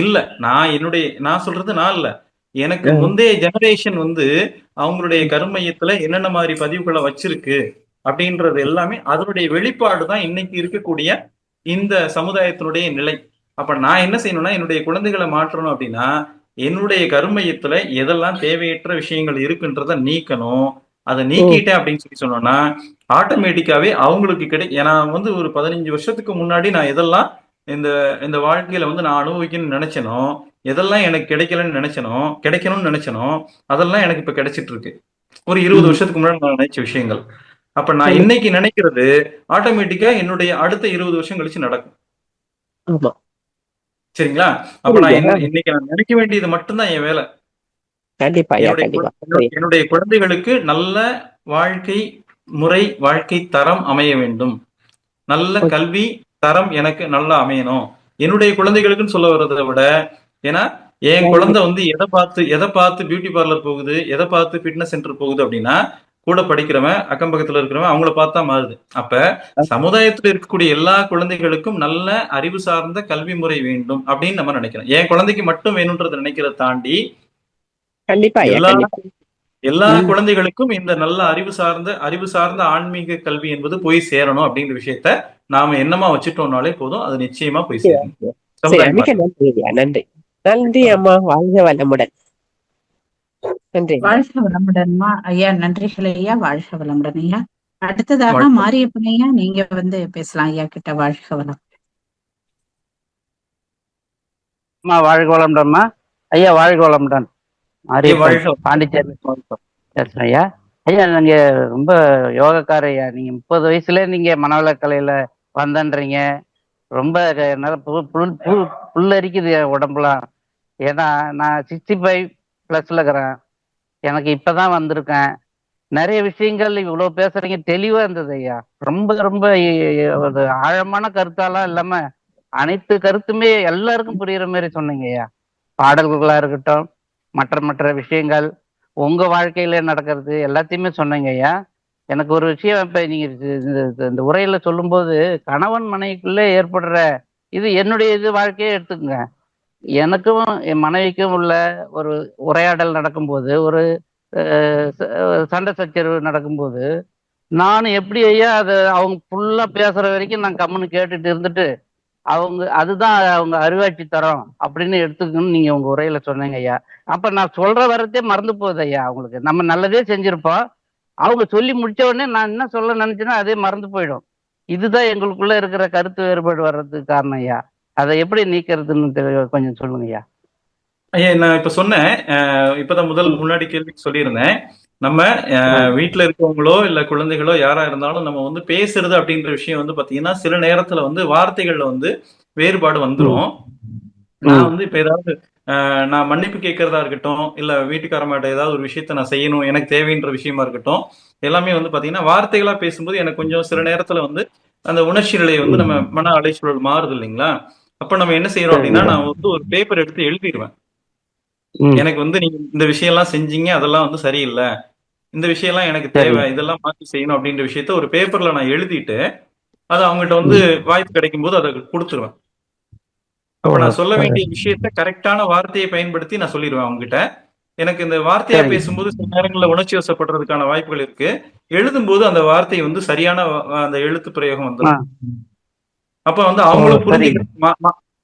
இல்ல. நான் சொல்றது நான் இல்ல. எனக்கு முந்தைய ஜெனரேஷன் வந்து அவங்களுடைய கருமையத்துல என்னென்ன மாதிரி பதிவுகளை வச்சிருக்கு அப்படின்றது எல்லாமே அதனுடைய வெளிப்பாடு தான் இன்னைக்கு இருக்கக்கூடிய இந்த சமுதாயத்தினுடைய நிலை. அப்ப நான் என்ன செய்யணும்னா என்னுடைய குழந்தைகளை மாற்றணும் அப்படின்னா என்னுடைய கருமையத்துல எதெல்லாம் தேவையற்ற விஷயங்கள் இருக்குன்றத நீக்கணும். அதை நீக்கிட்டேன் அப்படின்னு சொல்லி சொன்னோம்னா ஆட்டோமேட்டிக்காவே அவங்களுக்கு நான் வந்து ஒரு 15 வருஷத்துக்கு முன்னாடி நான் எதெல்லாம் இந்த இந்த வாழ்க்கையில வந்து நான் அனுபவிக்கணும்னு நினைச்சனோ, எதெல்லாம் எனக்கு கிடைக்கணும்னு நினைச்சனோ அதெல்லாம் எனக்கு இப்ப கிடைச்சிட்டு இருக்கு. ஒரு 20 வருஷத்துக்கு முன்னாடி நான் நினைச்ச விஷயங்கள். அப்ப நான் இன்னைக்கு நினைக்கிறது ஆட்டோமேட்டிக்கா என்னுடைய அடுத்த 20 வருஷம் கழிச்சு நடக்கும். ஆமா. சரிங்களா? அப்ப நான் இன்னைக்கு நான் நினைக்க வேண்டியது மட்டும்தான் என் வேலை. கண்டிப்பா என்னுடைய குழந்தைகளுக்கு நல்ல வாழ்க்கை முறை, வாழ்க்கை தரம் அமைய வேண்டும். நல்ல கல்வி தரம் எனக்கு நல்லா அமையணும். என்னுடைய குழந்தைகளுக்குன்னு சொல்ல வர்றதை விட, ஏன்னா என் குழந்தை வந்து எதை பார்த்து பியூட்டி பார்லர் போகுது, எதை பார்த்து ஃபிட்னஸ் சென்டர் போகுது அப்படின்னா கூட படிக்கிறவன், அக்கம் பக்கத்துல இருக்கிறவன் அவங்கள பார்த்தா மாறுது. அப்ப சமுதாயத்துல இருக்கக்கூடிய எல்லா குழந்தைகளுக்கும் நல்ல அறிவு சார்ந்த கல்வி முறை வேண்டும் அப்படின்னு நம்ம நினைக்கிறோம். என் குழந்தைக்கு மட்டும் வேணும்ன்றதை நினைக்கிறத தாண்டி கண்டிப்பா எல்லா குழந்தைகளுக்கும் இந்த நல்ல அறிவு சார்ந்த ஆன்மீக கல்வி என்பது போய் சேரணும் அப்படிங்கிற விஷயத்த நாம என்னமா வச்சுட்டோம்னாலே போதும், அது நிச்சயமா போய் சேரும். நன்றி நன்றி அம்மா. வாழ்க வளமுடன். நன்றி. வாழ்க வளமுடன்மா ஐயா. நன்றிகள் ஐயா. வாழ்க வளமுடன் ஐயா. அடுத்ததாக மாரியப்பன் ஐயா, நீங்க வந்து பேசலாம் ஐயா கிட்ட. வாழ்க வளம். வாழ்க வளமுடன்மா ஐயா. வாழ்க வளமுடன். பாண்டிச்சேரி பேசுறேன் ஐயா. ஐயா நீங்க ரொம்ப யோகக்கார ஐயா. நீங்க 30 வயசுல நீங்க மனவளக்கலையில வந்தன்றீங்க. ரொம்ப புல்லரிக்குது உடம்புலாம். ஏன்னா நான் 65+ இருக்கிறேன். எனக்கு இப்பதான் வந்திருக்கேன். நிறைய விஷயங்கள் இவ்வளவு பேசுறீங்க, தெளிவா இருந்தது ஐயா. ரொம்ப ரொம்ப ஒரு ஆழமான கருத்தாலாம் இல்லாம அனைத்து கருத்துமே எல்லாருக்கும் புரியுற மாதிரி சொன்னீங்க ஐயா. பாடல்களா இருக்கட்டும், மற்ற விஷயங்கள், உங்க வாழ்க்கையில நடக்கிறது எல்லாத்தையுமே சொன்னீங்க ஐயா. எனக்கு ஒரு விஷயம், இப்ப நீங்க இந்த உரையில சொல்லும்போது கணவன் மனைவிக்குள்ளே ஏற்படுற இது என்னுடைய வாழ்க்கையே எடுத்துக்கங்க. எனக்கும் என் மனைவிக்கும் உள்ள ஒரு உரையாடல் நடக்கும்போது, ஒரு சண்டை சச்சரவு நடக்கும்போது, நான் எப்படி ஐயா அதை அவங்க ஃபுல்லா பேசுற வரைக்கும் நான் கம்முன்னு கேட்டுட்டு இருந்துட்டு அதுதான் அவங்க அறிவாட்சி தரம் அப்படின்னு எடுத்துக்கணும்னு நீங்க உங்க உரையில சொன்னீங்க ஐயா. அப்ப நான் சொல்ற வரதே மறந்து போகுது ஐயா. அவங்களுக்கு நம்ம நல்லதே செஞ்சிருப்போம், அவங்க சொல்லி முடிச்ச உடனே நான் என்ன சொல்ல நினைச்சேன்னா அதே மறந்து போயிடும். இதுதான் எங்களுக்குள்ள இருக்கிற கருத்து வேறுபாடு வர்றதுக்கு காரணம் ஐயா. அதை எப்படி நீக்கிறதுன்னு கொஞ்சம் சொல்லுங்க ஐயா. ஐயா நான் இப்ப சொன்னேன், இப்பதான் முன்னாடி கேள்விக்கு சொல்லியிருந்தேன். நம்ம வீட்டுல இருக்கவங்களோ இல்ல குழந்தைகளோ யாரா இருந்தாலும் நம்ம வந்து பேசுறது அப்படின்ற விஷயம் வந்து பாத்தீங்கன்னா சில நேரத்துல வந்து வார்த்தைகள்ல வந்து வேறுபாடு வந்துரும். நான் வந்து இப்ப ஏதாவது நான் மன்னிப்பு கேட்கறதா இருக்கட்டும், இல்ல வீட்டுக்காரமாட்ட ஏதாவது ஒரு விஷயத்த நான் செய்யணும், எனக்கு தேவைன்ற விஷயமா இருக்கட்டும், எல்லாமே வந்து பாத்தீங்கன்னா வார்த்தைகளா பேசும்போது எனக்கு கொஞ்சம் சில நேரத்துல வந்து அந்த உணர்ச்சி நிலையை வந்து நம்ம மன அலைச்சூழல் மாறுது இல்லைங்களா? அப்ப நம்ம என்ன செய்யறோம் அப்படின்னா, நான் வந்து ஒரு பேப்பர் எடுத்து எழுதிடுவேன். எனக்கு வந்து நீங்க இந்த விஷயம் எல்லாம் செஞ்சீங்க, அதெல்லாம் வந்து சரியில்லை, இந்த விஷயம் எல்லாம் எனக்கு தேவை, இதெல்லாம் மாற்றி செய்யணும் அப்படின்ற விஷயத்த ஒரு பேப்பர்ல நான் எழுதிட்டு அது அவங்ககிட்ட வந்து வாய்ப்பு கிடைக்கும் போது அதை கொடுத்துருவேன். அப்ப நான் சொல்ல வேண்டிய விஷயத்த கரெக்டான வார்த்தையை பயன்படுத்தி நான் சொல்லிடுவேன் அவங்ககிட்ட. எனக்கு இந்த வார்த்தையா பேசும்போது சில நேரங்களில் உணர்ச்சி வசப்படுறதுக்கான வாய்ப்புகள் இருக்கு. எழுதும் போது அந்த வார்த்தை வந்து சரியான அந்த எழுத்து பிரயோகம் வந்துடும். அப்ப வந்து அவங்களும்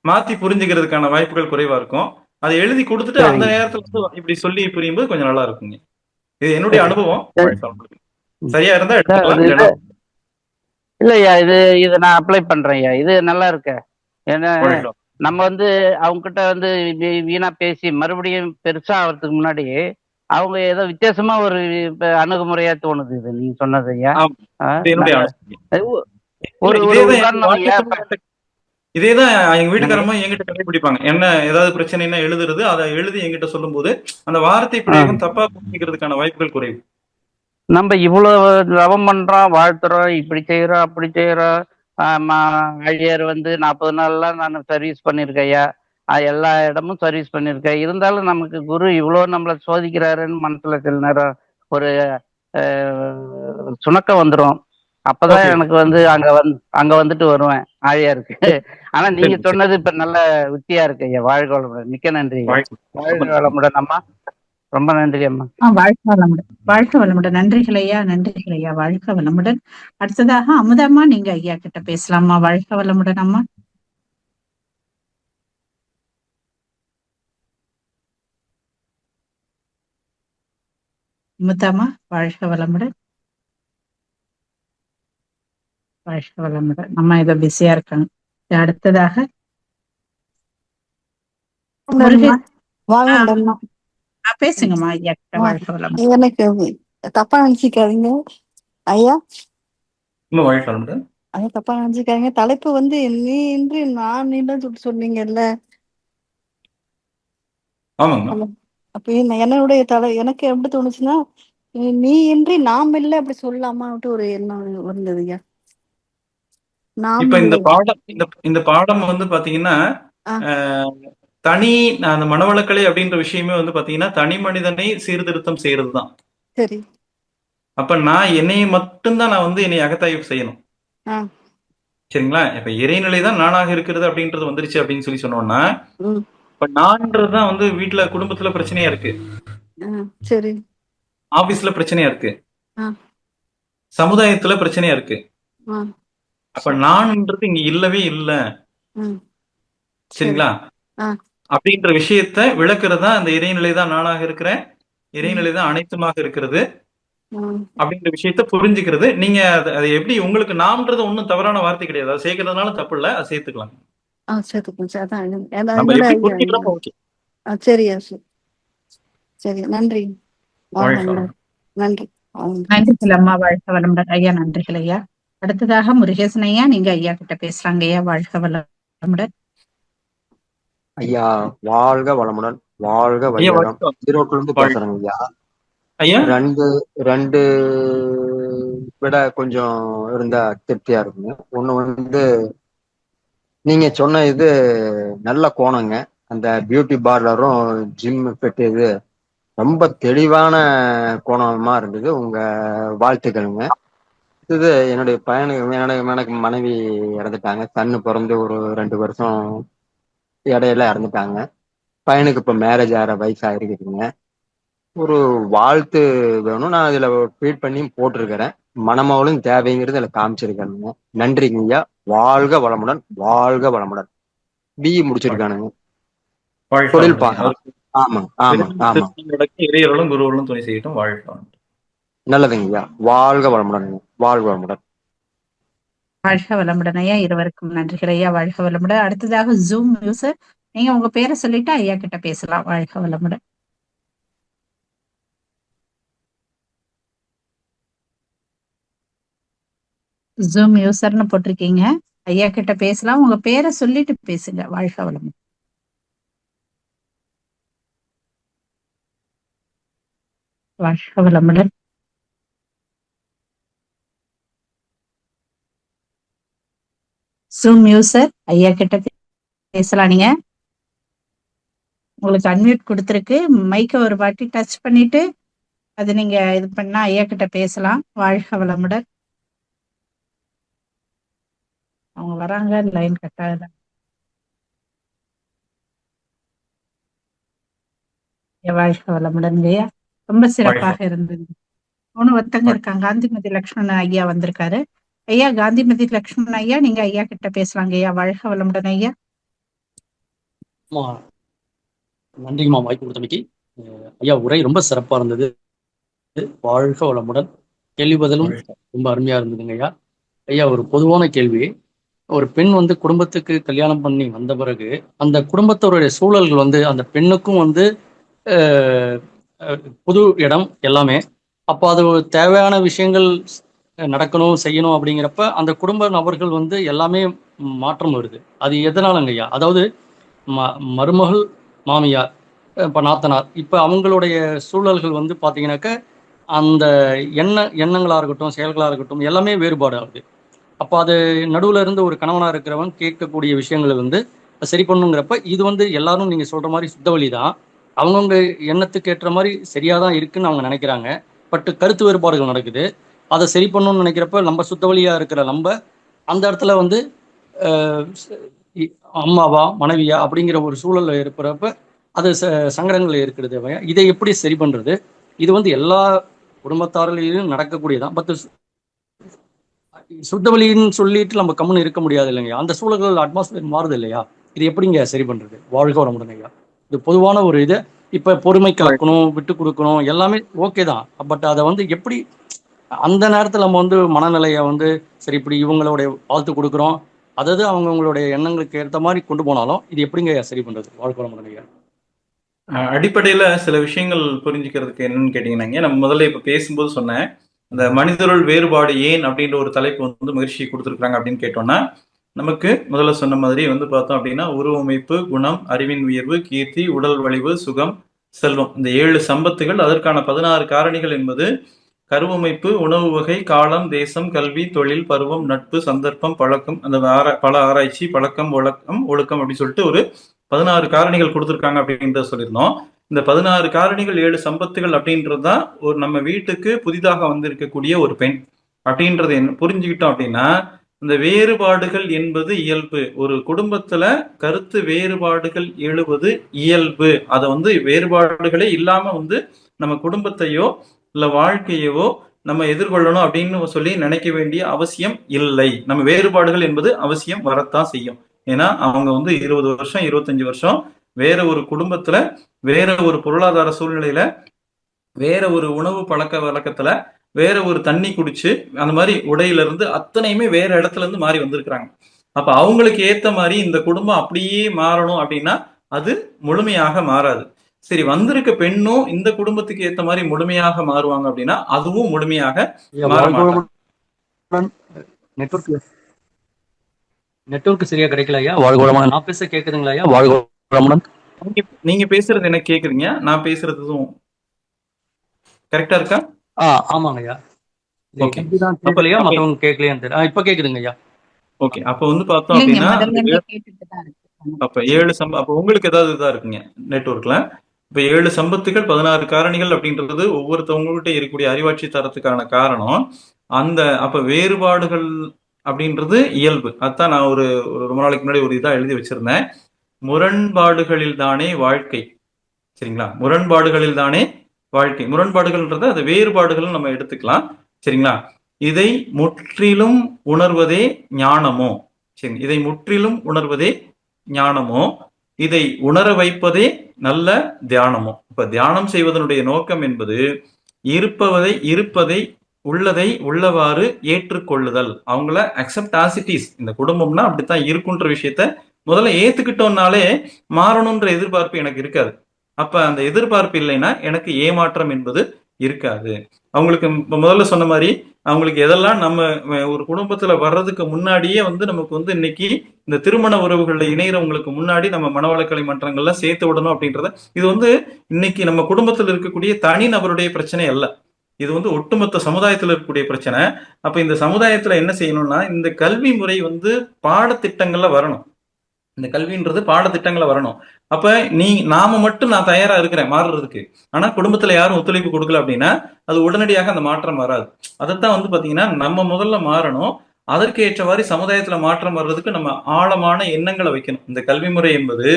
மாத்தி புரிஞ்சுக்கிறதுக்கான வாய்ப்புகள் குறைவா இருக்கும். அதை எழுதி கொடுத்துட்டு அந்த நேரத்துல வந்து இப்படி சொல்லி புரியும்போது கொஞ்சம் நல்லா இருக்குங்க. இது என்னுடைய அனுபவம். சரியா இருந்தா எடுத்துக்கலாம். இல்லையா, இது நான் அப்ளை பண்றேன் ஐயா. இது நல்லா இருக்கு. ஏன்னா நம்ம வந்து அவங்க கிட்ட வந்து வீணா பேசி மறுபடியும் பெருசா ஆகிறதுக்கு முன்னாடி அவங்க ஏதோ வித்தியாசமா ஒரு அணுகுமுறையா தோணுது. இது நீங்க சொன்னது ஐயா. இதேதான் எங்க வீட்டுக்காரமா என்கிட்ட கடைபிடிப்பாங்க. என்ன ஏதாவது பிரச்சனைனா எழுதுறது, அதை எழுதி என்கிட்ட சொல்லும் போது அந்த வார்த்தை பிரயோகம் தப்பா புரிஞ்சுக்கிறதுக்கான வாய்ப்புகள் குறைவு. நம்ம இவ்வளவு லவம் பண்றோம், வாழ்த்துறோம், இப்படி செய்யறோம், அப்படி செய்யறோம். ஐயர் வந்து 40 நாள்லாம் நான் சர்வீஸ் பண்ணிருக்கேன் ஐயா. எல்லா இடமும் சர்வீஸ் பண்ணிருக்கேன். இருந்தாலும் நமக்கு குரு இவ்வளவு நம்மளை சோதிக்கிறாருன்னு மனசுல சில நேரம் ஒரு சுணக்கம் வந்துடும். அப்பதான் ஓகே. எனக்கு அங்க வந்துட்டு வருவேன் ஆழியாருக்கு. ஆனா நீங்க சரி, சரி. சொன்னது இப்ப நல்ல உத்தியா இருக்கு ஐயா. வாழ்க வளமுடன். மிக்க நன்றி ஐயா. வாழ்க்கை. ரொம்ப வாழ்க நன்றி. வளமுடன் அம்மா. ரொம்ப நன்றி அம்மா. வாழ்க வளமுடன். வாழ்க வளமுடன். நன்றிகள் ஐயா, நன்றிகள் ஐயா. வாழ்க வளமுடன். அடுத்ததாக அமுதம்மா, நீங்க ஐயா கிட்ட பேசலாமா? வாழ்க வளமுடன் அம்மா. அமுதம்மா, வாழ்க வளமுடன். வாழ்க வளமுடன். அம்மா ஏதோ பிஸியா இருக்காங்க. அடுத்ததாக முருகன். வாங்க ஆ, மேடம். பேசுங்கம்மா ஐயா கிட்ட. வாழ்க வளமுடன். எனக்கு தப்பா நினைச்சுக்காதீங்க ஐயா. இன்னும் வாழ்க்கை வளமுடன். ஐயா தப்பா நினைச்சுக்காதீங்க. தலைப்பு வந்து நீ இன்றி நான் இல்லைன்னு சொல்லிட்டு சொன்னீங்கல்ல. ஆமாங்கம்மா. ஆமா. அப்ப என்னுடைய எனக்கு எப்படி தோணுச்சுன்னா, நீ இன்றி நாம் இல்லை அப்படி சொல்லலாமான்ட்டு ஒரு எண்ணம் வந்தது ஐயா. நாம் இப்ப இந்த இல்லை. பாடம் இந்த பாடம் வந்து பாத்தீங்கன்னா ஆ. அஹ், தனி அந்த மனவளக்கலை அப்படின்ற விஷயமே வந்து பாத்தீங்கன்னா தனி மனிதனை சீர்திருத்தம் செய்யறதுதான். சரி. அப்ப நான் என்னைய மட்டும்தான் நான் வந்து என்னை அகத்தாய்வு செய்யணும். ஆ. சரிங்களா? இப்ப இறைநிலை தான் நானாக இருக்கிறது அப்படின்றது வந்துருச்சு அப்படின்னு சொன்னோம்னா, ம். இப்ப நான்றதுதான் வந்து வீட்டுல குடும்பத்துல பிரச்சனையா இருக்கு, சரி. ஆபீஸ்ல பிரச்சனையா இருக்கு, ஆ. சமுதாயத்துல பிரச்சனையா இருக்கு. ஆ. அப்ப நான்ன்றது இங்க இல்லவே இல்ல. ம். சரி. சரிங்களா? ஆ. அப்படின்ற விஷயத்த விளக்குறதா அந்த இறைநிலை தான் நானாக இருக்கிறேன், இறைநிலை தான் அனைத்துமாக இருக்கிறது ம். அப்படின்ற விஷயத்த புரிஞ்சுக்கிறது. நீங்க அதை எப்படி உங்களுக்கு நாம்ன்றது ஒன்றும் தவறான வார்த்தை கிடையாது. அதை சேர்க்கறதுனால தப்பு இல்லை, அதை சேர்த்துக்கலாம். சேர்த்துக்கணும் சார். அதான் நம்ம என்னோட எப்படி ஐயா. புரிஞ்சுக்கிறோமோ ஓகே. சரியா சார். சரி, நன்றி. வாழ்க வாழ்க. வளமுடன். நன்றி. நன்றிகள் அம்மா. வாழ்க வளமுடன் ஐயா. நன்றிகள் ஐயா. அடுத்ததாக முருகேசன் ஐயா, நீங்க ஐயா கிட்ட பேசுறாங்க ஐயா. வாழ்க வளமுடன். ஐயா வாழ்க வளமுடன். வாழ்க ஐயா வையகம். வாழ்க. ஈரோட்ல இருந்து பேசுறேங்க ஐயா. ஐயா ரெண்டு விட கொஞ்சம் இருந்தா திருப்தியா இருக்குங்க. ஒண்ணு வந்து நீங்க சொன்ன இது நல்ல கோணங்க. அந்த பியூட்டி பார்லரும் ஜிம் ஃபிட் இது ரொம்ப தெளிவான கோணமா இருந்தது. உங்க வாழ்த்துக்களுங்க. இது என்னுடைய எனக்கு மனைவி இறந்துட்டாங்க. சன்னு பிறந்து ஒரு 2 வருஷம் இடையில இறந்துட்டாங்க. பையனுக்கு இப்ப மேரேஜ் ஆகிற வயசு ஆயிருக்குதுங்க. ஒரு வாழ்த்து வேணும். நான் இதுல ட்வீட் பண்ணி போட்டிருக்கிறேன். மணமகளும் தேவைங்கிறது இதுல காமிச்சிருக்கானுங்க. நன்றிங்க ஐயா. வாழ்க வளமுடன். வாழ்க வளமுடன். பிஇ முடிச்சிருக்கானுங்க. வாழ்க தொழில் வளமுடன். பார்க்கலாம். ஆமா ஆமா ஆமா. இறையர்களும் குருவர்களும் துணை செய்யட்டும். வாழ்க வளமுடன். நல்லதுங்க ஐயா. வாழ்க வளமுடன். வாழ்க வளமுடன். வாழ்க வளமுடன் ஐயா. இருவருக்கும் நன்றிகள் ஐயா. வாழ்க வளமுடன். அடுத்ததாக ஜூம் யூசர், நீங்க உங்க பேரை சொல்லிட்டு ஐயா கிட்ட பேசலாம். வாழ்க வளமுடன். ஜூம் யூசர்னு போட்டிருக்கீங்க. ஐயா கிட்ட பேசலாம். உங்க பேரை சொல்லிட்டு பேசுங்க. வாழ்க வளமுடன். வாழ்க வளமுடன். ஜூம் யூசர், ஐயா கிட்ட பேசலாம். நீங்க உங்களுக்கு அன்மியூட் கொடுத்துருக்கு. மைக்கை ஒரு வாட்டி டச் பண்ணிட்டு அது நீங்க இது பண்ணா ஐயா கிட்ட பேசலாம். வாழ்க வளமுடன். அவங்க வராங்க, லைன் கட் ஆகுது. வாழ்க வளமுடன் ஐயா. ரொம்ப சிறப்பாக இருந்தது. ஒருத்தங்க இருக்காங்க. காந்திமதி லக்ஷ்மணன் ஐயா வந்திருக்காரு. ஐயா காந்திமதி லக்ஷ்மணன் ஐயா, நீங்க ஐயா கிட்ட பேசலாங்க ஐயா. வாழ்க வளமுடன் ஐயா. நன்றிங்கம்மா வாய்ப்பு கொடுத்தமைக்கு. ஐயா உரை ரொம்ப சிறப்பா இருந்தது. வாழ்க வளமுடன். கேள்வி பதிலும் ரொம்ப அருமையா இருந்ததுங்க ஐயா. ஐயா ஒரு பொதுவான கேள்வி. ஒரு பெண் வந்து குடும்பத்துக்கு கல்யாணம் பண்ணி வந்த பிறகு அந்த குடும்பத்தோருடைய சூழல்கள் வந்து அந்த பெண்ணுக்கும் வந்து புது இடம் எல்லாமே. அப்போ அது தேவையான விஷயங்கள் நடக்கணும் செய்யணும் அப்படிங்கிறப்ப அந்த குடும்ப நபர்கள் வந்து எல்லாமே மாற்றம் வருது. அது எதனாலங்க ஐயா? அதாவது மருமகள், மாமியார், இப்போ நாத்தனார், இப்போ அவங்களுடைய சூழல்கள் வந்து பார்த்தீங்கன்னாக்க அந்த எண்ணங்களாக இருக்கட்டும், செயல்களாக இருக்கட்டும், எல்லாமே வேறுபாடு ஆகுது. அப்போ அது நடுவில் இருந்து ஒரு கணவனாக இருக்கிறவன் கேட்கக்கூடிய விஷயங்களை வந்து சரி பண்ணுங்கிறப்ப இது வந்து எல்லாரும் நீங்கள் சொல்கிற மாதிரி சுத்த வழி தான், அவங்கவுங்க எண்ணத்துக்கு ஏற்ற மாதிரி சரியாக தான் இருக்குன்னு அவங்க நினைக்கிறாங்க. பட் கருத்து வேறுபாடுகள் நடக்குது. அதை சரி பண்ணணும்னு நினைக்கிறப்ப நம்ம சுத்த வழியா இருக்கிற நம்ம அந்த இடத்துல வந்து அம்மாவா மனைவியா அப்படிங்கிற ஒரு சூழல்ல இருக்கிறப்ப அது சங்கடங்கள் இருக்கிறது. இதை எப்படி சரி பண்றது? இது வந்து எல்லா குடும்பத்தாரிலையும் நடக்கக்கூடியதான். பட் சுத்த வழின்னு சொல்லிட்டு நம்ம கம்முன்னு இருக்க முடியாது இல்லைங்க. அந்த சூழல்கள் அட்மாஸ்பியர் மாறுது இல்லையா? இது எப்படிங்க சரி பண்றது? வாழ்க வளமுடன் ஐயா. இது பொதுவான ஒரு இது. இப்ப பொறுமை கலக்கணும், விட்டு கொடுக்கணும், எல்லாமே ஓகே தான். பட் அதை வந்து எப்படி அந்த நேரத்துல நம்ம வந்து மனநிலையை வந்து சரி இப்படி இவங்களுடைய வாழ்த்து கொடுக்குறோம், அதாவது அவங்களுடைய எண்ணங்களுக்கு ஏற்ற மாதிரி கொண்டு போனாலும் இது எப்படிங்க சரி பண்றது? வாழ்க வளமுடன் ஐயா. அடிப்படையில சில விஷயங்கள் புரிஞ்சுக்கிறதுக்கு என்னன்னு கேட்டீங்கன்னா, நம்ம முதல்ல இப்ப பேசும்போது சொன்னேன், அந்த மனிதருள் வேறுபாடு ஏன் அப்படின்ற ஒரு தலைப்பு வந்து மகிழ்ச்சி கொடுத்துருக்காங்க அப்படின்னு கேட்டோம்னா, நமக்கு முதல்ல சொன்ன மாதிரி வந்து பார்த்தோம் அப்படின்னா, உருவமைப்பு, குணம், அறிவின் உயர்வு, கீர்த்தி, உடல் வலிவு, சுகம், செல்வம், இந்த 7 சம்பத்துகள், அதற்கான 16 காரணிகள் என்பது கருவமைப்பு, உணவு வகை, காலம், தேசம், கல்வி, தொழில், பருவம், நட்பு, சந்தர்ப்பம், பழக்கம், அந்த பல ஆராய்ச்சி, பழக்கம், ஒழுக்கம் அப்படின்னு சொல்லிட்டு ஒரு 16 காரணிகள் கொடுத்துருக்காங்க அப்படின்றத சொல்லியிருந்தோம். இந்த 16 காரணிகள் 7 சம்பத்துகள் அப்படின்றது தான் ஒரு நம்ம வீட்டுக்கு புதிதாக வந்திருக்கக்கூடிய ஒரு பெண் அப்படின்றது என்ன புரிஞ்சுக்கிட்டோம் அப்படின்னா, இந்த வேறுபாடுகள் என்பது இயல்பு. ஒரு குடும்பத்துல கருத்து வேறுபாடுகள் எழுவது இயல்பு. அதை வந்து வேறுபாடுகளே இல்லாம வந்து நம்ம குடும்பத்தையோ இல்ல வாழ்க்கையவோ நம்ம எதிர்கொள்ளணும் அப்படின்னு சொல்லி நினைக்க வேண்டிய அவசியம் இல்லை. நம்ம வேறுபாடுகள் என்பது அவசியம் வரத்தான் செய்யும். ஏன்னா அவங்க வந்து 20 வருஷம் 25 வருஷம் வேற ஒரு குடும்பத்துல, வேற ஒரு பொருளாதார சூழ்நிலையில, வேற ஒரு உணவு பழக்க வழக்கத்துல, வேற ஒரு தண்ணி குடிச்சு, அந்த மாதிரி உடையில இருந்து அத்தனையுமே வேற இடத்துல இருந்து மாறி வந்திருக்கிறாங்க. அப்ப அவங்களுக்கு ஏத்த மாதிரி இந்த குடும்பம் அப்படியே மாறணும் அப்படின்னா அது முழுமையாக மாறாது. சரி, வந்திருக்க பெண்ணும் இந்த குடும்பத்துக்கு ஏத்த மாதிரி முழுமையாக மாறுவாங்க அப்படின்னா அதுவும் முழுமையாக மாற மாட்டாங்க. நெட்வொர்க் சரியா கிடைக்கல ஐயா. வாழ்க வளமுடன். நான் பேச கேக்குதுங்களா ஐயா? வாழ்க வளமுடன். நீங்க பேசுறது எனக்கு கேக்குறீங்க, நான் பேசுறதும் கரெக்டா இருக்கா? ஆமாங்க ஐயா. ஓகே. மத்தவங்க கேட்கலையான்னு தெரியல. இப்ப கேக்குதுங்க ஐயா. ஓகே. அப்ப வந்து பார்த்தோம் அப்படின்னா அப்ப 7 அப்ப உங்களுக்கு ஏதாவது இதா இருக்குங்க நெட்வொர்க்ல. இப்ப 7 சம்பத்துகள் 16 காரணிகள் அப்படின்றது ஒவ்வொருத்தவங்ககிட்ட இருக்கக்கூடிய அறிவாட்சி தரத்துக்கான காரணம். அந்த அப்ப வேறுபாடுகள் அப்படின்றது இயல்பு. அதான் நான் ஒரு ரொம்ப நாளைக்கு முன்னாடி ஒரு இதா எழுதி வச்சிருந்தேன். முரண்பாடுகளில் தானே வாழ்க்கை. சரிங்களா? முரண்பாடுகளில் தானே வாழ்க்கை. முரண்பாடுகள்ன்றத அது வேறுபாடுகள் நம்ம எடுத்துக்கலாம். சரிங்களா? இதை முற்றிலும் உணர்வதே ஞானமோ. சரி, இதை முற்றிலும் உணர்வதே ஞானமோ, இதை உணர வைப்பதே நல்ல தியானமோ. இப்ப தியானம் செய்வதனுடைய நோக்கம் என்பது இருப்பதை உள்ளதை உள்ளவாறு ஏற்றுக்கொள்ளுதல். அவங்கள அக்செப்ட் ஆஸ் இட் இஸ். இந்த குடும்பம்னா அப்படித்தான் இருக்குன்ற விஷயத்த முதல்ல ஏத்துக்கிட்டோம்னாலே மாறணும்ன்ற எதிர்பார்ப்பு எனக்கு இருக்காது. அப்ப அந்த எதிர்பார்ப்பு இல்லைன்னா எனக்கு ஏமாற்றம் என்பது இருக்காது. அவங்களுக்கு முதல்ல சொன்ன மாதிரி அவங்களுக்கு எதெல்லாம் நம்ம ஒரு குடும்பத்துல வர்றதுக்கு முன்னாடியே வந்து நமக்கு வந்து இன்னைக்கு இந்த திருமண உறவுகள்ல இணையறவங்களுக்கு முன்னாடி நம்ம மனவளக்கலை மன்றங்கள்ல சேர்த்து விடணும் அப்படின்றத, இது வந்து இன்னைக்கு நம்ம குடும்பத்துல இருக்கக்கூடிய தனி நபருடைய பிரச்சனை அல்ல. இது வந்து ஒட்டுமொத்த சமுதாயத்துல இருக்கக்கூடிய பிரச்சனை. அப்ப இந்த சமுதாயத்துல என்ன செய்யணும்னா, இந்த கல்வி முறை வந்து பாடத்திட்டங்கள்ல வரணும். இந்த கல்வின்றது பாடத்திட்டங்களை வரணும். அப்ப நாம மட்டும் நான் தயாரா இருக்கிறேன் மாறுறதுக்கு, ஆனா குடும்பத்துல யாரும் ஒத்துழைப்பு கொடுக்கல அப்படின்னா அது உடனடியாக அந்த மாற்றம் வராது. அதைத்தான் வந்து பாத்தீங்கன்னா நம்ம முதல்ல மாறணும். அதற்கு ஏற்றவாறு சமுதாயத்துல மாற்றம் வர்றதுக்கு நம்ம ஆழமான எண்ணங்களை வைக்கணும். இந்த கல்வி முறை என்பது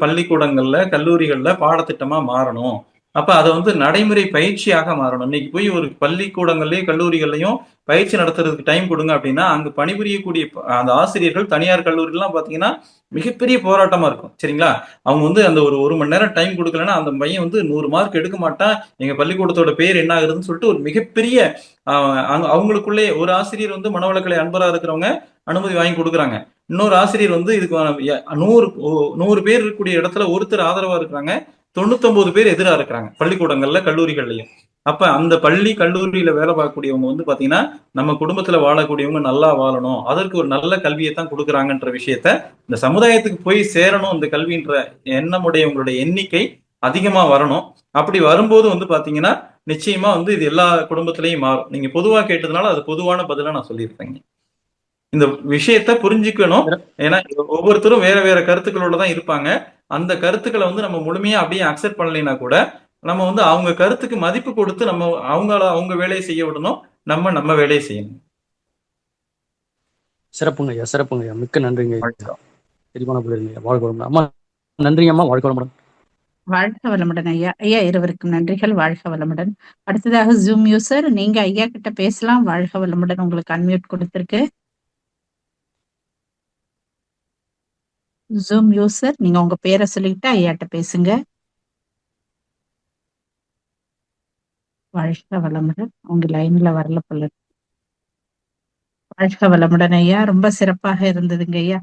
பள்ளிக்கூடங்கள்ல கல்லூரிகள்ல பாடத்திட்டமா மாறணும். அப்ப அதை வந்து நடைமுறை பயிற்சியாக மாறணும். இன்னைக்கு போய் ஒரு பள்ளிக்கூடங்கள்லயும் கல்லூரிகள்லயும் பயிற்சி நடத்துறதுக்கு டைம் கொடுங்க அப்படின்னா அங்க பணிபுரியக்கூடிய அந்த ஆசிரியர்கள் தனியார் கல்லூரிலாம் பாத்தீங்கன்னா மிகப்பெரிய போராட்டமா இருக்கும். சரிங்களா? அவங்க வந்து அந்த ஒரு மணி நேரம் டைம் கொடுக்கலன்னா அந்த பையன் வந்து 100 மார்க் எடுக்க மாட்டான், எங்க பள்ளிக்கூடத்தோட பேர் என்ன ஆகுதுன்னு சொல்லிட்டு ஒரு மிகப்பெரிய அவங்களுக்குள்ளே ஒரு ஆசிரியர் வந்து மனவளக்கலை அன்பரா இருக்கிறவங்க அனுமதி வாங்கி கொடுக்குறாங்க. இன்னொரு ஆசிரியர் வந்து இதுக்கு 100 பேர் இருக்கக்கூடிய இடத்துல ஒருத்தர் ஆதரவா இருக்கிறாங்க, 99 பேர் எதிராக இருக்கிறாங்க பள்ளிக்கூடங்கள்ல கல்லூரிகள்லயும். அப்ப அந்த பள்ளி கல்லூரியில வேலை பார்க்கக்கூடியவங்க வந்து பாத்தீங்கன்னா நம்ம குடும்பத்துல வாழக்கூடியவங்க நல்லா வாழணும், அதற்கு ஒரு நல்ல கல்வியை தான் கொடுக்குறாங்கன்ற விஷயத்த இந்த சமுதாயத்துக்கு போய் சேரணும். இந்த கல்வின்ற எண்ணமுடையவங்களுடைய எண்ணிக்கை அதிகமா வரணும். அப்படி வரும்போது வந்து பாத்தீங்கன்னா நிச்சயமா வந்து இது எல்லா குடும்பத்திலையும் மாறும். நீங்க பொதுவா கேட்டதுனால அது பொதுவான பதிலா நான் சொல்லியிருக்கேங்க. இந்த விஷயத்த புரிஞ்சுக்கணும். ஏன்னா ஒவ்வொருத்தரும் வேற வேற கருத்துக்களோட தான் இருப்பாங்க. அந்த கருத்துக்களை வந்து நம்ம முழுமையா அப்படியே அக்செப்ட் பண்ணலைன்னா கூட நம்ம வந்து அவங்க கருத்துக்கு மதிப்பு கொடுத்து நம்ம அவங்க வேலையை செய்ய விடணும். நம்ம வேலையை செய்யணும். சிறப்புங்க ஐயா, சிறப்புங்க ஐயா, மிக்க நன்றிங்க ஐயா. வாழ்க தெளிவான பதிலுங்க ஐயா. வாழ்க வளமுடன் அம்மா. நன்றிங்க அம்மா, வாழ்க வளமுடன். வாழ்க வளமுடன் ஐயா. ஐயா இருவருக்கும் நன்றிகள். வாழ்க வளமுடன். அடுத்ததாக ஜூம் யூசர், நீங்க ஐயா கிட்ட பேசலாம். வாழ்க வளமுடன். உங்களுக்கு அன்மியூட் கொடுத்திருக்கு. ஜூம் யூசர், நீங்க உங்க பேரை சொல்லிட்டு ஐயாட்ட பேசுங்க. வாழ்க வளமுடன். உங்க லைன்ல வரல போல. வாழ்க வளமுடன் ஐயா. ரொம்ப சிறப்பாக இருந்ததுங்க ஐயா.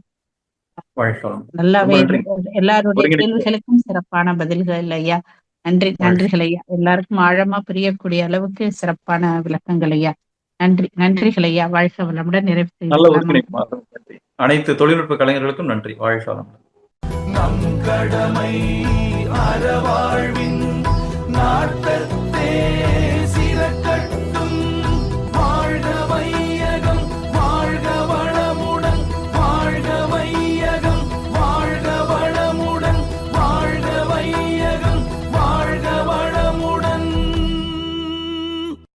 வாழ்க வளமுடன். நல்லாவே ரொம்ப நன்றிங்க. எல்லாருடைய ஒருங்கிணைப்பு. கேள்விகளுக்கும் சிறப்பான பதில்கள் ஐயா. நன்றி, நன்றிகள் ஐயா. எல்லாருக்கும் ஆழமா புரியக்கூடிய அளவுக்கு சிறப்பான விளக்கங்கள் ஐயா. நன்றி, நன்றிகள் ஐயா. வாழ்க வளமுடன். நிறைவு நல்ல செய்யலாம். ஒருங்கிணைப்பு. நன்றி. அனைத்து தொழில்நுட்ப கலைஞர்களுக்கும் நன்றி. வாழ்க வளமுடன். நம் கடமை அறவாழ்வின் நாட்டத்தே